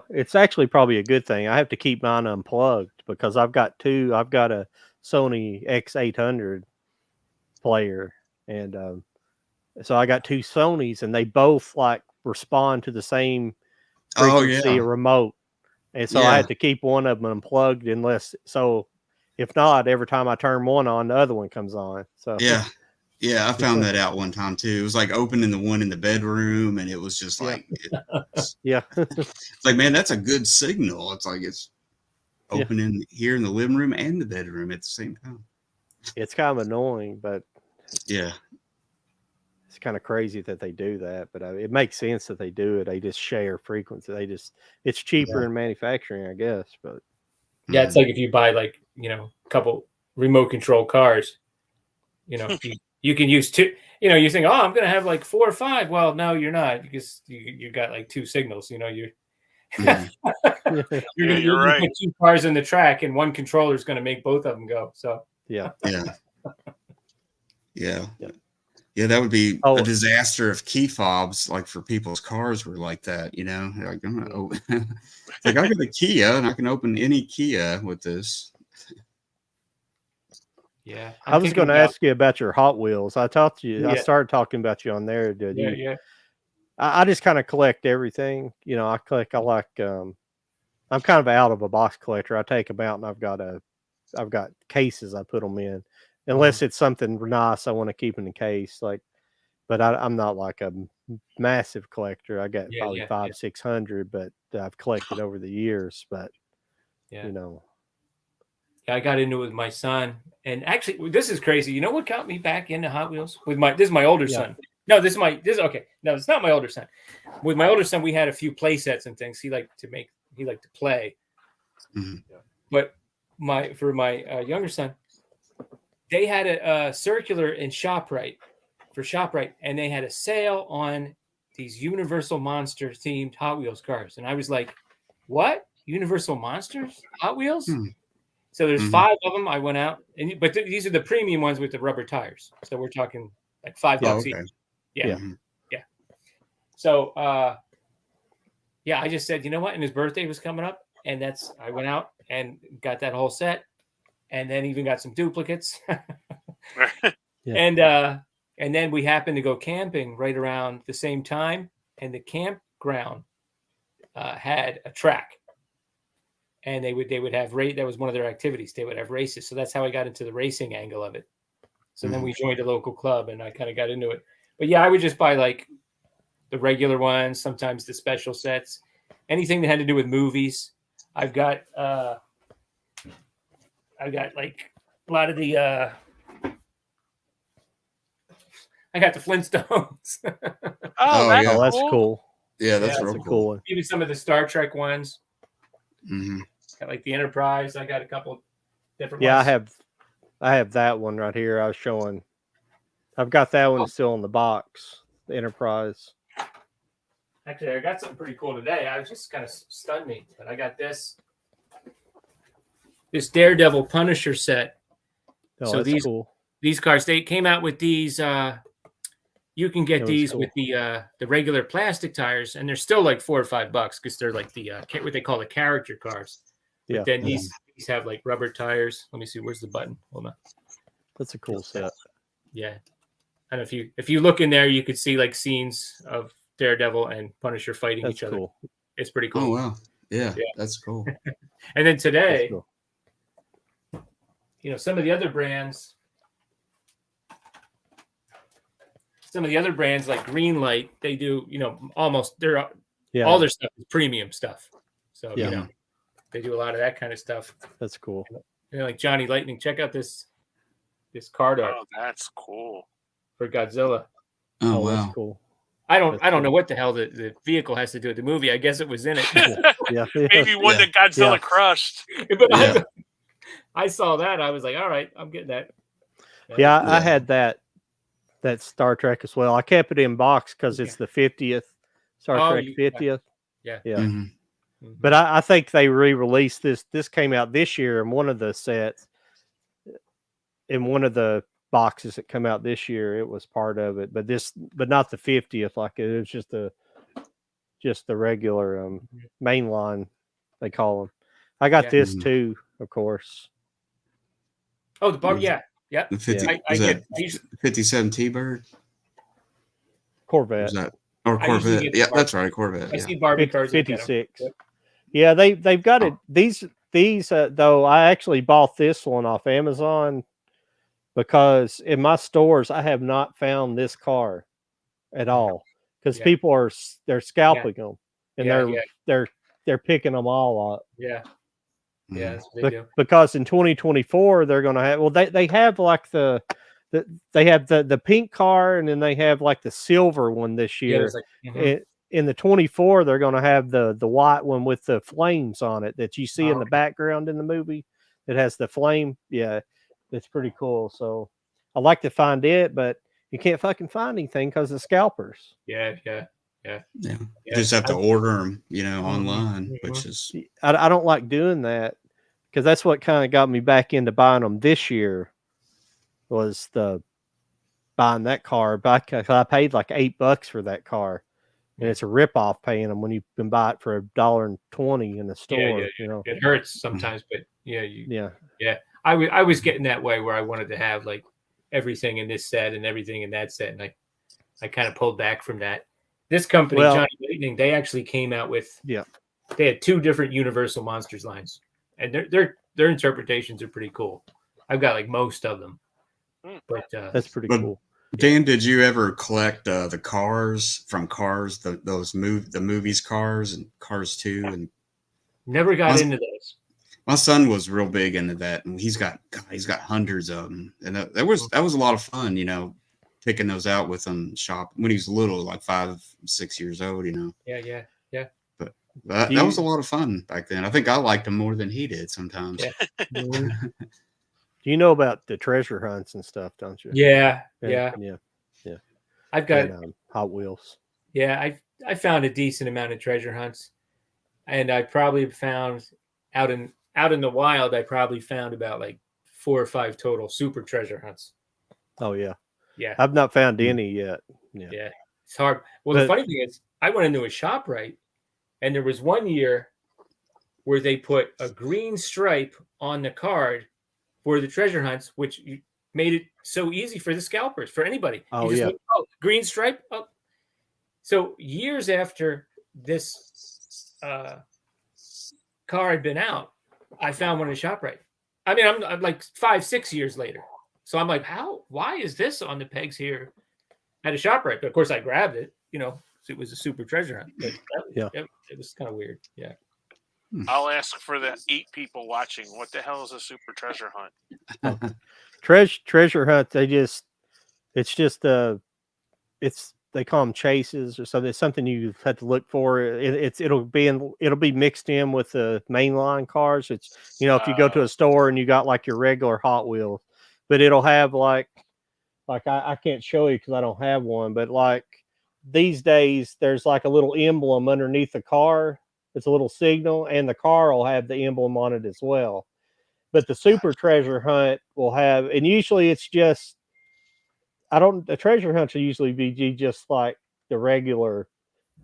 it's actually probably a good thing. I have to keep mine unplugged because I've got a Sony X800 player, and so I got two Sonys, and they both like respond to the same frequency or remote, and so I had to keep one of them unplugged if not, every time I turn one on, the other one comes on. So yeah, I found that out one time too. It was like opening the one in the bedroom, and it was just like, it's like, man, that's a good signal. It's like it's opening here in the living room and the bedroom at the same time. It's kind of annoying, but yeah. It's kind of crazy that they do that, but it makes sense that they do it. They just share frequency. It's cheaper in manufacturing, I guess. But yeah, it's like if you buy a couple remote control cars, you can use two. You think, oh, I'm going to have like 4 or 5. Well, no, you're not because you got like 2 signals. You're you're right. Put 2 cars in the track, and one controller is going to make both of them go. So yeah. Yeah, that would be a disaster if key fobs, like for people's cars, were like that. Like I'm gonna open, like I got a Kia and I can open any Kia with this. Yeah, I was going to ask you about your Hot Wheels. I talked to you. Yeah. I started talking about you on there. Did you? Yeah. I just kind of collect everything. I like. I'm kind of out of a box collector. I take them out and I've got cases I put them in. Unless it's something nice I want to keep in the case, but I'm not like a massive collector. I got probably 500-600, but I've collected over the years. But I got into it with my son, and actually, this is crazy. You know what got me back into Hot Wheels? This is my older son. No, this is okay. No, it's not my older son. With my older son, we had a few play sets and things. He liked to play, but for my younger son. They had a circular in ShopRite, and they had a sale on these Universal Monster themed Hot Wheels cars. And I was like, what? Universal Monsters? Hot Wheels? So there's 5 of them. I went out, but these are the premium ones with the rubber tires. So we're talking like $5 each. Yeah. So, I just said, you know what? And his birthday was coming up, and I went out and got that whole set. And then even got some duplicates. And then we happened to go camping right around the same time. And the campground had a track. And they would have that was one of their activities. They would have races. So that's how I got into the racing angle of it. So then we joined a local club and I kind of got into it. But yeah, I would just buy like the regular ones, sometimes the special sets, anything that had to do with movies. I've got like a lot of the I got the Flintstones. That's cool. Yeah, that's real cool one. Even some of the Star Trek ones. Got like the Enterprise. I got a couple different ones. I have that one right here. I was showing. I've got that one still in the box. The Enterprise. Actually, I got something pretty cool today. I was just kind of stunned me, but I got this Daredevil Punisher set. So these cars, they came out with these. You can get these with the regular plastic tires, and they're still like $4 or $5 because they're like the what they call the character cars. But then these have like rubber tires. Let me see. Where's the button? Hold on. That's a cool set. Yeah, I don't know if you look in there, you could see like scenes of Daredevil and Punisher fighting each other. Cool. It's pretty cool. Oh wow. Yeah, Yeah. that's cool. And then That's today, cool. some of the other brands, like Greenlight, they do, almost Yeah, all their stuff is premium stuff. So, Yeah. they do a lot of that kind of stuff. that's cool. Like Johnny Lightning, check out this card art Oh, that's cool. for Godzilla. Oh, Oh, that's wow. cool. I don't That's know cool. what the hell the vehicle has to do with the movie. I guess it was in it. Yeah, Maybe one Yeah. that Godzilla Yeah. crushed. But Yeah. I saw that. I was like, all right, I'm getting that. yeah. I Yeah. had that Star Trek as well. I kept it in box because it's the 50th Star Oh, Trek 50th. Yeah. Yeah. Mhm. Mhm. But I think they re-released this. This came out this year in one of the sets, in one of the boxes that come out this year. It was part of it, but not the 50th. Like it was just the regular mainline, they call them. I got Yeah. this Mhm. too, of course. Oh, the bar. Yeah. Yeah. The 50, I was get. that 57 T-Bird? Corvette. Was that or I usually Corvette? get the Yeah, Barbie. that's right, Corvette. I Yeah. see Barbie cars. and get 'em. 56. Yep. Yeah, they've got it. Oh. These though, I actually bought this one off Amazon because in my stores I have not found this car at all because Yeah. people they're scalping them and Yeah, they're picking them all up. Yeah. Mhm. Yeah. That's what they do. Because in 2024 they're going to have they have like they have the pink car and then they have like the silver one this Yeah. year. It's like, mhm. In the 24 they're going to have the white one with the flames on it that you see in the Okay. background in the movie. It has the flame. Yeah, it's pretty cool. So I like to find it, but you can't fucking find anything because of scalpers. Yeah. Yeah. Yeah. You just have to order them, Mhm. online, which Mhm. is I don't like doing that because that's what kind of got me back into buying them this year was buying that car. But I paid like $8 for that car. And it's a ripoff paying them when you can buy it for $1.20 in the store. Yeah. It hurts sometimes, but yeah. Yeah. I was getting that way where I wanted to have like everything in this set and everything in that set, and I kind of pulled back from that. This company, Well- Johnny Lightning, they actually came out with Yeah. They had 2 different Universal Monsters lines, and their interpretations are pretty cool. I've got like most of them, but That's pretty But- cool. Dan, did you ever collect the cars from Cars, the movies Cars and Cars 2? And never got into those. my son was real big into that, and he's got hundreds of them, and that was a lot of fun, picking those out with him shop when he was little, like 5, 6 years old, Yeah. That was a lot of fun back then. I think I liked them more than he did sometimes. Yeah. You know about the treasure hunts and stuff, don't you? Yeah. I've got And, Hot Wheels. Yeah, I found a decent amount of treasure hunts, and I probably found out in the wild. I probably found about like 4 or 5 total super treasure hunts. Oh yeah. Yeah, I've not found any yet. yeah, it's hard. Well, the funny thing is, I went into a ShopRite, and there was one year where they put a green stripe on the card for the treasure hunts, which made it so easy for the scalpers, for anybody. Oh, You just yeah. look, green stripe. Oh. So years after this car had been out, I found one in ShopRite. I mean, I'm like 5, 6 years later. So I'm like, why is this on the pegs here at a ShopRite? But of course I grabbed it, so it was a super treasure hunt. But it was kind of weird. Yeah. I'll ask for the 8 people watching. What the hell is a super treasure hunt? Treasure hunt. They call them chases or something. It's something you have to look for. It'll be mixed in with the mainline cars. It's if you go to a store and you got like your regular Hot Wheels, but it'll have like I can't show you because I don't have one, but like these days there's like a little emblem underneath the car. It's a little signal, and the car will have the emblem on it as well. But the super treasure hunt will have, and usually it's just, the treasure hunts will usually be just like the regular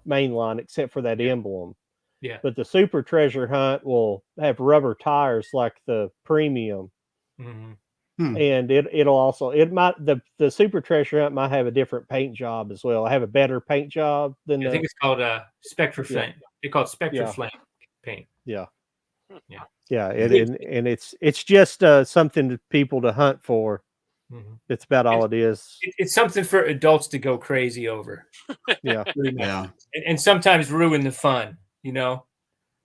mainline, except for that emblem. Yeah. But the super treasure hunt will have rubber tires like the premium. Mm-hmm. And the super treasure hunt might have a different paint job as well. I have a better paint job than I think it's called Spectra Flame. They call it Spectra Yeah. Flame. paint. Yeah. Yeah. Yeah. And it's just something to people to hunt for. Mm-hmm. It's about all it is. It's something for adults to go crazy over. Yeah. Yeah. And sometimes ruin the fun, you know?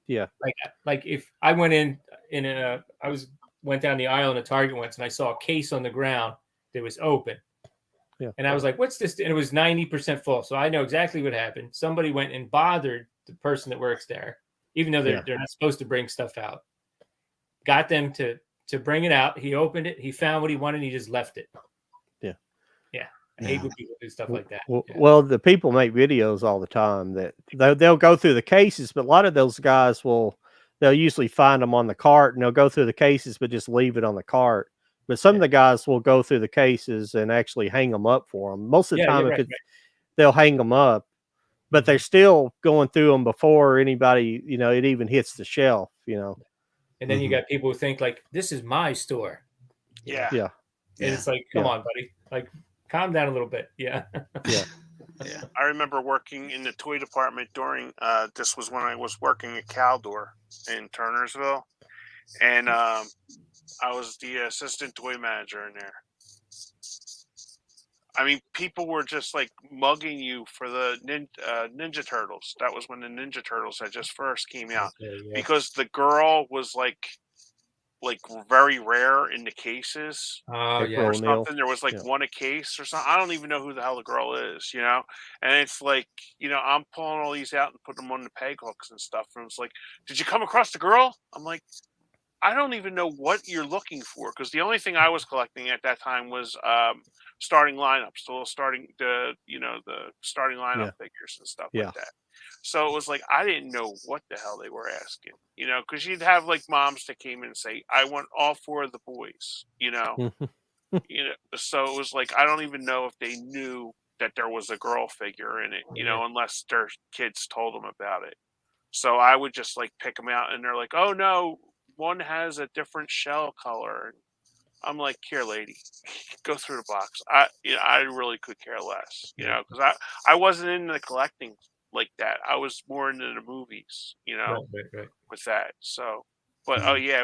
Yeah. Like if I went went down the aisle in a Target once and I saw a case on the ground that was open. Yeah. And I was like, what's this? And it was 90% full. So I know exactly what happened. Somebody went and bothered the person that works there, even though they're not supposed to bring stuff out. Got them to bring it out. He opened it. He found what he wanted. And he just left it. Yeah. Yeah. I hate when people do stuff like that. Well, the people make videos all the time that they'll go through the cases, but a lot of those guys they'll usually find them on the cart and they'll go through the cases, but just leave it on the cart. But some of the guys will go through the cases and actually hang them up for them. Most of the time, they'll hang them up, but they're still going through them before anybody, it even hits the shelf, And then you got people who think like, this is my store. Yeah. Yeah. And it's like, come on, buddy. Like, calm down a little bit. Yeah. Yeah. Yeah. I remember working in the toy department during, this was when I was working at Caldor in Turnersville. And I was the assistant toy manager in there. I mean, people were just like mugging you for the Ninja Turtles. That was when the Ninja Turtles had just first came out. Because the girl was like very rare in the cases. Oh, yeah. Or something. There was like one a case or something. I don't even know who the hell the girl is, And it's like, I'm pulling all these out and putting them on the peg hooks and stuff. And it's like, did you come across the girl? I'm like, I don't even know what you're looking for, because the only thing I was collecting at that time was starting lineups, the starting lineup figures and stuff like that. So it was like I didn't know what the hell they were asking, because you'd have like moms that came in and say, "I want all 4 of the boys," So it was like I don't even know if they knew that there was a girl figure in it, unless their kids told them about it. So I would just like pick them out, and they're like, "Oh no, one has a different shell color." And I'm like, "Here, lady, go through the box." I really could care less, because I wasn't into the collecting like that. I was more into the movies, Right. with that. So, but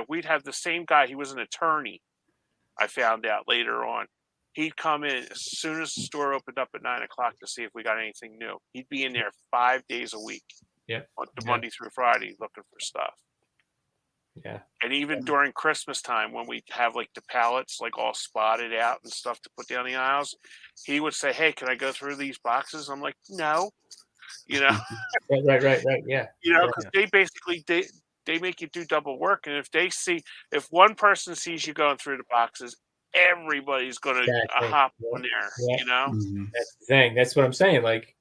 we'd have the same guy. He was an attorney. I found out later on. He'd come in as soon as the store opened up at 9:00 to see if we got anything new. He'd be in there 5 days a week. Yeah. Monday through Friday looking for stuff. Yeah. And even during Christmas time, when we have like the pallets like all spotted out and stuff to put down the aisles, he would say, "Hey, can I go through these boxes?" I'm like, "No," Right. Yeah. Because they basically they make you do double work, and if one person sees you going through the boxes, everybody's going to hop on there. Mm-hmm. That's the thing. That's what I'm saying. Like,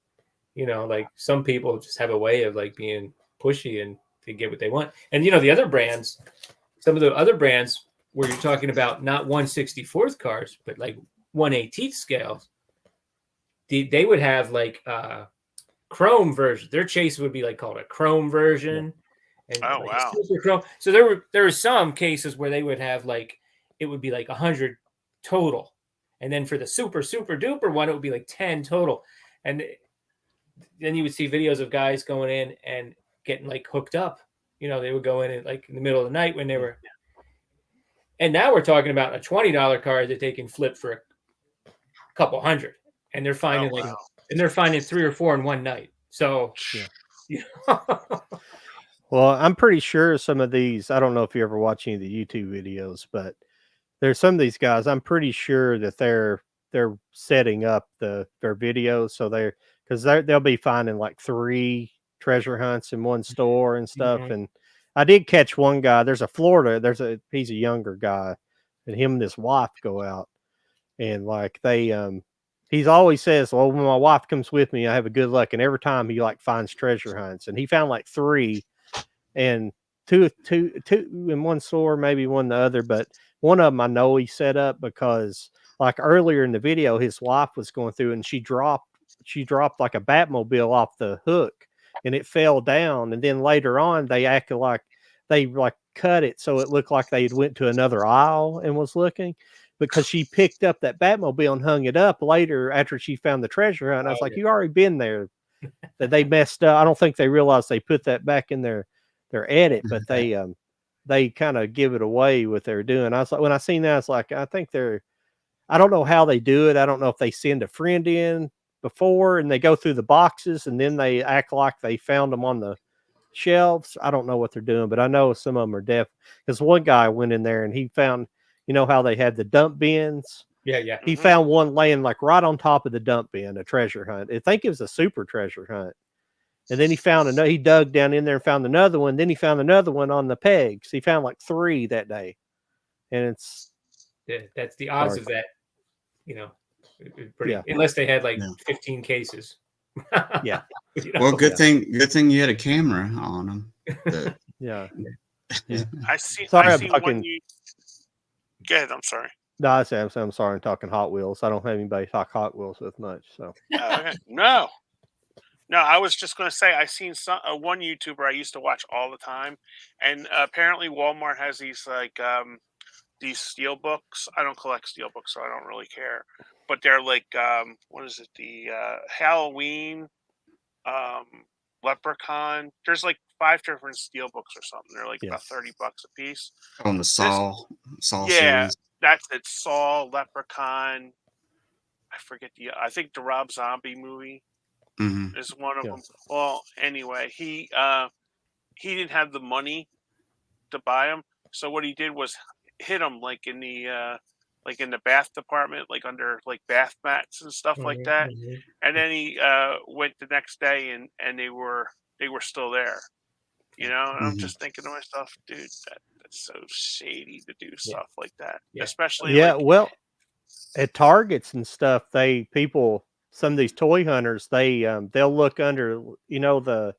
like some people just have a way of like being pushy and to get what they want. And the other brands, some of the other brands where you're talking about not 1/64th cars, but like 1/18th scales, they would have like chrome version. Their chase would be like called a chrome version. And wow. Super chrome. So there were some cases where they would have like it would be like 100 total. And then for the super duper one, it would be like 10 total. And then you would see videos of guys going in and getting like hooked up. They would go in like in the middle of the night when they were. And now we're talking about a $20 car that they can flip for a couple hundred, and they're finding they're finding 3 or 4 in one night. So, Well, I'm pretty sure some of these. I don't know if you ever watch any of the YouTube videos, but there's some of these guys. I'm pretty sure that they're setting up their videos so because they'll be finding like 3 treasure hunts in one store and stuff. Mm-hmm. And I did catch one guy. There's a Florida. He's a younger guy, and him and his wife go out, and like he's always says, "Well, when my wife comes with me, I have a good luck." And every time he like finds treasure hunts, and he found like 3, and two in one store, maybe one in the other. But one of them I know he set up because like earlier in the video, his wife was going through and she dropped like a Batmobile off the hook and it fell down. And then later on, they acted like they like cut it so it looked like they had went to another aisle and was looking, because she picked up that Batmobile and hung it up later after she found the treasure hunt. I was like, "You already been there." That they messed up. I don't think they realized they put that back in their they're at it, but they kind of give it away what they're doing. I was like, when I seen that, I was like, I think I don't know how they do it. I don't know if they send a friend in before and they go through the boxes and then they act like they found them on the shelves. I don't know what they're doing, but I know some of them are deaf. Because one guy went in there and he found, you know how they have the dump bins? Yeah. He found one laying like right on top of the dump bin, a treasure hunt. I think it was a super treasure hunt. And then he found another, he dug down in there and found another one. Then he found another one on the pegs. He found like 3 that day. And that's the odds of that, you know, pretty, unless they had like 15 cases. Yeah. You know? Well, good thing you had a camera on them. Yeah. I see. Sorry, I I'm see talking. one you... Go ahead. I'm sorry. No, I'm sorry. I'm talking Hot Wheels. I don't have anybody talk Hot Wheels with much. So Okay. No, I was just going to say I seen one YouTuber I used to watch all the time, and apparently Walmart has these like these steel books. I don't collect steel books, so I don't really care. But they're like what is it? The Halloween Leprechaun. There's like 5 different steel books or something. They're like about $30 a piece. On the Saw yeah, series. that's it. Saw, Leprechaun. I think the Rob Zombie movie is one of them. Well, anyway, he didn't have the money to buy them, so what he did was hit them like in the bath department, like under like bath mats and stuff like that. And then he went the next day, and they were still there. You know, and I'm just thinking to myself, dude, that's so shady to do stuff like that, especially. Well, at Targets and stuff, some of these toy hunters, they'll look under, you know, the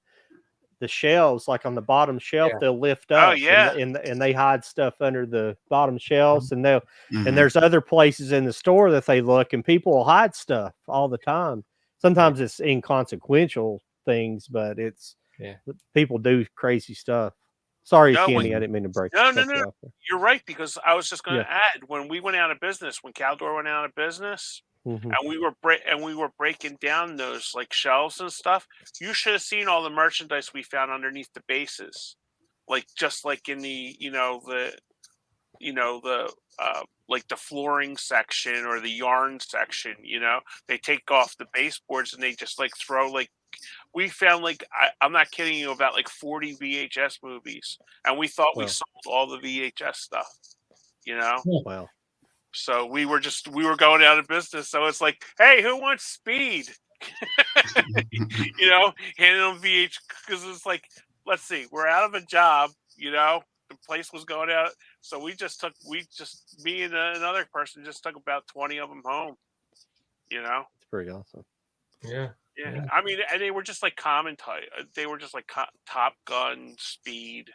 shelves, like on the bottom shelf, they'll lift up. Oh yeah, and they hide stuff under the bottom shelves, and and there's other places in the store that they look, and people will hide stuff all the time. Sometimes it's inconsequential things, but people do crazy stuff. Sorry, Kenny, I didn't mean to break. No. You're right, because I was just going to add, when we went out of business, when Caldor went out of business, and we were breaking down those like shelves and stuff, you should have seen all the merchandise we found underneath the bases, like just like in the like the flooring section or the yarn section. You know, they take off the baseboards and they just like throw like. We found like I'm not kidding you, about like 40 VHS movies, and we thought we sold all the VHS stuff. You know, wow. So we were going out of business. So it's like, hey, who wants Speed? You know, handing them VH, because it's like, let's see, we're out of a job. You know, the place was going out, so me and another person just took about 20 of them home. You know, it's pretty awesome. Yeah. I mean, and they were just like they were just like Top Gun, Speed,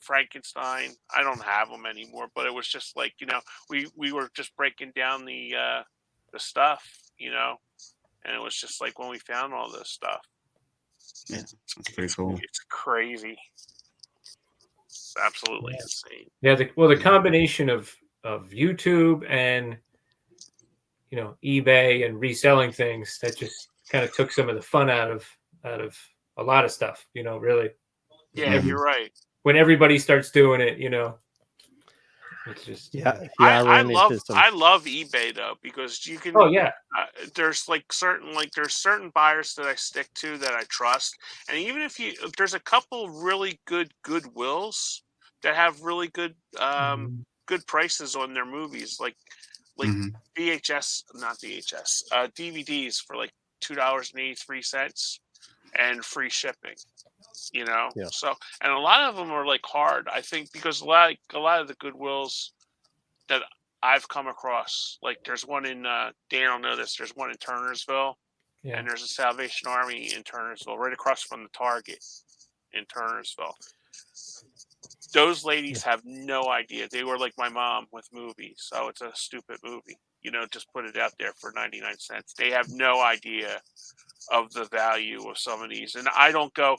Frankenstein. I don't have them anymore, but it was just like, you know, we were just breaking down the stuff, you know, and it was just like when we found all this stuff. Yeah, that's pretty cool. It's crazy. It's absolutely insane. Yeah, the combination of YouTube and, you know, eBay and reselling things, that just kind of took some of the fun out of a lot of stuff, you know, really. Yeah, you're right. When everybody starts doing it, you know, it's just I love eBay though, because you can. There's certain buyers that I stick to that I trust, and even if there's a couple really good Goodwills that have really good good prices on their movies, like DVDs for like $2.83 and free shipping. You know, so, and a lot of them are like hard, I think, because a lot of the Goodwills that I've come across, like there's one in Dan will know this, there's one in Turnersville, and there's a Salvation Army in Turnersville, right across from the Target in Turnersville. Those ladies have no idea. They were like my mom with movies. So it's a stupid movie, you know, just put it out there for 99 cents. They have no idea of the value of some of these, and I don't go.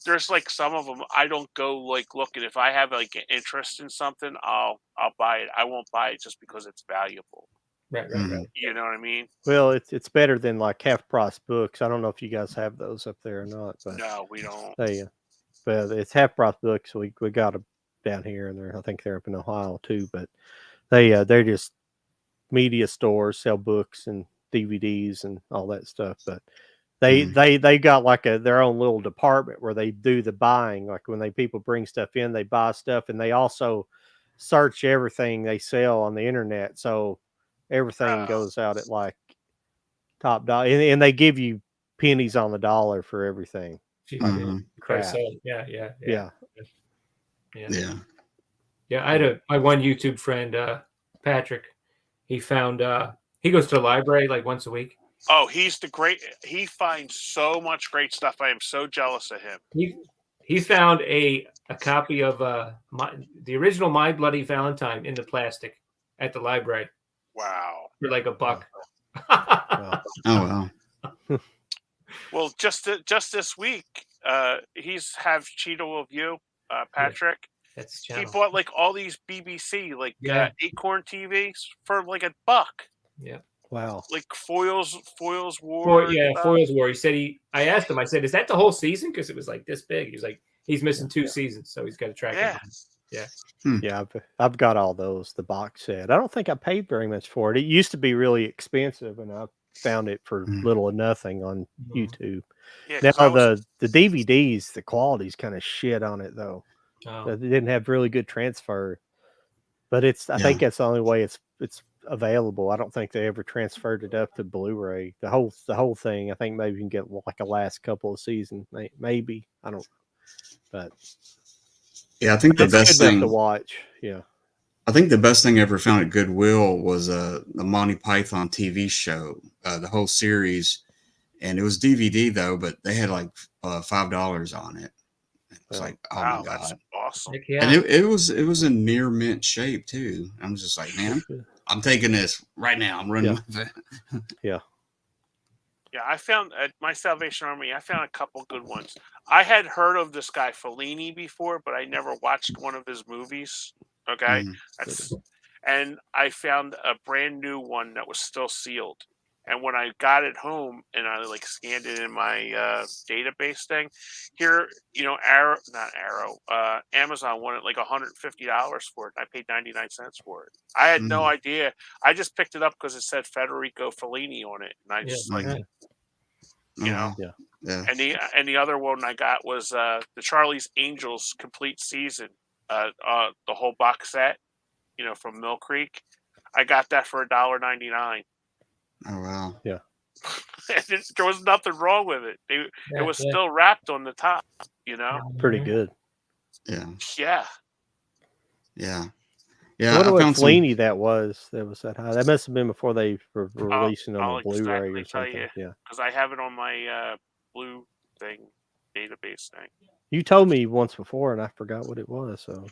There's like some of them I don't go like looking. If I have like an interest in something, I'll buy it. I won't buy it just because it's valuable. Right. You know what I mean? Well, it's better than like half price books. I don't know if you guys have those up there or not, but no, we don't. but it's Half Price Books. We got them down here, and I think they're up in Ohio too. But they're just media stores, sell books and DVDs and all that stuff. But they got like their own little department where they do the buying. Like when people bring stuff in, they buy stuff, and they also search everything they sell on the internet. So everything goes out at like top dollar, and they give you pennies on the dollar for everything. Crap. Yeah. I had my one YouTube friend, Patrick. He found he goes to the library like once a week. Oh, he finds so much great stuff. I am so jealous of him. He found a copy of the original My Bloody Valentine in the plastic at the library. Wow. For like $1. Oh wow. Well, just this week, he's have Cheeto of You, Patrick. That's he bought like all these BBC Acorn TVs for like $1. Yeah. Wow. Like Foyle's War. Foyle's War. He said I asked him, I said, is that the whole season? Because it was like this big. He was like, he's missing 2 seasons, so he's got to track it. Yeah. Yeah, I've got all those, the box set. I don't think I paid very much for it. It used to be really expensive, and I found it for little or nothing on YouTube. Yeah, now the DVDs, the quality's kind of shit on it though. They didn't have really good transfer, but I think that's the only way it's available. I don't think they ever transferred it up to Blu-ray. The whole thing. I think maybe you can get like a last couple of seasons, maybe. I don't know, but yeah, I think the best thing to watch. Yeah, I think the best thing I ever found at Goodwill was the Monty Python TV show, the whole series, and it was DVD though, but they had like $5 on it. It's like, oh my God, that's awesome! And it was in near mint shape too. I'm just like, man, I'm taking this right now. I'm running with it. Yeah. I found at my Salvation Army, I found a couple good ones. I had heard of this guy Fellini before, but I never watched one of his movies. Okay, and I found a brand new one that was still sealed. And when I got it home and I like scanned it in my database thing, here, Amazon wanted like $150 for it. I paid 99 cents for it. I had no idea. I just picked it up because it said Federico Fellini on it, and I just And the other one I got was the Charlie's Angels complete season, the whole box set, from Mill Creek. I got that for $1.99. Oh wow! Yeah, there was nothing wrong with it. It was still wrapped on the top. Pretty good. Yeah. I wonder what Fellini that was that high. That must have been before they were releasing on a Blu-ray or something. Because I have it on my blue database thing. You told me once before, and I forgot what it was. So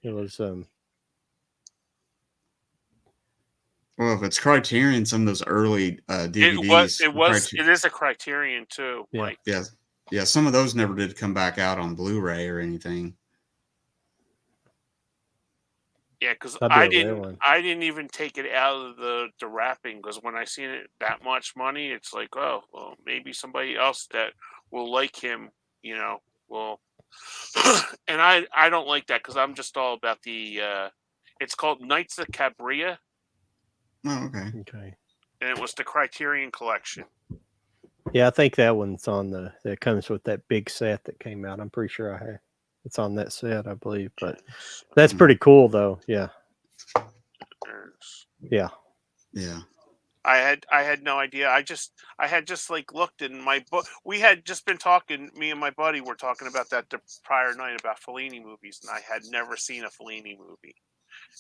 it was. Well, if it's Criterion, some of those early DVDs. It is a Criterion too. Yeah. Yeah. Some of those never did come back out on Blu-ray or anything. Yeah, because I didn't even take it out of the wrapping, because when I seen it that much money, it's like, oh, well, maybe somebody else that will like him, will. And I don't like that, because I'm just all about the. It's called Knights of Cabria. Oh, okay. And it was the Criterion Collection. Yeah, I think that one's on that comes with that big set that came out. I'm pretty sure I have. It's on that set, I believe. But that's pretty cool, though. Yeah. Yeah. I had no idea. I had just like looked in my book. We had just been talking. Me and my buddy were talking about that the prior night about Fellini movies, and I had never seen a Fellini movie.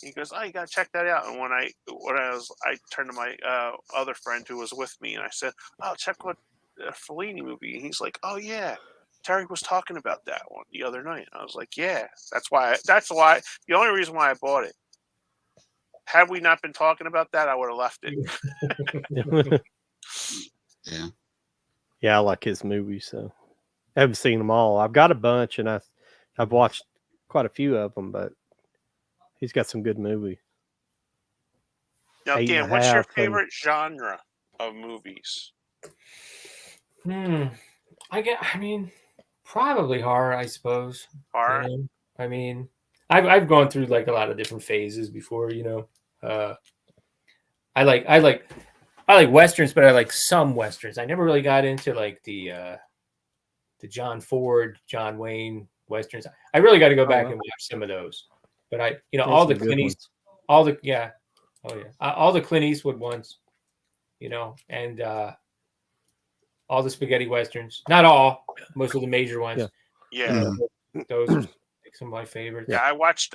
He goes, "Oh, you gotta check that out." And I turned to my other friend who was with me, and I said, "Oh, check what Fellini movie." And he's like, "Oh yeah, Terry was talking about that one the other night." And I was like, "Yeah, that's why. The only reason why I bought it. Had we not been talking about that, I would have left it." Yeah, I like his movies. So I haven't seen them all. I've got a bunch, and I've watched quite a few of them, but. He's got some good movies. Now, Dan, what's your favorite genre of movies? Probably horror, I suppose. Horror. You know? I mean, I've gone through like a lot of different phases before. I like westerns, but I like some westerns. I never really got into like the John Ford, John Wayne westerns. I really got to go back and watch some of those. But all the Clint Eastwood, all the Clint Eastwood ones, and all the spaghetti westerns. Not all, most of the major ones. Yeah. Those are some of my favorites. Yeah, I watched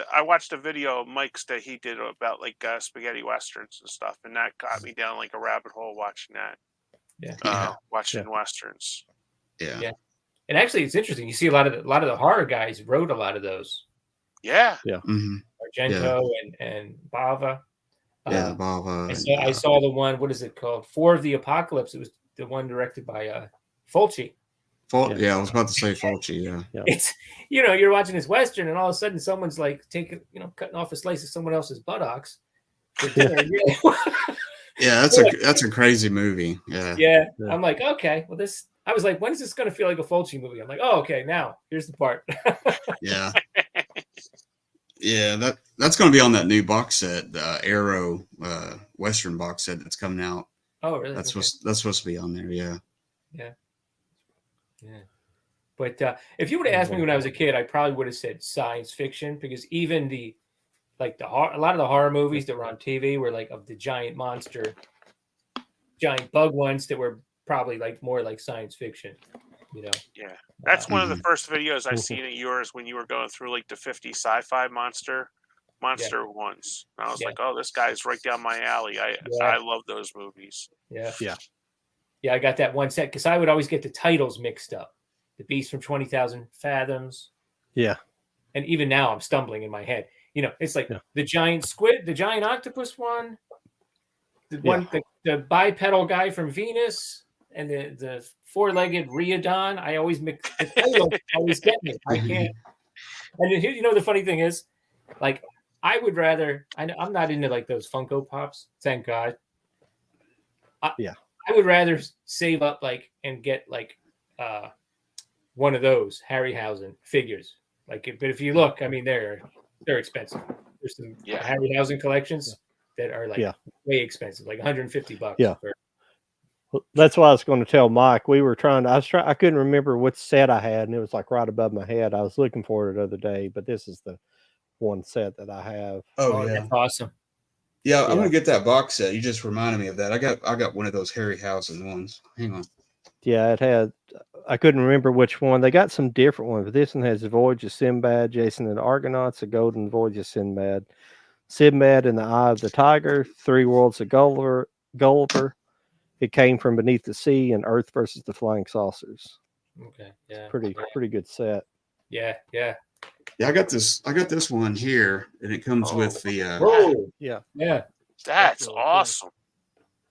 a video of Mike's that he did about like spaghetti westerns and stuff, and that got me down like a rabbit hole watching that. Watching westerns. Yeah. And actually, it's interesting. You see a lot of the horror guys wrote a lot of those. Yeah. Argento and Bava. Bava. I saw the one. What is it called? 4 of the Apocalypse. It was the one directed by Fulci. Yeah, I was about to say Fulci. Yeah. It's you're watching this western, and all of a sudden someone's like cutting off a slice of someone else's buttocks. Yeah, that's a crazy movie. Yeah. I'm like, okay, well I was like, when is this going to feel like a Fulci movie? I'm like, oh, okay, now here's the part. Yeah. Yeah, that's going to be on that new box set, the Arrow Western box set that's coming out. Oh, really? That's supposed to be on there. Yeah. But if you would have asked me when I was a kid, I probably would have said science fiction, because even a lot of the horror movies that were on TV were like of the giant monster, giant bug ones that were probably like more like science fiction. Yeah, that's one of the first videos I seen of yours when you were going through like the 50 sci-fi monster ones. And I was like, oh, this guy's right down my alley. I love those movies. Yeah, I got that one set because I would always get the titles mixed up. The Beast from 20,000 Fathoms. Yeah. And even now I'm stumbling in my head. It's like the giant squid, the giant octopus one, the bipedal guy from Venus, and the 4-legged Rheodon. I always mix the titles. Always get me. I can't. And the funny thing is, like, I would rather. I'm not into like those Funko Pops. Thank God. I would rather save up and get one of those Harryhausen figures. But if you look, I mean, they're expensive. There's some Harryhausen collections that are way expensive, like $150. Yeah. That's why I was going to tell Mike. We were I couldn't remember what set I had, and it was like right above my head. I was looking for it the other day, but this is the one set that I have. Oh yeah, that's awesome. Yeah, I'm gonna get that box set. You just reminded me of that. I got one of those Harryhausen ones. Hang on. Yeah, it had. I couldn't remember which one. They got some different ones, but this one has the Voyage of Sinbad, Jason and the Argonauts, the Golden Voyage of Sinbad, Sinbad and the Eye of the Tiger, 3 Worlds of Gulliver. It Came from Beneath the Sea, and Earth versus the Flying Saucers. Okay, yeah, pretty good set. Yeah. Yeah, I got this one here, and it comes with the. Yeah. That's awesome.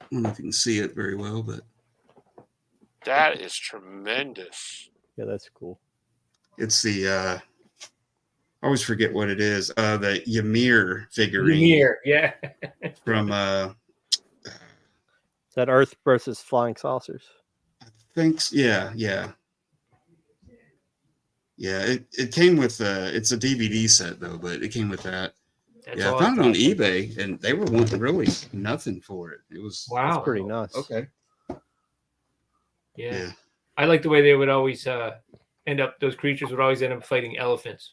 I don't know if you can see it very well, but that is tremendous. Yeah, that's cool. It's the. I always forget what it is. The Ymir figurine. Ymir, yeah. From. Is that Earth versus Flying Saucers? Thanks. Yeah. It came with it's a DVD set though, but it came with that. That's I found it on eBay, and they were wanting really nothing for it. It was pretty nice. Okay. Yeah. I like the way they would always end up. Those creatures would always end up fighting elephants.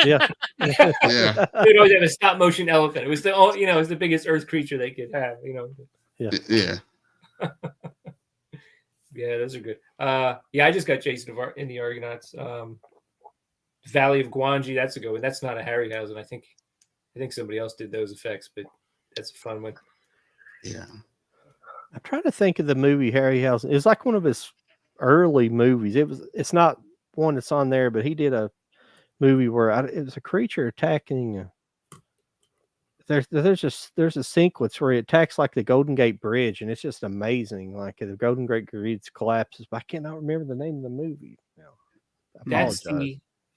Yeah. They'd always have a stop motion elephant. It was it was the biggest Earth creature they could have. Yeah. Yeah, those are good. I just got Jason in the Argonauts. Valley of Gwangi, that's a good one. That's not a Harryhausen. I think somebody else did those effects, but that's a fun one. Yeah. I'm trying to think of the movie Harryhausen. It's like one of his early movies. It's not one that's on there, but he did a movie where it was a creature attacking. There's a sequence where it attacks like the Golden Gate Bridge, and it's just amazing. Like the Golden Gate Bridge collapses, but I cannot remember the name of the movie now. Is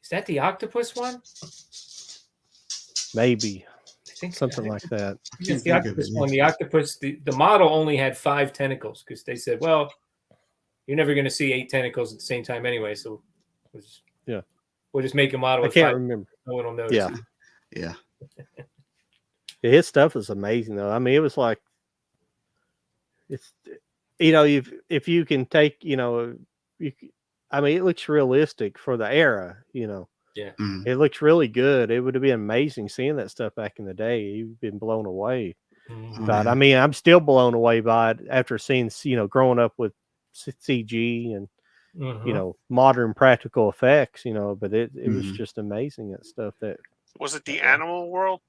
that the octopus one? Maybe. I think something like that. It's the octopus one. The octopus, the model only had 5 tentacles because they said, well, you're never going to see 8 tentacles at the same time anyway. So Yeah. We'll just make a model. I can't remember. No one will notice. Yeah. Yeah. His stuff is amazing, though. I mean, it was like, it's, if you can take, I mean, it looks realistic for the era, Yeah. Mm. It looks really good. It would have been amazing seeing that stuff back in the day. You've been blown away. Mhm. But I mean, I'm still blown away by it after seeing, growing up with CG and, Mhm. modern practical effects, but it was Mhm. just amazing, that stuff. That Was it the Animal World?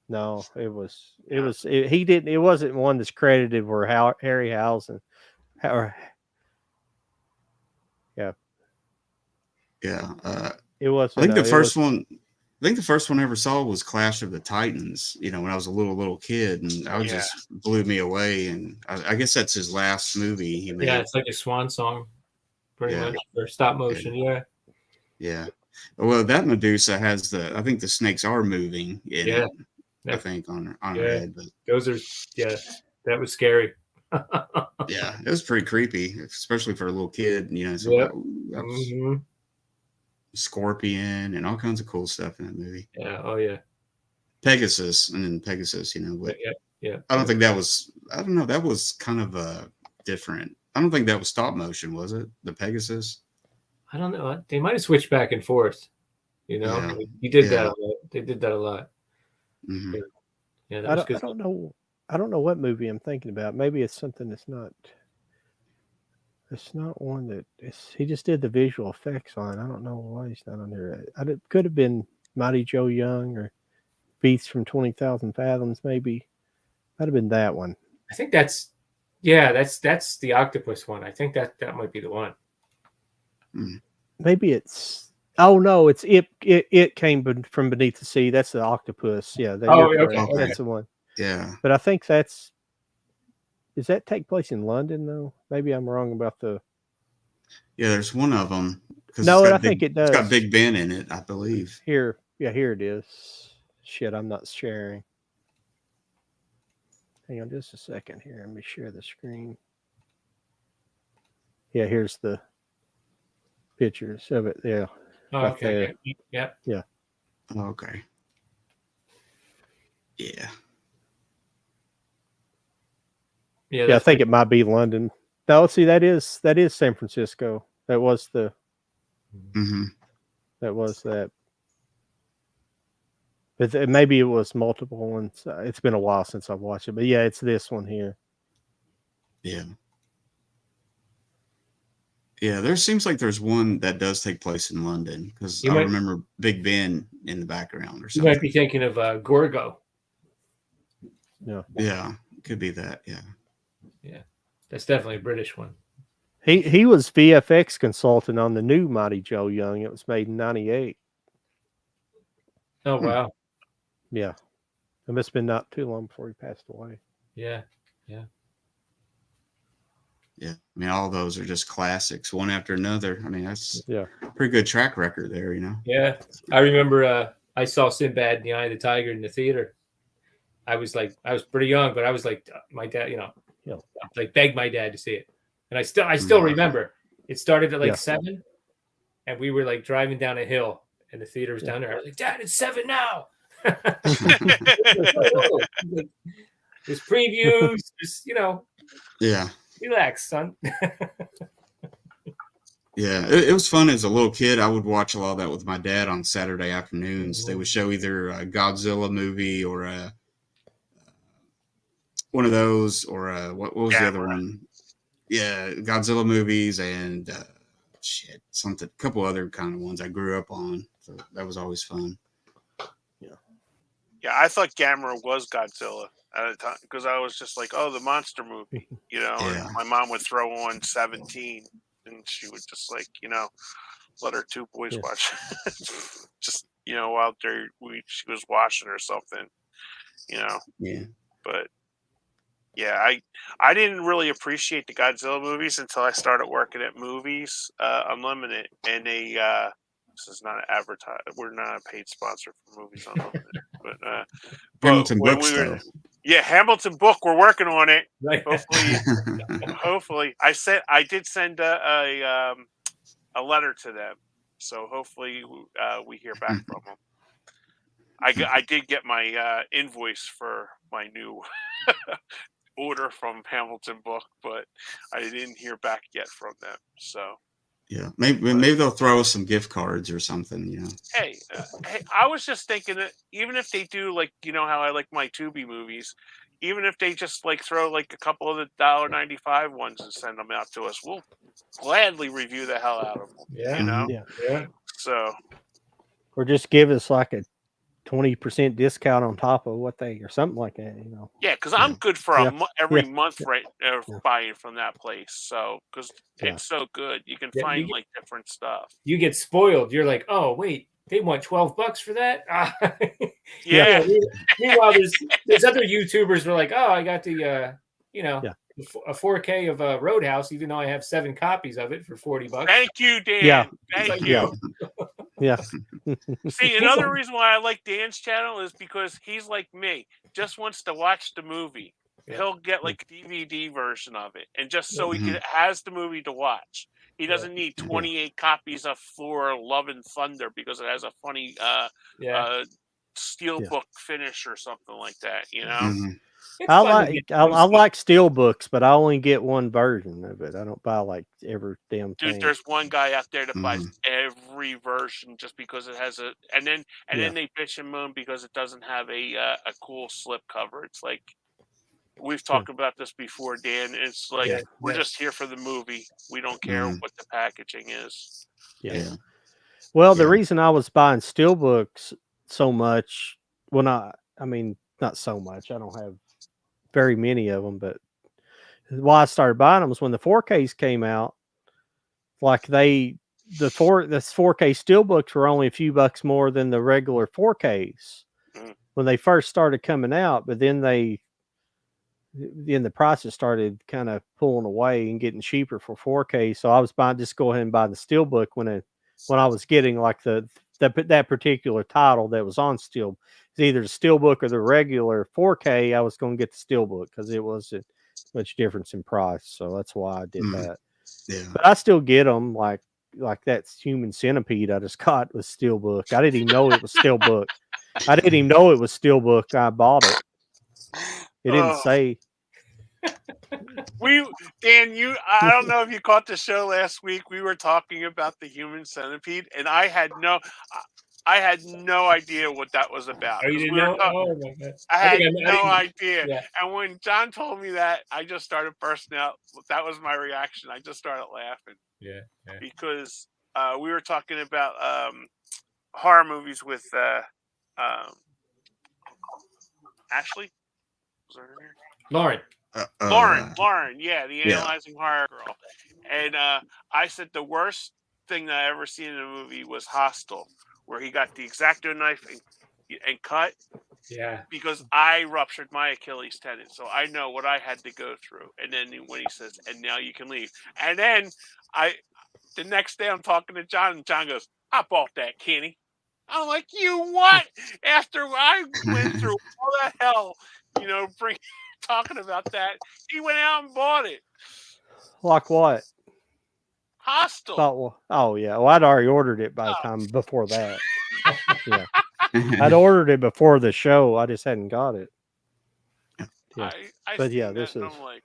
No, it was Yeah. he didn't, it wasn't one that's credited for Harryhausen. Or Yeah. it wasn't. I think the it first was- one. I think the first one I ever saw was Clash of the Titans. When I was a little kid, and I was Yeah. just blew me away. And I guess that's his last movie he made. Yeah, it's like a swan song, pretty Yeah. much, or stop motion. Yeah. Yeah. Well, that Medusa has I think the snakes are moving in Yeah. it. I think on her Yeah. head, but Those are, yeah, that was scary. yeah, it was pretty creepy, especially for a little kid. So Yep. that was Mhm. Scorpion and all kinds of cool stuff in that movie. Yeah. Oh yeah. Pegasus, and then Pegasus, but Yeah. I don't think that was. I don't know. That was kind of different. I don't think that was stop motion, was it? The Pegasus. I don't know. They might have switched back and forth. Yeah. He did Yeah. that a lot. They did that a lot. Mhm. Yeah, that I was don't, I good. don't know. I don't know what movie I'm thinking about. Maybe it's something that's not. It's not one that he just did the visual effects on. I don't know why he's not on there. It could have been Mighty Joe Young or Beasts from 20,000 Fathoms. Maybe might have been that one. I think that's the octopus one. I think that might be the one. Maybe it's. Oh no, it's it came from beneath the sea. That's the octopus. Yeah. Oh, you're okay, correct. okay. That's the one. Yeah. But I think that's. Does that take place in London though? Maybe I'm wrong about the. Yeah. There's one of them. No, I think it does. It's got Big Ben in it, I believe. Here it is. Shit, I'm not sharing. Hang on just a second here. Let me share the screen. Yeah, here's the pictures of it. Yeah. Oh, Right okay. Yeah. Oh, okay. Yeah. Yeah, I think it might be London. No, see, that is San Francisco. That was the. Mm-hmm. That was that. But maybe it was multiple ones. It's been a while since I've watched it, but yeah, it's this one here. Yeah. Yeah, there seems like there's one that does take place in London because I remember Big Ben in the background or something. You might be thinking of Gorgo. Yeah. Yeah, could be that. Yeah. Yeah, that's definitely a British one. He was VFX consultant on the new Mighty Joe Young. It was made in '98. Oh wow. Yeah. It must have been not too long before he passed away. Yeah. Yeah. I mean, all those are just classics, one after another. I mean, that's a pretty good track record there, Yeah. I remember I saw Sinbad in the Eye of the Tiger in the theater. I was pretty young, but I was like, my dad, like begged my dad to see it. And I still remember it started at like 7 and we were like driving down a hill and the theater was down there. I was like, Dad, it's 7 now. There's previews, just, Yeah. Relax, son. Yeah, it was fun as a little kid. I would watch a lot of that with my dad on Saturday afternoons. Mm-hmm. They would show either a Godzilla movie or one of those, or what was the other one? Yeah, Godzilla movies and a couple other kind of ones I grew up on. So that was always fun. Yeah, I thought Gamera was Godzilla at the time because I was just like, oh, the monster movie, And my mom would throw on 17 and she would just like, let her two boys watch just, while she was washing or something, Yeah. But yeah, I didn't really appreciate the Godzilla movies until I started working at Movies Unlimited, and they this is not an advertise. We're not a paid sponsor for Movies Unlimited, but Hamilton Book stuff. Yeah, Hamilton Book. We're working on it. Right. Hopefully. I did send a letter to them. So hopefully we hear back from them. I did get my invoice for my new order from Hamilton Book, but I didn't hear back yet from them. So yeah, maybe they'll throw us some gift cards or something. You know. Hey, I was just thinking that even if they do, like, you know how I like my Tubi movies, even if they just like throw like a couple of the $1.95 ones and send them out to us, we'll gladly review the hell out of them. Yeah. You know. Yeah. So. Or just give us like a 20% discount on top of what they, or something like that, you know. Yeah, because I'm good for every month buying from that place. So because it's so good, you can find like different stuff. You get spoiled. You're like, oh wait, they want $12 for that. Yeah. Meanwhile, there's other YouTubers who are like, oh, I got the a 4K of Roadhouse, even though I have 7 copies of it for $40. Thank you, Dan. Yeah. Thank you. Yeah. See, another reason why I like Dan's channel is because he's like me, just wants to watch the movie. Yeah. He'll get like a DVD version of it, and just so he has the movie to watch. He doesn't need 28 copies of Thor: Love and Thunder because it has a funny steelbook finish or something like that. You know. Mm-hmm. I like steel books, but I only get one version of it. I don't buy like every damn thing. Dude, there's one guy out there that buys every version just because it has and then they bitch and moan because it doesn't have a cool slip cover. It's like we've talked about this before, Dan. It's like we're just here for the movie. We don't care what the packaging is. Yeah. Well, the reason I was buying steel books so much, well, I mean, not so much. I don't have very many of them, but why I started buying them was when the 4Ks came out. Like the 4K steelbooks were only a few bucks more than the regular 4Ks when they first started coming out, but then the prices started kind of pulling away and getting cheaper for 4K. So I was just go ahead and buy the steelbook when I was getting like that particular title that was on steel. It's either the steelbook or the regular 4K. I was going to get the steelbook because it wasn't much difference in price. So that's why I did that. Yeah. But I still get them like that Human Centipede I just got was steelbook. I didn't even know it was steelbook. I didn't even know it was steelbook. I bought it. It didn't say. Dan, I don't know if you caught the show last week. We were talking about the Human Centipede, and I had no idea what that was about. Oh, you didn't know? Oh my God. I had no idea. Yeah. And when John told me that, I just started bursting out. That was my reaction. I just started laughing. Yeah. Because we were talking about horror movies with Ashley. Was her name? Lauren. Lauren, yeah, the Analyzing Horror Girl. And I said the worst thing that I ever seen in a movie was Hostel, where he got the X-Acto knife and cut. Yeah. Because I ruptured my Achilles tendon, so I know what I had to go through. And then when he says, "And now you can leave," and then the next day I'm talking to John, and John goes, "I bought that, Kenny." I'm like, "You what?" After I went through all that hell, talking about that, he went out and bought it. Like what? Hostel. Oh yeah. Well, I'd already ordered it by the time before that. Yeah. I'd ordered it before the show. I just hadn't got it. Yeah. But yeah, this is. I'm like...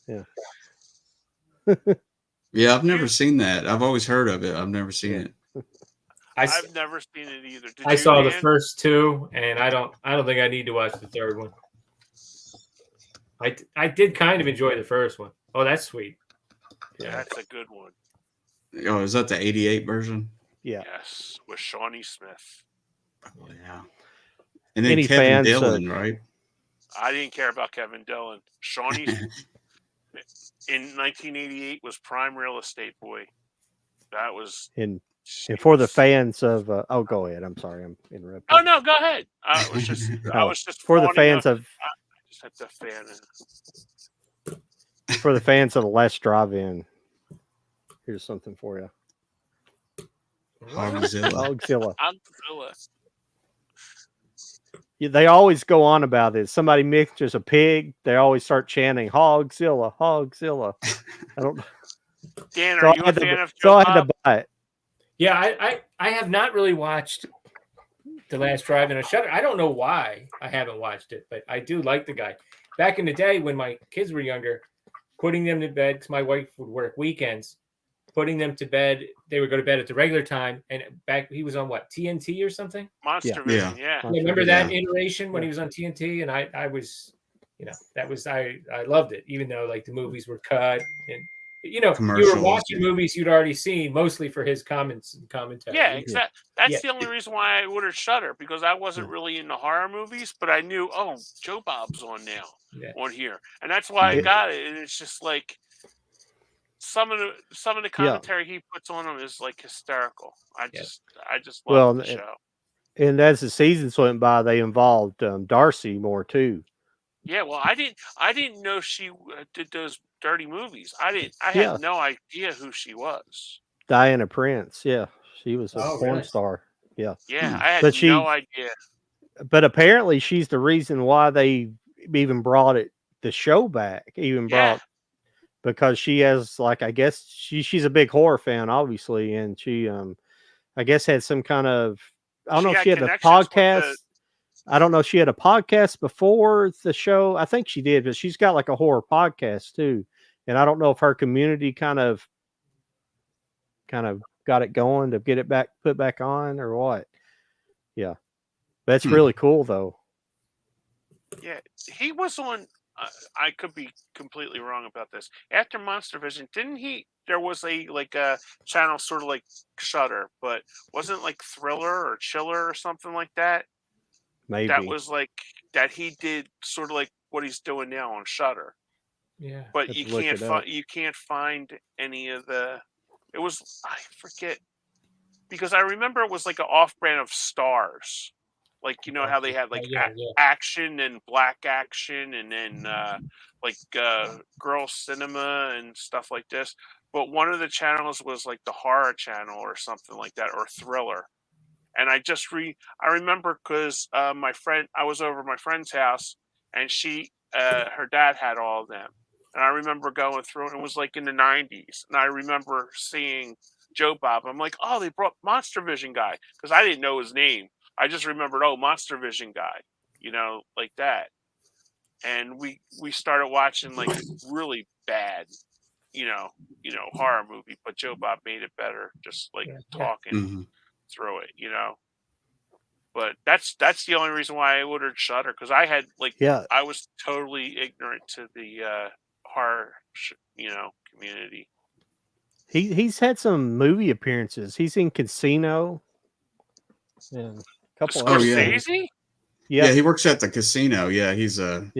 Yeah. Yeah, I've never seen that. I've always heard of it. I've never seen it. I've never seen it either. I saw the first 2, and I don't think I need to watch the third one. I did kind of enjoy the first one. Oh, that's sweet. Yeah, that's a good one. Oh, is that the 88 version? Yeah. Yes, with Shawnee Smith. Oh, yeah. And then Kevin Dillon, right? I didn't care about Kevin Dillon. Shawnee in 1988 was prime real estate boy. That was and for the fans of go ahead. I'm sorry, I'm interrupting. Oh no, go ahead. I was just for the fans of. I just had to fan it. For the fans of the Last Drive-In, here's something for you. Hogzilla. Hogzilla. they always go on about it. Somebody mixes a pig, they always start chanting Hogzilla, Hogzilla. I don't. Dan, So are I you a had fan to, of so Joe I had to Bob? buy it. Yeah, I have not really watched The Last Drive-In on Shudder. I don't know why I haven't watched it, but I do like the guy. Back in the day when my kids were younger, putting them to bed because my wife would work weekends. Putting them to bed, they would go to bed at the regular time. And back, he was on what, TNT or something? Monster Vision, yeah. I remember that Yeah. iteration when he was on TNT, and I was, that was I loved it, even though like the movies were cut, and you were Commercials, watching yeah. movies you'd already seen, mostly for his comments and commentary. Yeah, exactly. That's Yeah. the only reason why I ordered Shudder, because I wasn't really into horror movies, but I knew, Joe Bob's on now on here, and that's why I got it. And it's just like some of the commentary he puts on them is like hysterical. I just love the show. And as the seasons went by, they involved Darcy more too. Yeah, well, I didn't know she did those dirty movies. I had no idea who she was. Diana Prince, yeah, she was a porn star. Yeah, I had no idea. But apparently, she's the reason why they even brought the show back. Because she has, like, I guess she's a big horror fan, obviously, and she I guess had some kind of, I don't know if she had a podcast. I don't know if she had a podcast before the show. I think she did, but she's got like a horror podcast too. And I don't know if her community kind of got it going to get it put back on or what. Yeah. That's really cool though. Yeah. He was on, I could be completely wrong about this. After Monster Vision, there was a channel sort of like Shudder, but wasn't like Thriller or Chiller or something like that? Maybe. That was like that he did sort of like what he's doing now on Shudder. Yeah. But you can't find any of the, I forget, because I remember it was like an off-brand of Stars. Like, how they had like Action and Black Action and then Girl Cinema and stuff like this. But one of the channels was like the Horror Channel or something like that, or Thriller. And I remember because I was over at my friend's house, and her dad had all of them. And I remember going through, and it was like in the 90s. And I remember seeing Joe Bob. I'm like, oh, they brought Monster Vision guy, because I didn't know his name. I just remembered, Monster Vision guy, like that. And we started watching like really bad, horror movie, but Joe Bob made it better, just like talking through it, But that's the only reason why I ordered Shudder, because I had I was totally ignorant to the horror, community. He's had some movie appearances. He's in Casino. Yeah. Scorsese? Yeah, he works at the casino. Yeah, he's the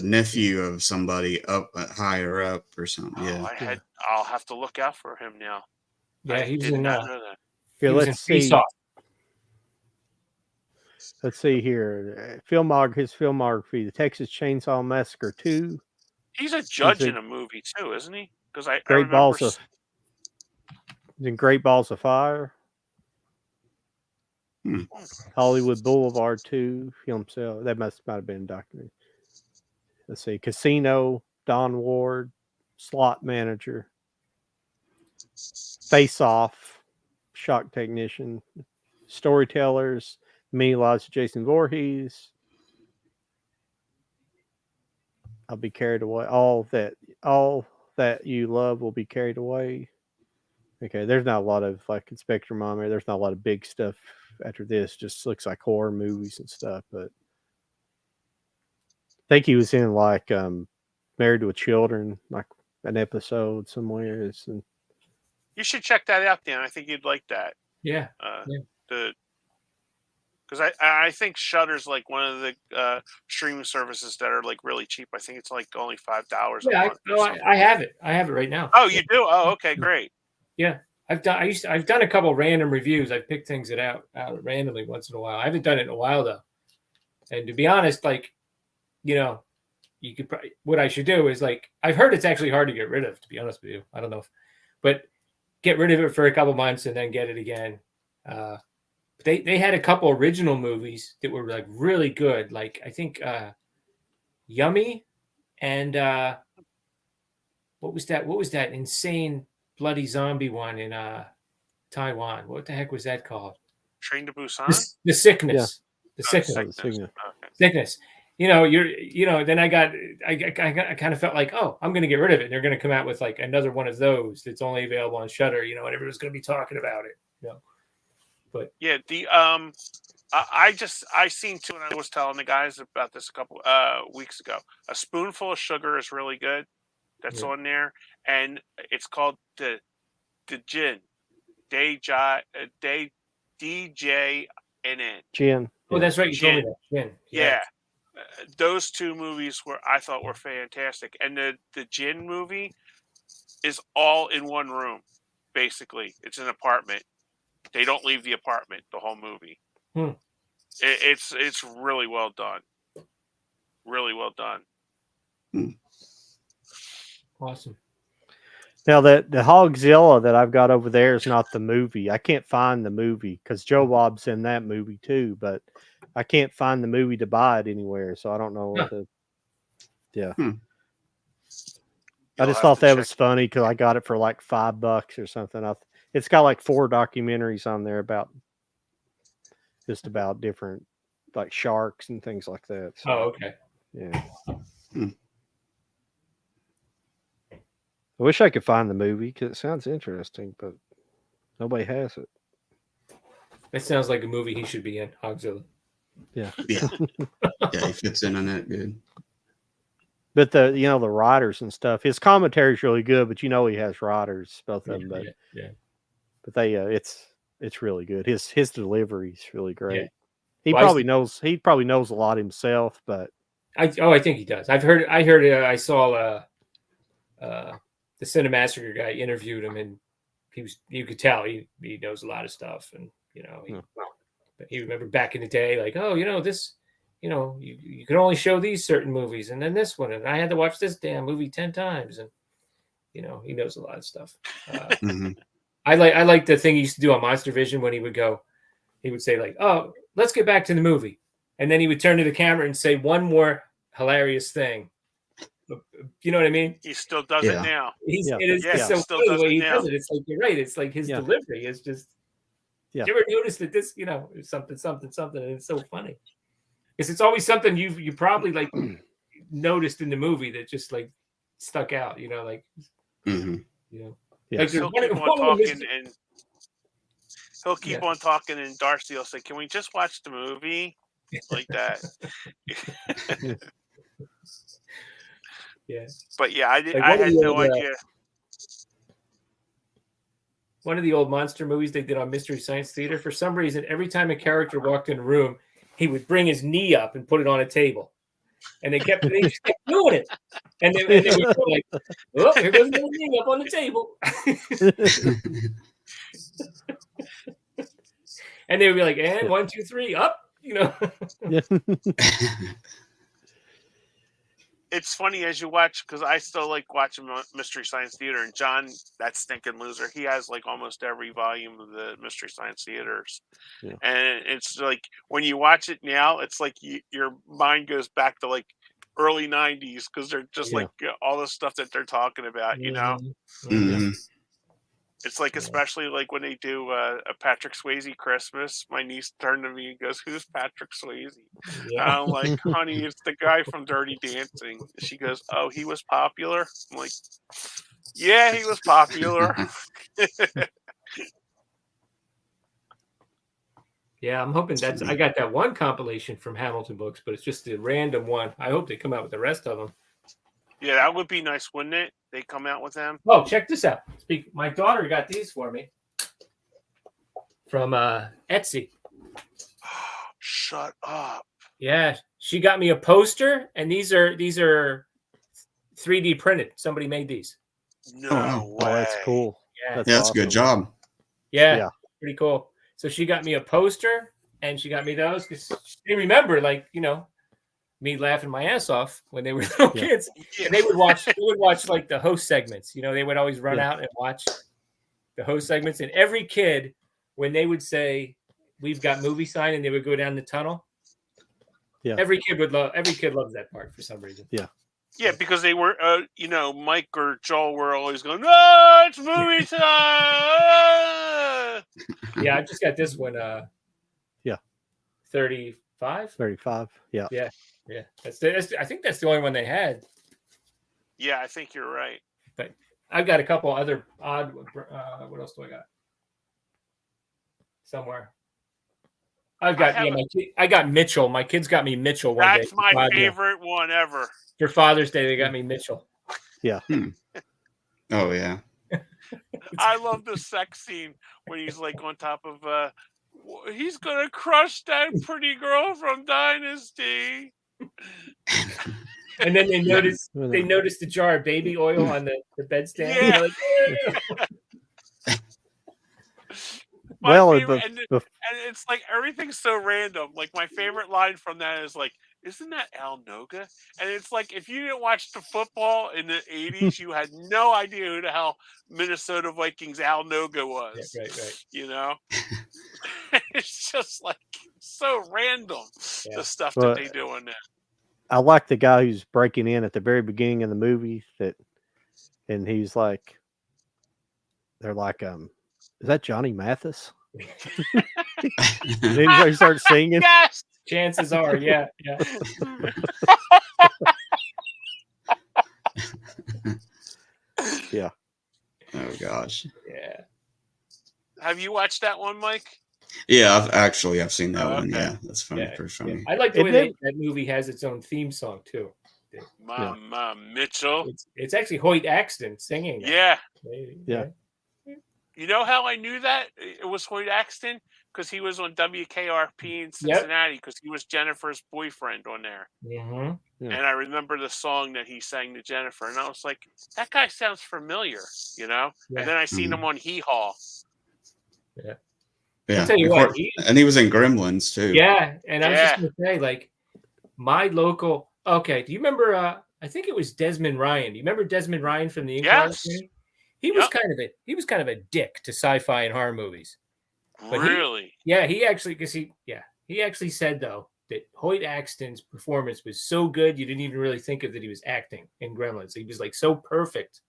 nephew of somebody higher up or something. Yeah, I'll have to look out for him now. Yeah, he was in know that. Here, let's see. Let's see here. His filmography: The Texas Chainsaw Massacre 2. He's a judge in a movie too, isn't he? Because Great Balls of Fire. Hollywood Boulevard 2, film sale. That might have been a documentary. Let's see. Casino, Don Ward, Slot Manager, Face Off, Shock Technician, Storytellers, Many Lives of Jason Voorhees. I'll Be Carried Away. All that you love will be carried away. Okay, there's not a lot of like Inspector Mom. There's not a lot of big stuff after this. Just looks like horror movies and stuff. But I think he was in like Married with Children, like an episode somewhere. And you should check that out, Dan. I think you'd like that. Yeah. Because I think Shudder's like one of the streaming services that are like really cheap. I think it's like only $5 a month. I have it. I have it right now. Oh, you do? Oh, okay, great. Yeah, I've done a couple random reviews. I've picked things out randomly once in a while. I haven't done it in a while though. And to be honest, like, you could probably, what I should do is like, I've heard it's actually hard to get rid of. To be honest with you, I don't know, but get rid of it for a couple months and then get it again. They had a couple original movies that were like really good. Like I think Yummy and what was that? What was that insane bloody zombie one in Taiwan? What the heck was that called? Train to Busan. The Sickness. The Oh, Sickness. Sickness. Okay. Sickness. You know, then I kind of felt like, oh, I'm going to get rid of it. And they're going to come out with like another one of those that's only available on Shudder, you know, and everyone's going to be talking about it, you know. But yeah, I seen too, and I was telling the guys about this a couple weeks ago. A Spoonful of Sugar is really good. That's on there, and it's called the Gin. DJNN. Gin. Oh, that's right. You told me that. Gin. Yeah. Those two movies I thought were fantastic, and the Gin movie is all in one room. Basically, it's an apartment. They don't leave the apartment the whole movie. It's really well done. Really well done. Awesome. Now the Hogzilla that I've got over there is not the movie. I can't find the movie because Joe Bob's in that movie too, but I can't find the movie to buy it anywhere, so I don't know what to. Yeah. I just thought that was funny because I got it for like $5 or something. It's got like 4 documentaries on there about different like sharks and things like that. So, oh, okay. Yeah. I wish I could find the movie because it sounds interesting, but nobody has it. That sounds like a movie he should be in, Hogzilla. Yeah. Yeah, he fits in on that good. But the writers and stuff, his commentary is really good. But he has writers, both of them. But but they it's really good. His delivery is really great. Yeah. He probably knows a lot himself, but I think he does. I saw the Cinemassacre guy interviewed him, and you could tell he knows a lot of stuff, and he remembered back in the day, like, oh, this, you could only show these certain movies, and then this one, and I had to watch this damn movie 10 times, and he knows a lot of stuff. I like the thing he used to do on Monster Vision when he would say like, oh, let's get back to the movie, and then he would turn to the camera and say one more hilarious thing. You know what I mean? He still does it now. It's so funny the way he does it. It's like, you're right. It's like his delivery is just. Yeah. You ever notice that this, is something, and it's so funny? Because it's always something you probably like noticed in the movie that just like stuck out. Like. Like he'll keep on talking, and he'll keep on talking, and Darcy will say, "Can we just watch the movie?" Like that. Yeah. But yeah, I had no idea. One of the old monster movies they did on Mystery Science Theater, for some reason, every time a character walked in a room, he would bring his knee up and put it on a table. And they just kept doing it. And they would go like, oh, here goes the knee up on the table. And they would be like, and 1, 2, 3, up, It's funny as you watch, because I still like watching Mystery Science Theater, and John, that stinking loser, he has like almost every volume of the Mystery Science Theaters. Yeah. And it's like when you watch it now, it's like your mind goes back to like early 90s, because they're just like all the stuff that they're talking about, Mm-hmm. It's like, especially like when they do a Patrick Swayze Christmas, my niece turned to me and goes, "Who's Patrick Swayze?" Yeah. I'm like, "Honey, it's the guy from Dirty Dancing." She goes, "Oh, he was popular?" I'm like, "Yeah, he was popular." Yeah, I'm hoping I got that one compilation from Hamilton Books, but it's just a random one. I hope they come out with the rest of them. Yeah, that would be nice, wouldn't it? They come out with them. Oh, check this out. My daughter got these for me from Etsy. Shut up. Yeah, she got me a poster, and these are 3D printed. Somebody made these. No way. Oh, that's cool. Yeah, that's a good job. Yeah, pretty cool. So she got me a poster, and she got me those because they remember, like, me laughing my ass off when they were little kids. And they would watch like the host segments. They would always run out and watch the host segments. And every kid, when they would say We've Got Movie sign, and they would go down the tunnel. Yeah. Every kid loves that part for some reason. Yeah. Yeah, because they were, Mike or Joel were always going, "No, it's movie time!" Yeah, I just got this one. 35. 35. Yeah. Yeah. I think that's the only one they had. Yeah, I think you're right. But I've got a couple other odd. What else do I got? Somewhere. I got Mitchell. My kids got me Mitchell one day. That's my favorite one ever. For Father's Day, they got me Mitchell. Yeah. Oh yeah. I love the sex scene when he's like on top of he's gonna crush that pretty girl from Dynasty. And then they noticed the jar of baby oil on the bedstand. Yeah. Like, and it's like everything's so random. Like my favorite line from that is like, "Isn't that Al Noga?" And it's like if you didn't watch the football in the 80s, you had no idea who the hell Minnesota Vikings Al Noga was. Right. You know, it's just like so random the stuff that they do in there. I like the guy who's breaking in at the very beginning of the movie and he's like, they're like, is that Johnny Mathis? And then he starts singing. Yes. Chances are, yeah. Yeah. Oh gosh. Yeah. Have you watched that one, Mike? Yeah, I've seen that one. Okay. Yeah, that's funny. Yeah, Pretty funny. I like the way that movie has its own theme song too. Mama Mitchell. It's actually Hoyt Axton singing. Yeah. Yeah. You know how I knew that it was Hoyt Axton? Because he was on WKRP in Cincinnati because he was Jennifer's boyfriend on there. Mm-hmm. Yeah. And I remember the song that he sang to Jennifer. And I was like, that guy sounds familiar, you know? Yeah. And then I seen him on Hee Haw. Yeah. Yeah. I'll tell you what, and he was in Gremlins too. Yeah. And I was just going to say, like, my local. Okay. Do you remember? I think it was Desmond Ryan. Do you remember Desmond Ryan from the Yes. He was kind of a dick to sci-fi and horror movies. But really? He actually said though that Hoyt Axton's performance was so good you didn't even really think of that he was acting in Gremlins. He was like so perfect.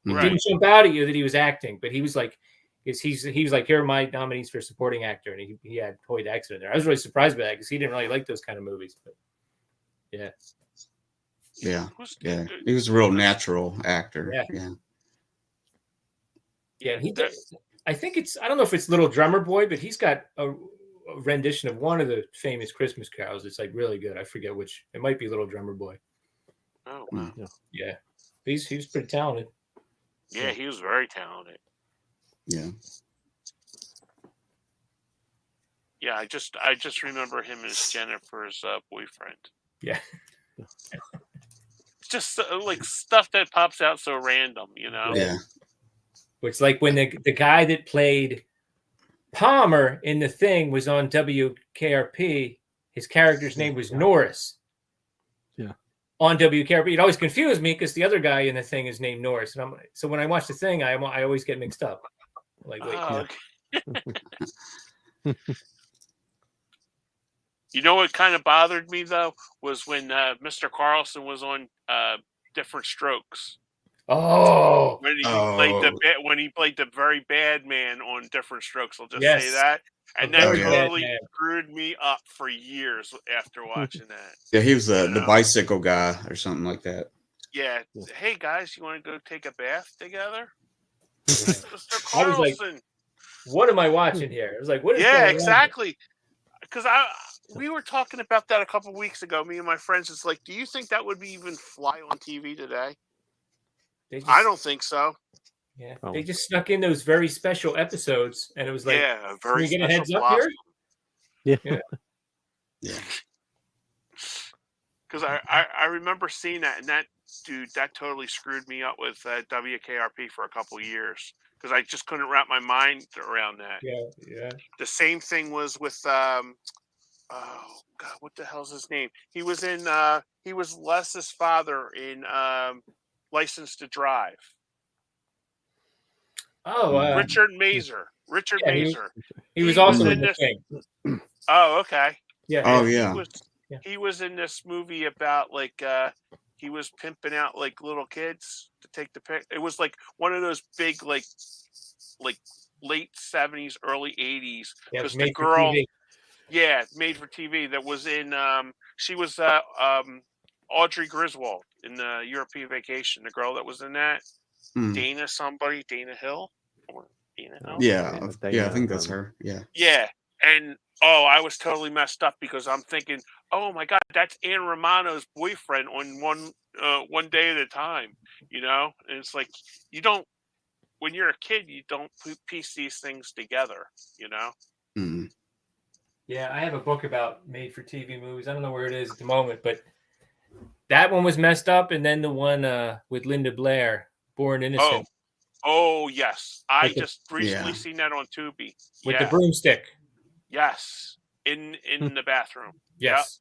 It didn't jump out at you that he was acting, but he was like, he was like, here are my nominees for supporting actor, and he had Hoyt Axton in there. I was really surprised by that because he didn't really like those kind of movies. But yeah. He was a real natural actor. Yeah, he did. I think I don't know if it's Little Drummer Boy, but he's got a rendition of one of the famous Christmas carols. It's like really good. I forget which. It might be Little Drummer Boy. Oh, wow. Yeah. He was pretty talented. Yeah, he was very talented. Yeah. Yeah, I just remember him as Jennifer's boyfriend. Yeah. It's just like stuff that pops out so random, you know? Yeah. It's like when the guy that played Palmer in The Thing was on WKRP. His character's name was Norris. Yeah. On WKRP, it always confused me because the other guy in The Thing is named Norris, and so when I watch The Thing, I always get mixed up. Like, wait. Okay. You know what kind of bothered me though was when Mr. Carlson was on Different Strokes. Oh, when he played the very bad man on Different Strokes, I'll just say that, and that totally screwed me up for years after watching that. Yeah, he was the bicycle guy or something like that. Yeah. Hey guys, you want to go take a bath together? Yeah. Mr. Carlson. I was like, what am I watching here? I was like, what is yeah, going exactly. Because we were talking about that a couple of weeks ago. Me and my friends. It's like, do you think that would be even fly on TV today? I don't think so. Yeah, they just snuck in those very special episodes, and it was like, yeah, very. Can we get a heads up here? Yeah. Because I remember seeing that, and that totally screwed me up with WKRP for a couple of years because I just couldn't wrap my mind around that. Yeah. The same thing was with oh God, what the hell's his name? He was in he was Les's father in License to Drive. Oh, Richard Mazer. Richard Yeah, Mazer. he was also in in the this. thing. Oh, okay. Yeah. Oh, He yeah. was Yeah. he was in this movie about like he was pimping out like little kids to take the pic. It was like one of those big like late 70s, early 80s. Yeah, it was Because the made for girl, TV. yeah, made for TV that was in she was Audrey Griswold in the European Vacation. The girl that was in that, Mm. Dana Hill or Dana Hill. Yeah, Dana, I think that's her. Yeah. Yeah, and I was totally messed up because I'm thinking, oh my god, that's Ann Romano's boyfriend on one day at a time, And it's like you don't when you're a kid, you don't piece these things together, Mm. Yeah, I have a book about made for TV movies. I don't know where it is at the moment, but that one was messed up, and then the one with Linda Blair, Born Innocent. Oh yes, I With the- just recently seen that on Tubi. with the broomstick. Yes, in the bathroom. Yes.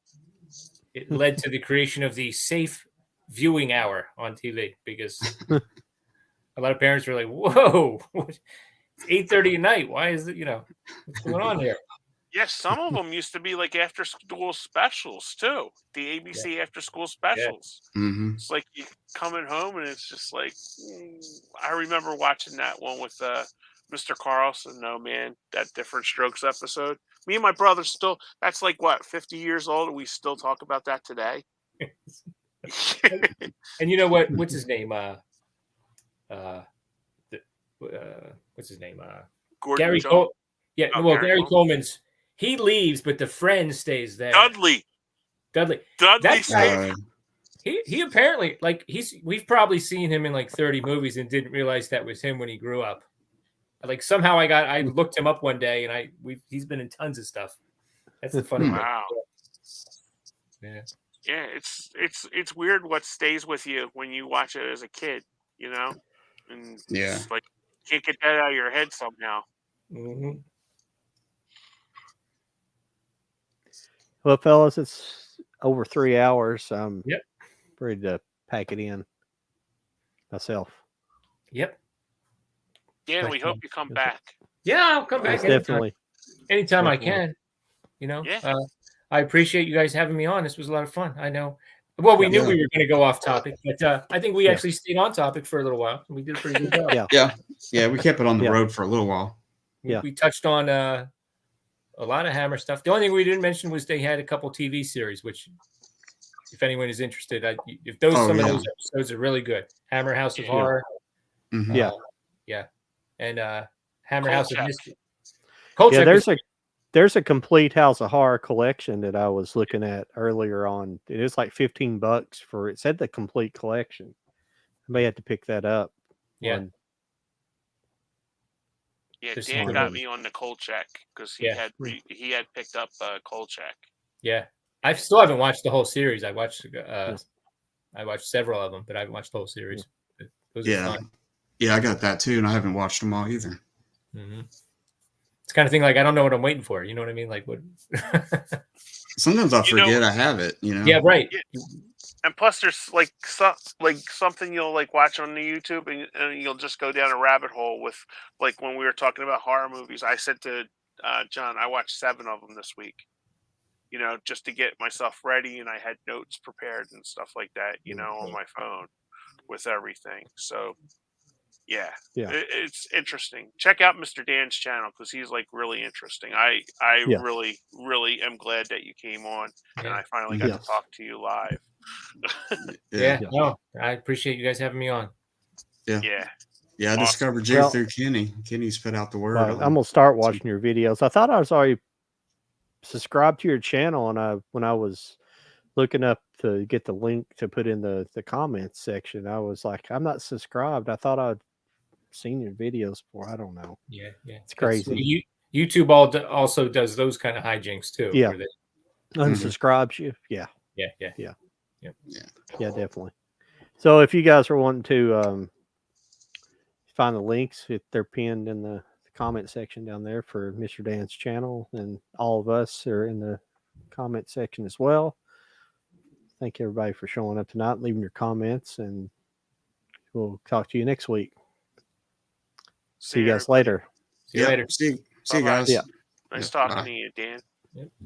It led to the creation of the safe viewing hour on TV because a lot of parents were like, whoa, it's 8:30 at night. Why is it, what's going on here? Yes, some of them used to be like after school specials too. The ABC after school specials. Mm-hmm. It's like you coming home and it's just like, I remember watching that one with Mr. Carlson. No, man, that Different Strokes episode. Me and my brother still, that's like what, 50 years old, and we still talk about that today. And you know what? What's his name? What's his name? Gordon Gary Jones? Cole. Yeah, Oh, well, Gary Gary Coleman. Coleman's, he leaves, but the friend stays there. Dudley That stayed. He apparently, like, we've probably seen him in like 30 movies and didn't realize that was him when he grew up. Like somehow I looked him up one day and he's been in tons of stuff. That's the funny thing. Wow. Yeah. Yeah, it's weird what stays with you when you watch it as a kid, and it's like can't get that out of your head somehow. Mm-hmm. Well, fellas, it's over 3 hours. I'm Yep. ready to pack it in myself. Yep. Dan, we hope you come back. Yeah, I'll come back anytime I can. Yeah. I appreciate you guys having me on. This was a lot of fun. I know. Well, we knew we were going to go off topic, but I think we actually stayed on topic for a little while. We did a pretty good job. Yeah. We kept it on the road for a little while. We touched on a lot of Hammer stuff. The only thing we didn't mention was they had a couple TV series, which, if anyone is interested, if some of those episodes are really good. Hammer House of Horror. Mm-hmm. And Hammer House of Mystery. There's a complete House of Horror collection that I was looking at earlier on. It is like $15 for it said the complete collection. I may have to pick that up. Yeah. Yeah, Dan got me on the Kolchak because he had picked up Kolchak. Yeah, I still haven't watched the whole series. I watched several of them, but I haven't watched the whole series. Those are fun. Yeah, I got that too, and I haven't watched them all either. Mm-hmm. It's kind of thing like I don't know what I'm waiting for. You know what I mean? Like what? Sometimes I forget I have it. Yeah, right. Yeah. And plus, there's like something you'll like watch on the YouTube, and you'll just go down a rabbit hole with like when we were talking about horror movies. I said to John, I watched 7 of them this week. Just to get myself ready, and I had notes prepared and stuff like that. On my phone with everything. So. Yeah. It's interesting. Check out Mr. Dan's channel because he's like really interesting. I really, really am glad that you came on and I finally got to talk to you live. No, I appreciate you guys having me on. Yeah. I Awesome. discovered you through Kenny. Kenny's put out the word. I'm gonna start watching your videos. I thought I was already subscribed to your channel, and when I was looking up to get the link to put in the comments section, I was like, I'm not subscribed. I thought I'd seen your videos before. I don't know. Yeah. It's crazy. YouTube also does those kind of hijinks too. Yeah. Unsubscribes you. Yeah. Yeah, definitely. So if you guys are wanting to find the links, if they're pinned in the comment section down there for Mr. Dan's channel, and all of us are in the comment section as well. Thank you everybody for showing up tonight, leaving your comments, and we'll talk to you next week. See you guys later. See you later. See you Bye-bye. guys. Yeah. Nice Yeah, talking bye. to you, Dan.